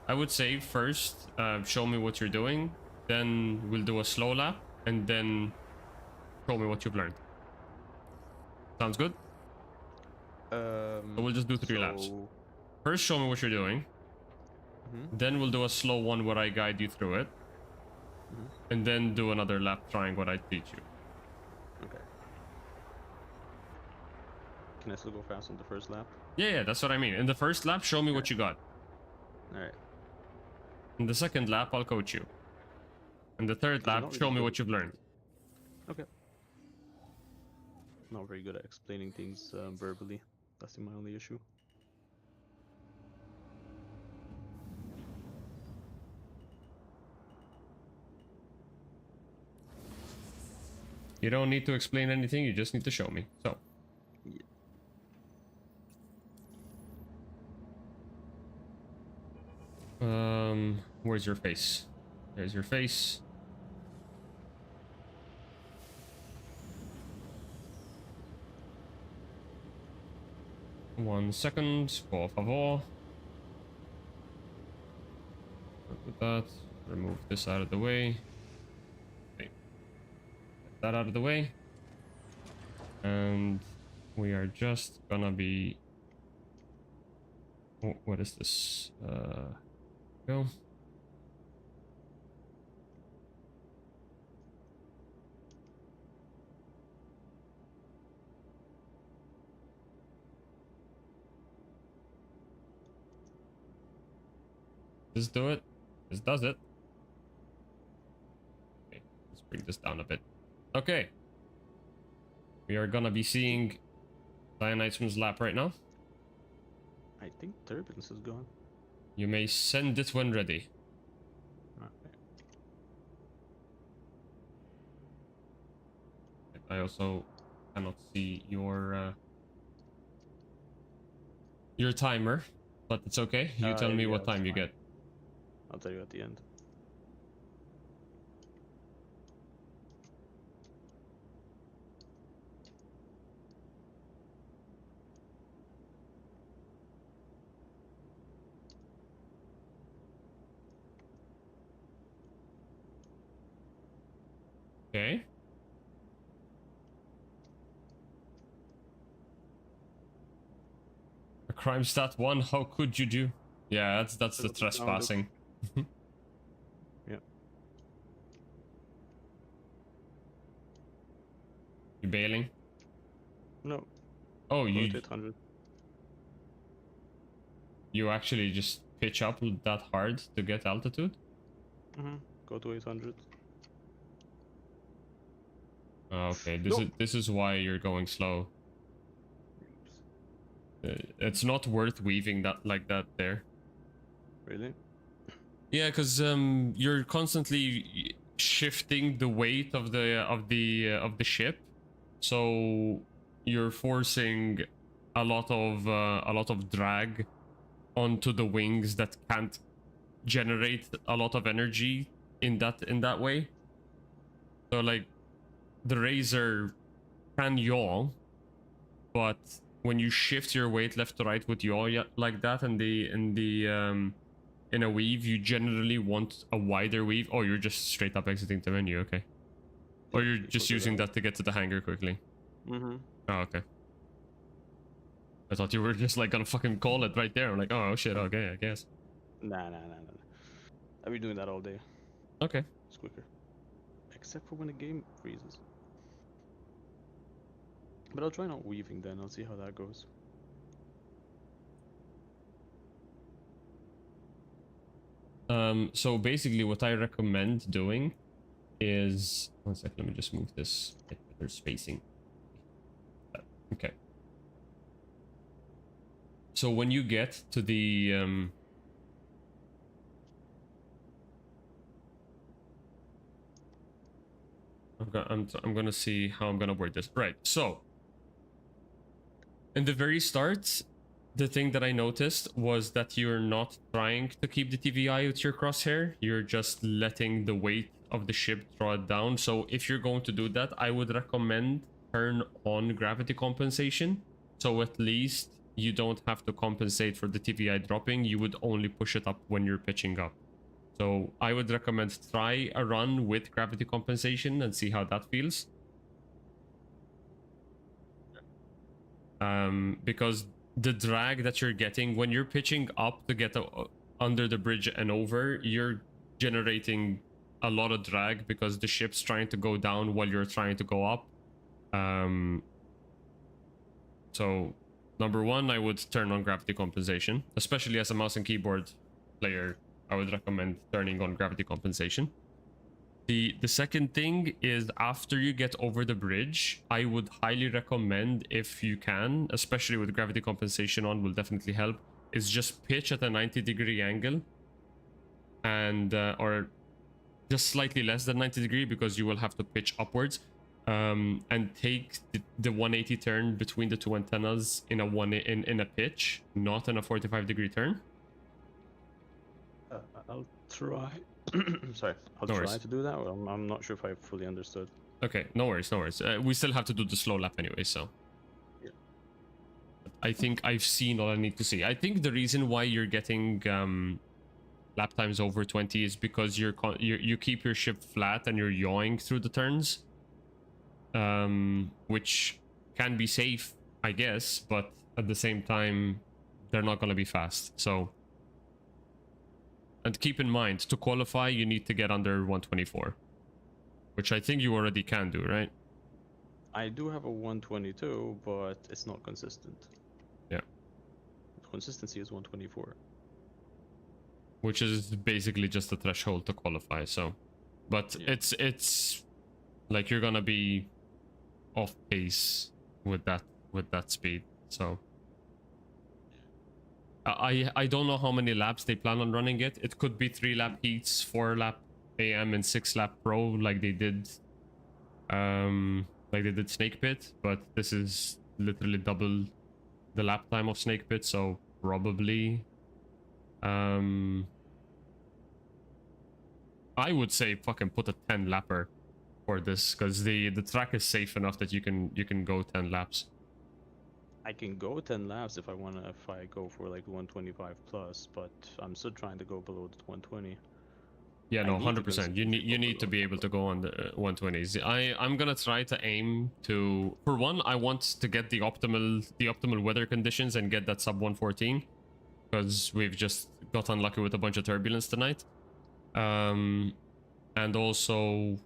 I would say first, show me what you're doing, then we'll do a slow lap, and then show me what you've learned. Sounds good? So we'll just do 3 laps. First, show me what you're doing. Mhm. Then we'll do a slow one where I guide you through it. And then do another lap trying what I teach you. Okay. Can I still go fast on the first lap? Yeah, that's what I mean. In the first lap, show me what you got. Alright. In the second lap, I'll coach you. In the third I'm lap, not show really me good. what you've learned. Okay. Not very good at explaining things verbally. That's my only issue. You don't need to explain anything, you just need to show me. So, Where's your face? There's your face. One second, por favor. With that, remove this out of the way. Okay. Get that out of the way. And we are just gonna be... Oh, what is this? Go. This do it. This does it. Okay, let's bring this down a bit. Okay. We are gonna be seeing Dionysium's lap right now. I think turbulence is gone. You may send it when ready. Okay. I also cannot see your timer, but it's okay. You tell me yeah, what that's time you fine. get. I'll tell you at the end. Okay. A crime stat 1, how could you do? Yeah, that's the trespassing. Yeah. You bailing? No. Oh, Go to you 800. you actually just pitch up that hard to get altitude? Go to 800. Oh, okay, No. this is why you're going slow. It's not worth weaving that like that there. Really? Yeah, because you're constantly shifting the weight of the ship, so you're forcing a lot of drag onto the wings that can't generate a lot of energy in that way. So like the Razor can yaw, but when you shift your weight left to right with yaw like that in a weave, you generally want a wider weave. Oh, you're just straight up exiting the menu, okay. Or you're just using that to get to the hangar quickly. Mm-hmm. Oh, okay. I thought you were just like gonna fucking call it right there. I'm like, oh shit, okay, I guess. Nah. I've been doing that all day. Okay. It's quicker. Except for when the game freezes. But I'll try not weaving then, I'll see how that goes. So basically what I recommend doing is... One sec, let me just move this. Get better spacing. Okay. So when you get to the... I'm gonna see how I'm gonna word this. Right, so... In the very start, the thing that I noticed was that you're not trying to keep the TVI with your crosshair. You're just letting the weight of the ship draw it down. So if you're going to do that, I would recommend turn on gravity compensation. So at least you don't have to compensate for the TVI dropping. You would only push it up when you're pitching up. So I would recommend try a run with gravity compensation and see how that feels. Because the drag that you're getting when you're pitching up to get under the bridge and over, you're generating a lot of drag because the ship's trying to go down while you're trying to go up. So number one, I would turn on gravity compensation, especially as a mouse and keyboard player. I would recommend turning on gravity compensation. The second thing is after you get over the bridge, I would highly recommend, if you can, especially with gravity compensation on, will definitely help, is just pitch at a 90-degree angle and or just slightly less than 90 degree because you will have to pitch upwards, and take the 180 turn between the two antennas in a pitch, not in a 45-degree turn. I'll try. Sorry, I'll No try worries. to do that. I'm not sure if I fully understood. Okay, no worries, no worries. We still have to do the slow lap anyway, so. Yeah. I think I've seen all I need to see. I think the reason why you're getting lap times over 20 is because you keep your ship flat and you're yawing through the turns, which can be safe, I guess, but at the same time, they're not going to be fast. So, and keep in mind, to qualify, you need to get under 124, which I think you already can do, right? I do have a 122, but it's not consistent. Yeah. Consistency is 124. Which is basically just the threshold to qualify. So, but Yeah. it's like you're gonna be off pace with that speed. So I don't know how many laps they plan on running it. It could be 3 lap heats, 4 lap AM, and 6 lap pro, like they did Snake Pit. But this is literally double the lap time of Snake Pit, so probably I would say fucking put a 10 lapper for this, because the track is safe enough that you can go 10 laps. I can go 10 laps if I go for like 125 plus, but I'm still trying to go below the 120. Yeah, I no, need to 100%. You consistently need go to be below able to go on the 120s. I'm gonna try to aim to, for one, I want to get the optimal weather conditions and get that sub 114, because we've just got unlucky with a bunch of turbulence tonight. And also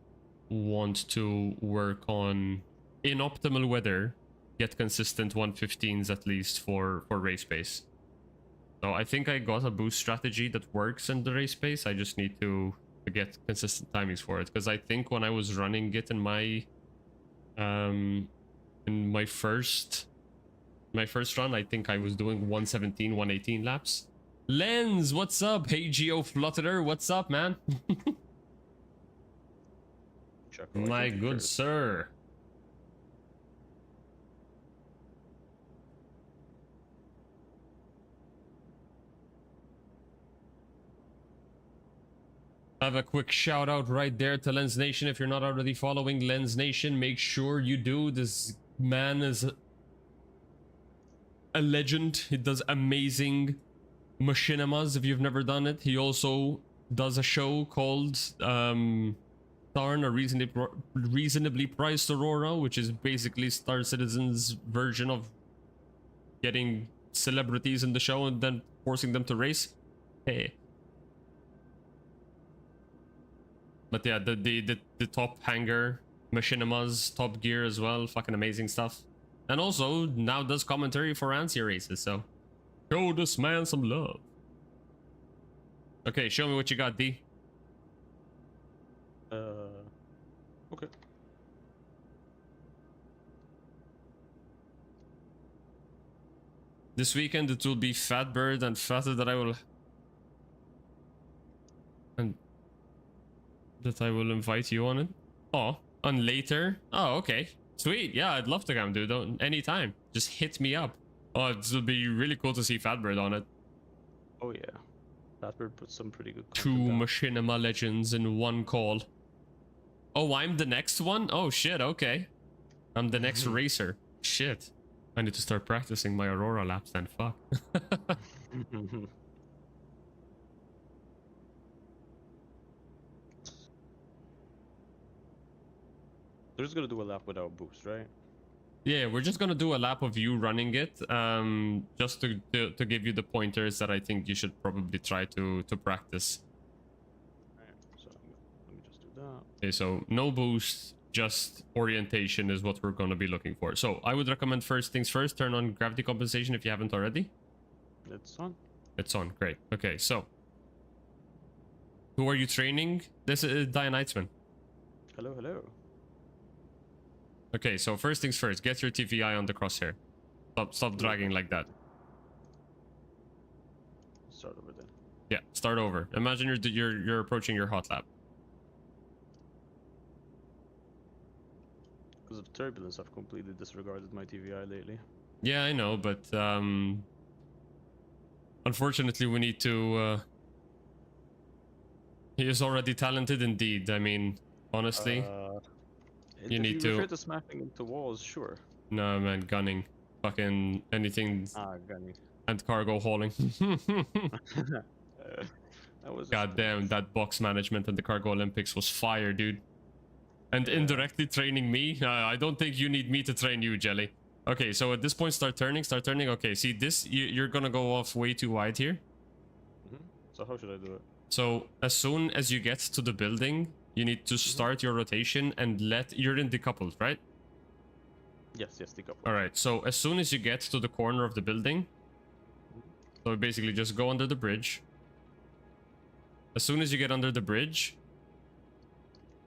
want to work on, in optimal weather, get consistent 115s at least for race pace. So I think I got a boost strategy that works in the race pace. I just need to get consistent timings for it, because I think when I was running it in my first run, I think I was doing 117, 118 laps. Lens, what's up? Hey Geo Flutterer, what's up, man? Check My out good sir. I have a quick shout out right there to Lens Nation. If you're not already following Lens Nation, make sure you do. This man is a legend. He does amazing machinimas if you've never done it. He also does a show called Starn, a reasonably priced Aurora, which is basically Star Citizen's version of getting celebrities in the show and then forcing them to race. Hey. But yeah, the top hanger machinimas, Top Gear as well, fucking amazing stuff. And also now does commentary for ANSI races, so show this man some love. Okay, show me what you got, D. Okay. This weekend it will be Fatbird and Fatter that I will invite you on it. Oh, on later? Oh, okay. Sweet. Yeah, I'd love to come, dude. Anytime. Just hit me up. Oh, it will be really cool to see Fatbird on it. Oh yeah. Fatbird put some pretty good Two content out. Machinima legends in one call. Oh, I'm the next one? Oh, shit, okay. I'm the next racer. Shit. I need to start practicing my Aurora laps then, fuck. They're just gonna do a lap without boost, right? Yeah, we're just gonna do a lap of you running it, just to give you the pointers that I think you should probably try to practice. Alright, so let me just do that. Okay, so no boost, just orientation is what we're gonna be looking for. So I would recommend first things first, turn on gravity compensation if you haven't already. It's on. It's on, great. Okay, so who are you training? This is Dianitesman. Hello, hello. Okay, so first things first, get your TVI on the crosshair. Stop dragging like that. Start over then. Yeah, start over. Imagine you're approaching your hot lap. Because of turbulence, I've completely disregarded my TVI lately. Yeah, I know, but unfortunately we need to He is already talented indeed. I mean, honestly, you need if to- you refer to smashing into walls, sure. no man, gunning, fucking anything, Gunny. and cargo hauling. That was. God damn, that box management at the Cargo Olympics was fire, dude. And Yeah. indirectly training me. I don't think you need me to train you, Jelly. Okay, so at this point, start turning. Okay, see this? You're gonna go off way too wide here. So how should I do it? So as soon as you get to the building, you need to start your rotation and you're in decoupled, right? Yes, decouple. All right, so as soon as you get to the corner of the building, so basically just go under the bridge. As soon as you get under the bridge,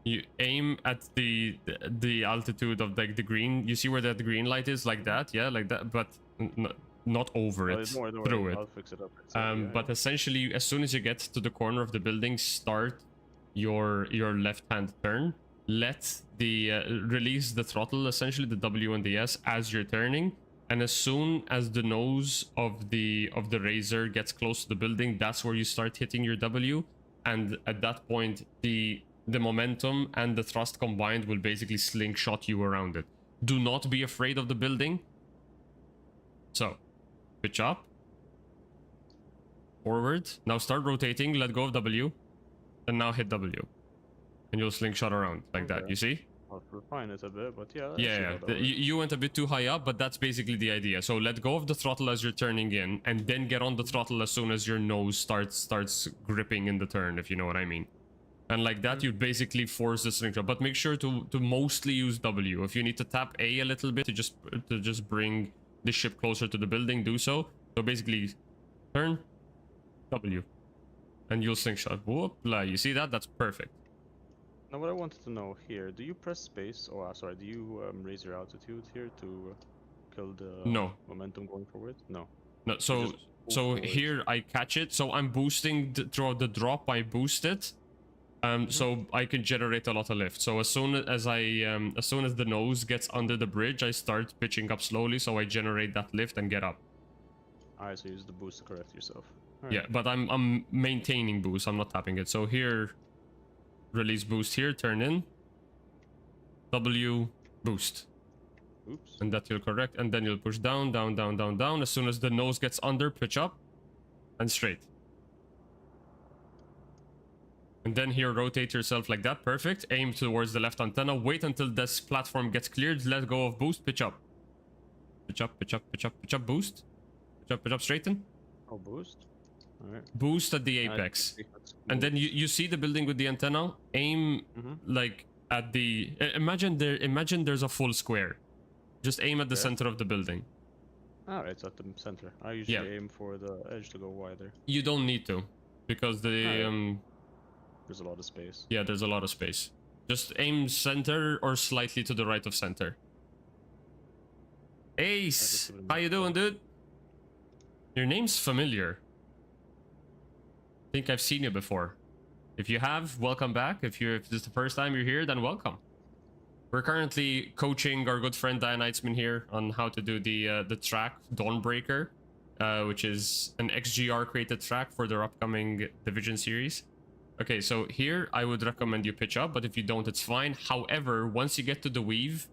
you aim at the altitude of like the green. You see where that green light is, like that, yeah, like that, but not over it, Don't worry, through it. I'll fix it up. It's okay, But essentially, as soon as you get to the corner of the building, start your left-hand turn. Let the release the throttle, essentially the W and the S, as you're turning. And as soon as the nose of the Razor gets close to the building, that's where you start hitting your W. And at that point, the momentum and the thrust combined will basically slingshot you around it. Do not be afraid of the building. So, pitch up. Forward. Now start rotating, let go of W. And now hit W. And you'll slingshot around like that, Okay. you see? I'll refine it a bit, but yeah. I see Yeah, how that works. you went a bit too high up, but that's basically the idea. So let go of the throttle as you're turning in, and then get on the throttle as soon as your nose starts gripping in the turn, if you know what I mean. And like that, you basically force the slingshot. But make sure to mostly use W. If you need to tap A little bit to just bring the ship closer to the building, do so. So basically, turn W, and you'll slingshot. Whoopla! You see that? That's perfect. Now, what I wanted to know here, do you press space, or sorry, do you raise your altitude here to kill the No. momentum going forward? No. No, You so just move forward. here I catch it. So I'm boosting throughout the drop. I boost it, so I can generate a lot of lift. So as soon as the nose gets under the bridge, I start pitching up slowly. So I generate that lift and get up. Alright, so use the boost to correct yourself. Yeah, but I'm maintaining boost. I'm not tapping it. So here, release boost here. Turn in. W boost. Oops. And that you'll correct, and then you'll push down, down, down, down, down. As soon as the nose gets under, pitch up and straight. And then here, rotate yourself like that. Perfect. Aim towards the left antenna. Wait until this platform gets cleared. Let go of boost. Pitch up. Pitch up, pitch up, pitch up, pitch up, boost. Pitch up, straighten. Oh, boost. Alright. Boost at the apex. And then you see the building with the antenna. Aim like at the... Imagine there's a full square. Just aim at the Okay. center of the building. Alright, it's at the center. I usually aim for the edge to go wider. You don't need to, because the There's a lot of space. yeah, there's a lot of space. Just aim center or slightly to the right of center. Ace, give it a how you doing, dude? Your name's familiar. I think I've seen you before. If you have, welcome back. If this is the first time you're here, then welcome. We're currently coaching our good friend Dianitesman here on how to do the track Dawnbreaker, which is an XGR created track for their upcoming Division series. Okay, so here I would recommend you pitch up, but if you don't, it's fine. However, once you get to the weave,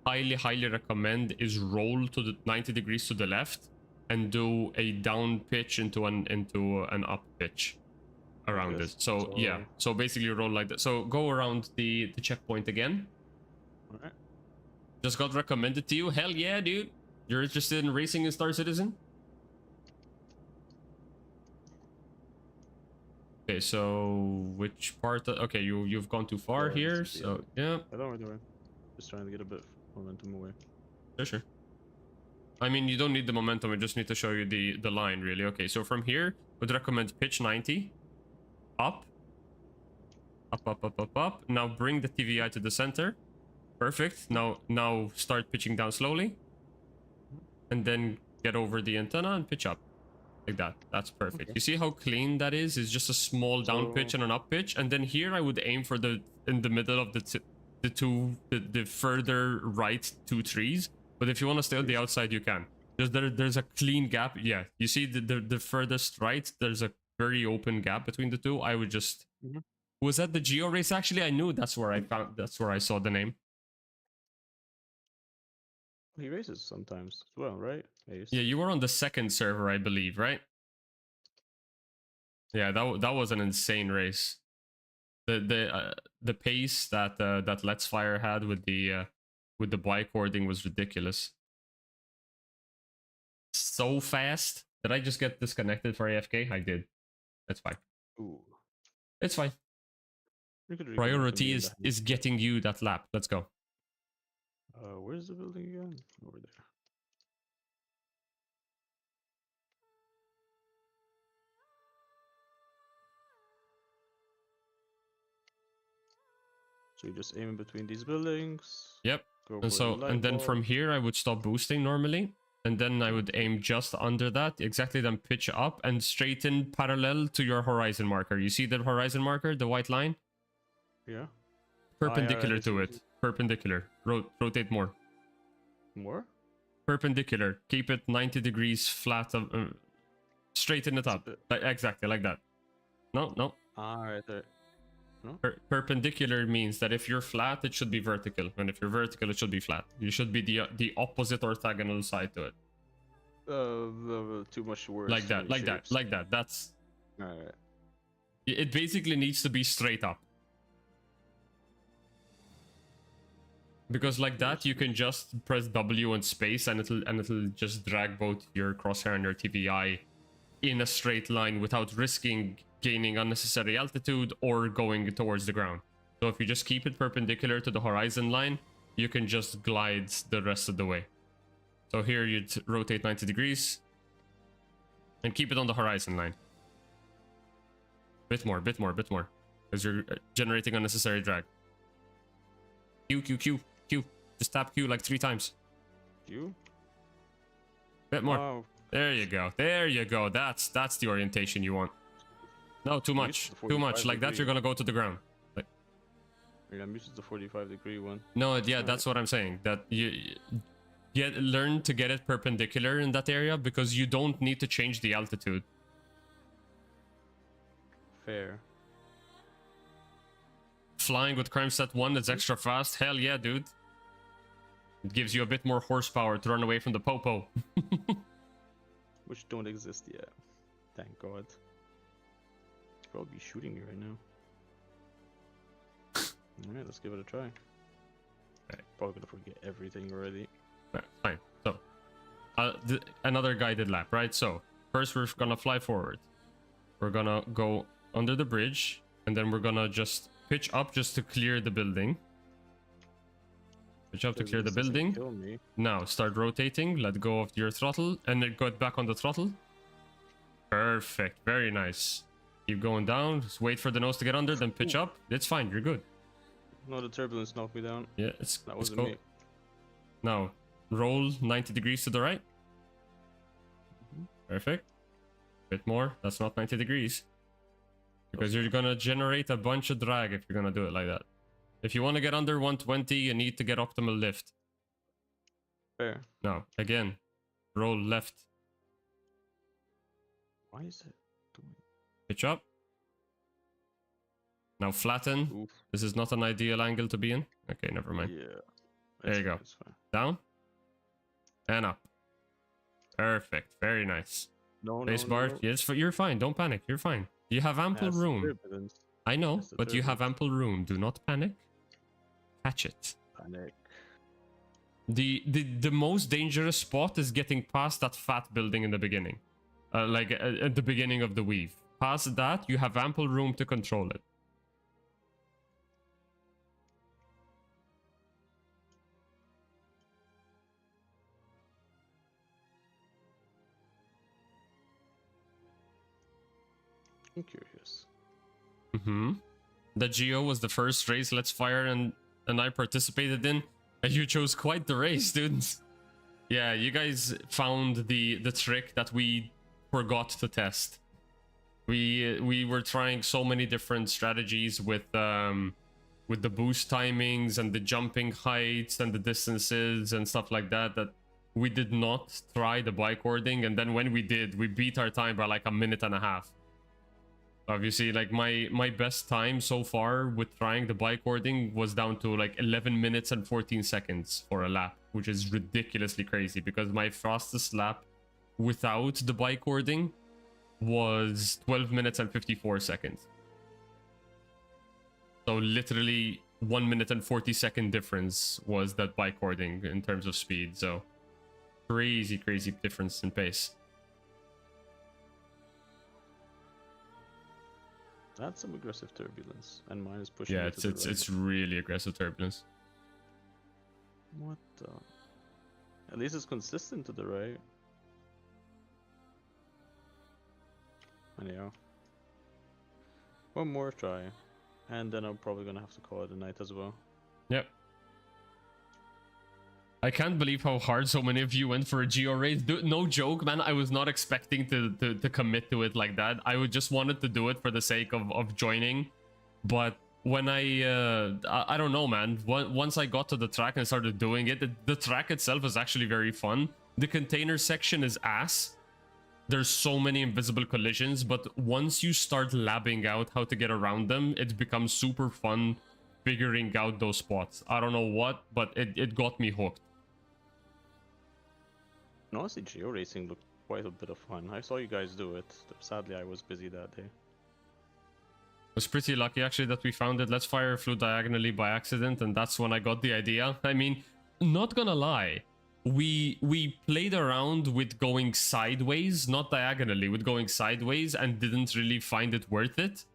highly recommend is roll to the 90 degrees to the left and do a down pitch into an up pitch around Yes, it. So yeah, so basically roll like that. So go around the checkpoint again. Alright. Just got recommended to you. Hell yeah, dude. You're interested in racing in Star Citizen? Okay, so which part? Okay, you've gone too far Yeah, here. this is the So end. yeah, I don't worry. Just trying to get a bit of momentum away. sure. I mean, you don't need the momentum. I just need to show you the line, really. Okay, so from here, would recommend pitch 90, up. Now bring the TVI to the center. Perfect. Now start pitching down slowly, and then get over the antenna and pitch up. Like that. That's perfect. Okay. You see how clean that is? It's just a small down pitch and an up pitch. And then here I would aim for in the middle of the further right two trees. But if you want to stay on the outside, you can. There's a clean gap. Yeah, you see the furthest right, there's a very open gap between the two. I would just Was that the Geo race? Actually, I knew that's where I saw the name. He races sometimes as well, right? Ace? Yeah, you were on the second server, I believe, right? Yeah, that was an insane race. The pace that that Let's Fire had with the bike hoarding was ridiculous. So fast. Did I just get disconnected for AFK? I did. That's fine. Ooh. It's fine. You could reconnect and Priority be in is the- getting you that lap. Let's go. Where's the building again? Over there. So you just aim in between these buildings. Yep. Go And for so the and then light from bulb. here I would stop boosting normally. And then I would aim just under that, exactly, then pitch up and straighten parallel to your horizon marker. You see the horizon marker, the white line? Yeah. Perpendicular I see to what it. Perpendicular. Rotate more. More? Perpendicular. Keep it 90 degrees flat. Straighten it up. Exactly, like that. No, no. Right there. No? Perpendicular means that if you're flat, it should be vertical. And if you're vertical, it should be flat. You should be the opposite orthogonal side to it. Too much worse. Like that, like that, like that. That's... Alright. It basically needs to be straight up. Because like that, you can just press W and space and it'll just drag both your crosshair and your TVI in a straight line without risking gaining unnecessary altitude or going towards the ground. So if you just keep it perpendicular to the horizon line, you can just glide the rest of the way. So here you'd rotate 90 degrees and keep it on the horizon line. Bit more, bit more, bit more. Because you're generating unnecessary drag. Q, Q, Q, Q. Just tap Q like 3 times. You? Bit more. Wow. There you go. There you go. That's the orientation you want. No, too much. the Too much. 45 Like that, degree. you're gonna go to the ground. Like, I'm used to the 45-degree one. no, yeah, that's what I'm saying. That you learn to get it perpendicular in that area because you don't need to change the altitude. Fair. Flying with Crime Set 1 is extra fast. Hell yeah, dude. It gives you a bit more horsepower to run away from the popo. Which don't exist yet. Thank God. He's probably shooting me right now. Alright, let's give it a try. Probably gonna forget everything already. Fine. So, another guided lap, right? So, first we're gonna fly forward. We're gonna go under the bridge, and then we're gonna just pitch up just to clear the building. Pitch up to clear the This doesn't building. kill me. Now, start rotating, let go of your throttle, and then go back on the throttle. Perfect. Very nice. Keep going down. Just wait for the nose to get under, then pitch up. It's fine. You're good. No, the turbulence knocked me down. Yeah, it's That let's wasn't go. me. Now, roll 90 degrees to the right. Perfect. Bit more. That's not 90 degrees. Because you're gonna generate a bunch of drag if you're gonna do it like that. If you want to get under 120, you need to get optimal lift. Fair. Now, again, roll left, Why is it doing? pitch up. Now flatten. Oof. This is not an ideal angle to be in. Okay, never mind. Yeah. There you go. It's fine. Down and up. Perfect. Very nice. No, Base no, bar. no. Yes, you're fine. Don't panic. You're fine. You have ample That's room. turbulence. I know, That's the but you have turbulence. ample room. Do not panic. Catch it. Panic. The most dangerous spot is getting past that fat building in the beginning. At the beginning of the weave. Past that, you have ample room to control it. I'm curious. The Geo was the first race Let's Fire and I participated in. And you chose quite the race, students. Yeah, you guys found the trick that we forgot to test. We were trying so many different strategies with the boost timings and the jumping heights and the distances and stuff like that we did not try the bike hoarding, and then when we did, we beat our time by like a minute and a half. Obviously, like my best time so far with trying the bike warding was down to like 11 minutes and 14 seconds for a lap, which is ridiculously crazy because my fastest lap without the bike warding was 12 minutes and 54 seconds. So literally 1 minute and 40-second difference was that bike warding in terms of speed. So crazy difference in pace. That's some aggressive turbulence, and mine is pushing. Yeah, me to the right. it's really aggressive turbulence. What the? At least it's consistent to the right. Anyhow, one more try, and then I'm probably gonna have to call it a night as well. Yep. I can't believe how hard so many of you went for a Geo raid. No joke, man. I was not expecting to commit to it like that. I would just wanted to do it for the sake of joining. But when I don't know, man. Once I got to the track and started doing it, the track itself is actually very fun. The container section is ass. There's so many invisible collisions, but once you start labbing out how to get around them, it becomes super fun figuring out those spots. I don't know what, but it got me hooked. And honestly, Geo racing looked quite a bit of fun. I saw you guys do it. Sadly, I was busy that day. I was pretty lucky actually that we found it. Let's Fire flew diagonally by accident, and that's when I got the idea. I mean, not gonna lie, we played around with going sideways, not diagonally, with going sideways, and didn't really find it worth it.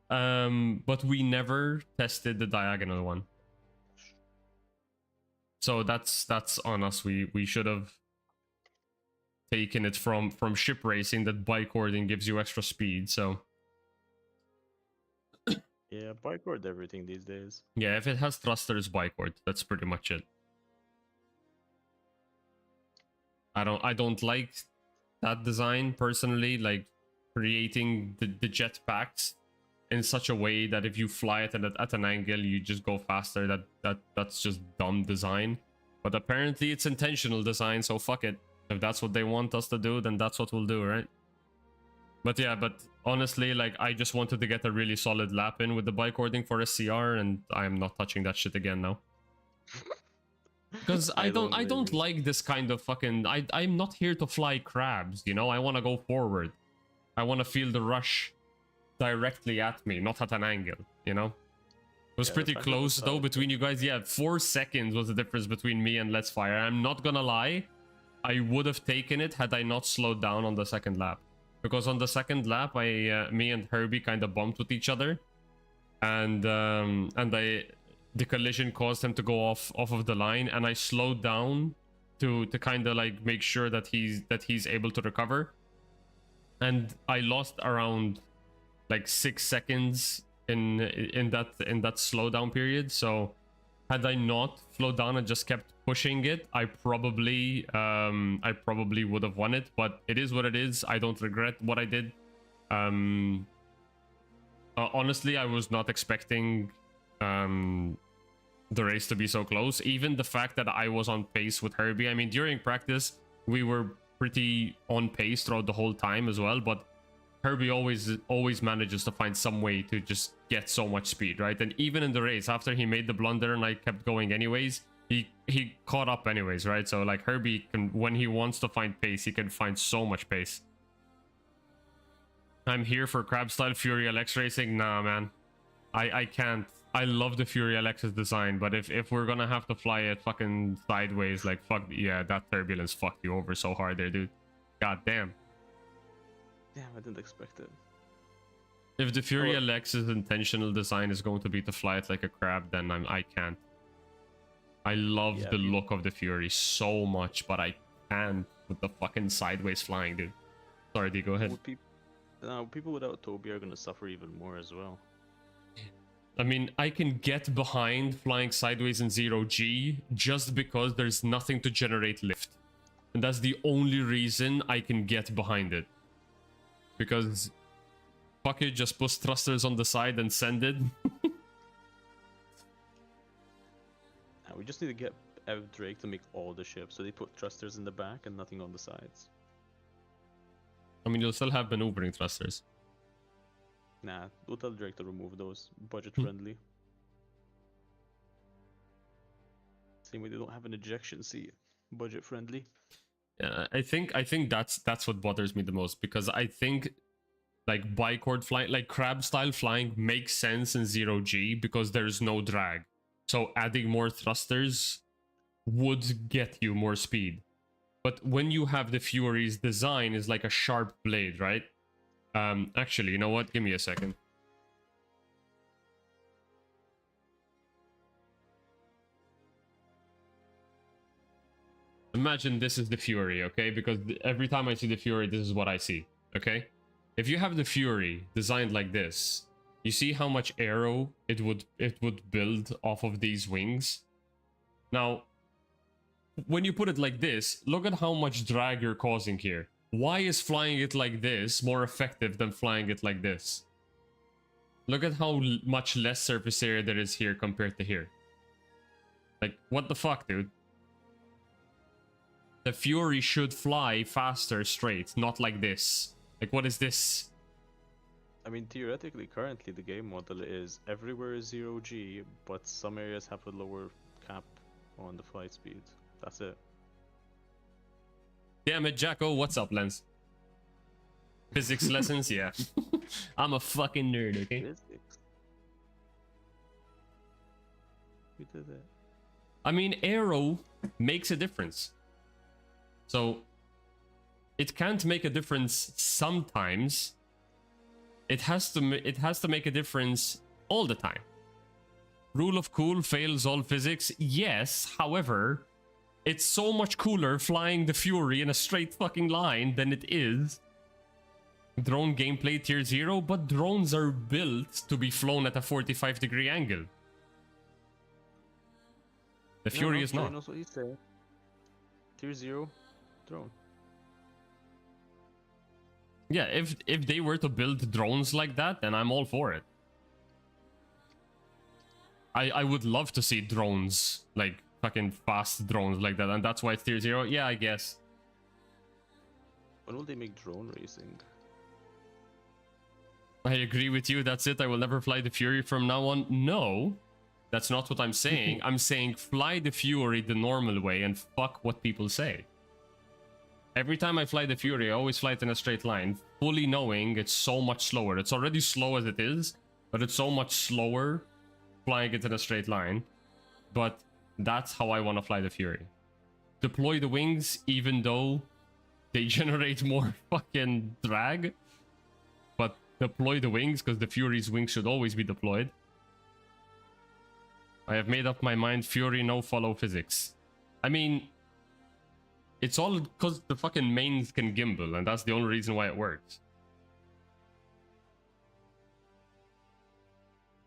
But we never tested the diagonal one. So that's on us. We should have taken it from ship racing, that bike warding gives you extra speed. So Yeah, bike ward everything these days. yeah, if it has thrusters, bike ward, that's pretty much it. I don't like that design personally, like creating the jetpacks in such a way that if you fly it at an angle, you just go faster. That's just dumb design. But apparently it's intentional design, so fuck it. If that's what they want us to do, then that's what we'll do, right? But yeah, but honestly, like, I just wanted to get a really solid lap in with the bike warding for a CR, and I'm not touching that shit again now. Because I don't like this kind of fucking... I'm not here to fly crabs, you know? I want to go forward. I want to feel the rush directly at me, not at an angle, you know? It was pretty close, though, between you guys. Yeah, 4 seconds was the difference between me and Let's Fire. I'm not gonna lie, I would have taken it had I not slowed down on the second lap. Because on the second lap, me and Herbie kind of bumped with each other. And the collision caused him to go off of the line, and I slowed down to kind of like make sure that he's able to recover. And I lost around like 6 seconds in that slowdown period. So had I not slowed down and just kept pushing it, I probably would have won it. But it is what it is. I don't regret what I did. Honestly, I was not expecting the race to be so close. Even the fact that I was on pace with Herbie. I mean, during practice, we were pretty on pace throughout the whole time as well. But Herbie always manages to find some way to just get so much speed, right? And even in the race, after he made the blunder and I kept going anyways, he caught up anyways, right? So like Herbie can, when he wants to find pace, he can find so much pace. I'm here for crab style Fury LX racing. Nah, man, I can't. I love the Fury LX's design, but if we're gonna have to fly it fucking sideways, like fuck yeah, that turbulence fucked you over so hard there, dude. God damn. Damn, I didn't expect it. If the Fury LX's intentional design is going to be to fly it like a crab, then I can't. I love the look of the Fury so much, but I can't with the fucking sideways flying, dude. Sorry, D, go ahead. People without Toby are gonna suffer even more as well. I mean, I can get behind flying sideways in 0G just because there's nothing to generate lift. And that's the only reason I can get behind it. Because fuck it, just push thrusters on the side and send it. We just need to get Ev Drake to make all the ships, so they put thrusters in the back and nothing on the sides. I mean, you'll still have maneuvering thrusters. Nah, we'll tell Drake to remove those. Budget friendly. Same way they don't have an ejection seat. Budget friendly. Yeah, I think that's what bothers me the most, because I think like bicord flying, like crab style flying, makes sense in 0G because there's no drag. So adding more thrusters would get you more speed. But when you have the Fury's design is like a sharp blade, right? Actually, you know what? Give me a second. Imagine this is the Fury, okay? Because every time I see the Fury, this is what I see, okay? If you have the Fury designed like this, you see how much aero it would build off of these wings? Now, when you put it like this, look at how much drag you're causing here. Why is flying it like this more effective than flying it like this? Look at how much less surface area there is here compared to here. Like, what the fuck, dude? The Fury should fly faster straight, not like this. Like, what is this? I mean, theoretically, currently the game model is everywhere is 0G, but some areas have a lower cap on the flight speed. That's it. Damn it, Jacko. What's up, Lens? Physics lessons? Yeah. I'm a fucking nerd, okay? Physics. We did it. I mean, aero makes a difference. So, it can't make a difference sometimes. It has to make a difference all the time. Rule of cool fails all physics. Yes, however, it's so much cooler flying the Fury in a straight fucking line than it is drone gameplay tier 0, but drones are built to be flown at a 45-degree angle. The Fury is not. Knows what he's saying. Tier 0 drone. Yeah, if they were to build drones like that, then I'm all for it. I would love to see drones, like fucking fast drones like that, and that's why it's tier 0. Yeah, I guess. When will they make drone racing? I agree with you. That's it. I will never fly the Fury from now on. No, that's not what I'm saying. I'm saying fly the Fury the normal way and fuck what people say. Every time I fly the Fury, I always fly it in a straight line, fully knowing it's so much slower. It's already slow as it is, but it's so much slower flying it in a straight line. But that's how I want to fly the Fury. Deploy the wings, even though they generate more fucking drag. But deploy the wings, because the Fury's wings should always be deployed. I have made up my mind. Fury, no follow physics. I mean, it's all because the fucking mains can gimbal, and that's the only reason why it works.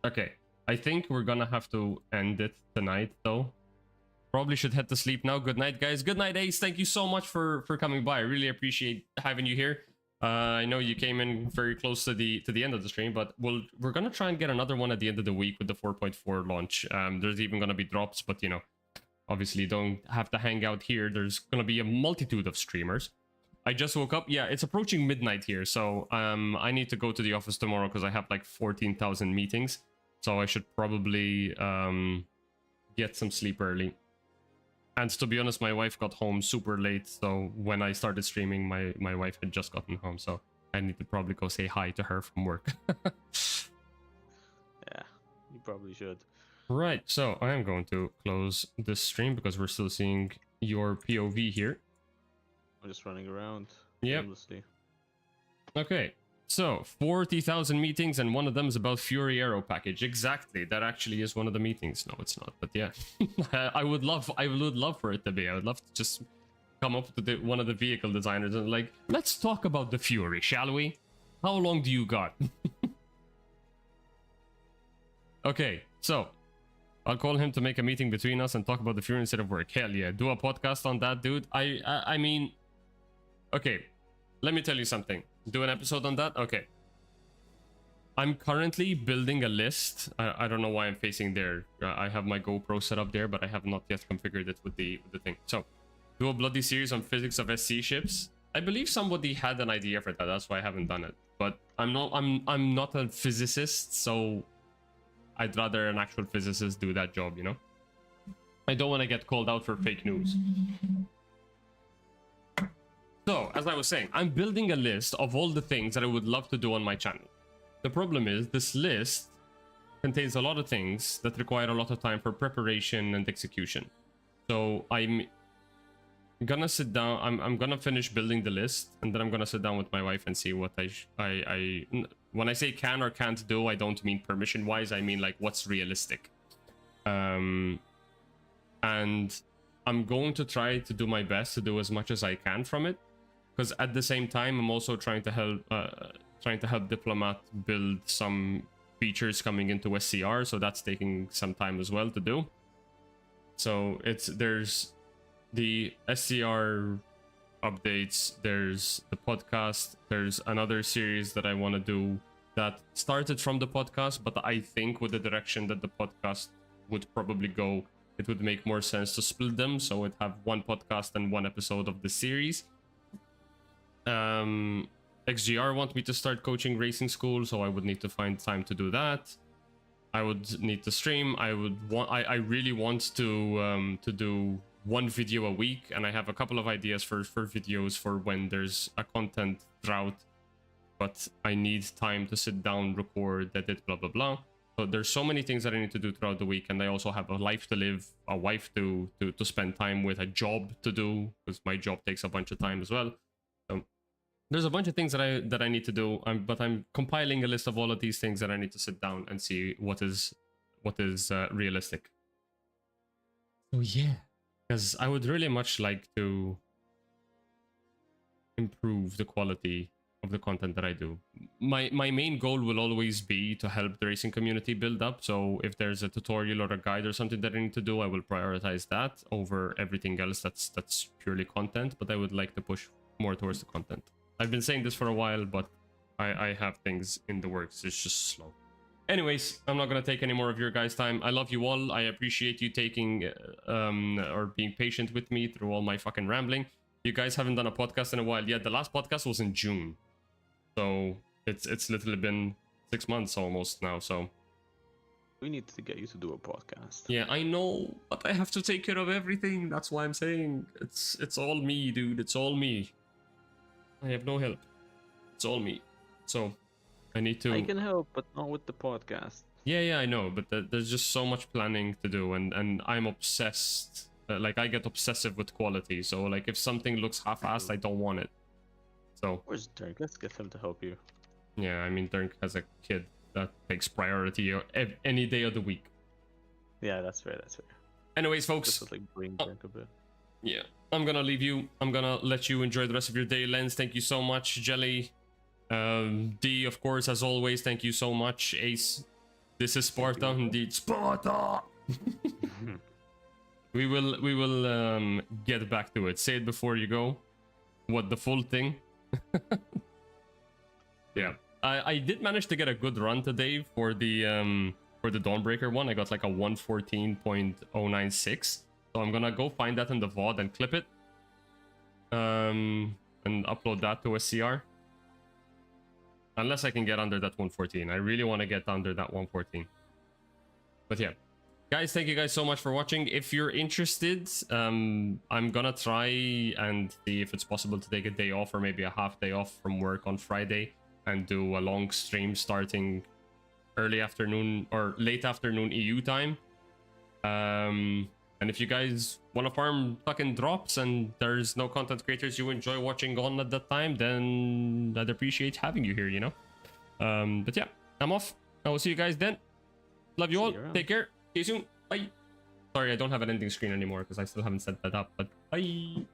Okay, I think we're gonna have to end it tonight, though. Probably should head to sleep now. Good night, guys. Good night, Ace. Thank you so much for coming by. I really appreciate having you here. I know you came in very close to the end of the stream, but we're gonna try and get another one at the end of the week with the 4.4 launch. There's even gonna be drops, but you know, obviously you don't have to hang out here. There's gonna be a multitude of streamers. I just woke up. Yeah, it's approaching midnight here, so I need to go to the office tomorrow because I have like 14,000 meetings. So I should probably get some sleep early. And to be honest, my wife got home super late, so when I started streaming, my wife had just gotten home, so I need to probably go say hi to her from work. Yeah, you probably should. Right, so I am going to close this stream because we're still seeing your POV here. I'm just running around Yep. aimlessly. Okay, so 40,000 meetings, and one of them is about Fury Aero package. Exactly, that actually is one of the meetings. No, it's not, but yeah. I would love for it to be. I would love to just come up to one of the vehicle designers and like, let's talk about the Fury, shall we? How long do you got? Okay, so I'll call him to make a meeting between us and talk about the Fury instead of work. Hell yeah, do a podcast on that, dude. I mean, okay, let me tell you something. Do an episode on that? Okay. I'm currently building a list. I don't know why I'm facing there. I have my GoPro set up there, but I have not yet configured it with the thing. So, do a bloody series on physics of SC ships. I believe somebody had an idea for that. That's why I haven't done it. but I'm not a physicist, so I'd rather an actual physicist do that job, you know? I don't want to get called out for fake news. So, as I was saying, I'm building a list of all the things that I would love to do on my channel. The problem is, this list contains a lot of things that require a lot of time for preparation and execution. So, I'm gonna sit down, I'm gonna finish building the list, and then I'm gonna sit down with my wife and see what when I say can or can't do, I don't mean permission wise, I mean like what's realistic. And I'm going to try to do my best to do as much as I can from it, because at the same time I'm also trying to help Diplomat build some features coming into SCR, so that's taking some time as well to do. So there's the SCR updates, there's the podcast, there's another series that I want to do that started from the podcast, but I think with the direction that the podcast would probably go, it would make more sense to split them, so it'd have one podcast and one episode of the series. XGR want me to start coaching racing school, so I would need to find time to do that. I would need to stream. I really want to do one video a week, and I have a couple of ideas for videos for when there's a content drought, but I need time to sit down, record, edit, blah blah blah. So there's so many things that I need to do throughout the week, and I also have a life to live, a wife to spend time with, a job to do, because my job takes a bunch of time as well. So there's a bunch of things that I need to do, but I'm compiling a list of all of these things that I need to sit down and see what is realistic. So yeah, because I would really much like to improve the quality of the content that I do. My main goal will always be to help the racing community build up. So if there's a tutorial or a guide or something that I need to do, I will prioritize that over everything else that's purely content. But I would like to push more towards the content. I've been saying this for a while, but I have things in the works. It's just slow. Anyways, I'm not gonna take any more of your guys' time. I love you all. I appreciate you taking or being patient with me through all my fucking rambling. You guys haven't done a podcast in a while yet. The last podcast was in June, so it's literally been 6 months almost now. So We need to get you to do a podcast. yeah, I know, but I have to take care of everything. That's why I'm saying it's all me, dude. It's all me. I have no help. It's all me. So I need to. I can help, but not with the podcast. Yeah, I know, but there's just so much planning to do, and I'm obsessed. Like, I get obsessive with quality, so like if something looks half-assed, I don't want it. So Where's Dirk? Let's get him to help you. yeah, I mean, Dirk has a kid that takes priority any day of the week. Yeah, that's fair. That's fair. Anyways, folks, Just like bring Dirk a bit. yeah, I'm gonna leave you. I'm gonna let you enjoy the rest of your day. Lens, thank you so much. Jelly, D, of course, as always, thank you so much. Ace, this is Sparta, indeed. Sparta. We will get back to it. Say it before you go. What, the full thing? Yeah, I did manage to get a good run today for the Dawnbreaker one. I got like a 114.096. So I'm gonna go find that in the VOD and clip it. And upload that to SCR. Unless I can get under that 114. I really want to get under that 114. But yeah. Guys, thank you guys so much for watching. If you're interested, I'm gonna try and see if it's possible to take a day off or maybe a half day off from work on Friday and do a long stream starting early afternoon or late afternoon EU time. And if you guys want to farm fucking drops and there's no content creators you enjoy watching on at that time, then I'd appreciate having you here, you know? But yeah, I'm off. I will see you guys then. Love you all. Take care. See you soon. Bye. Sorry, I don't have an ending screen anymore because I still haven't set that up, but bye.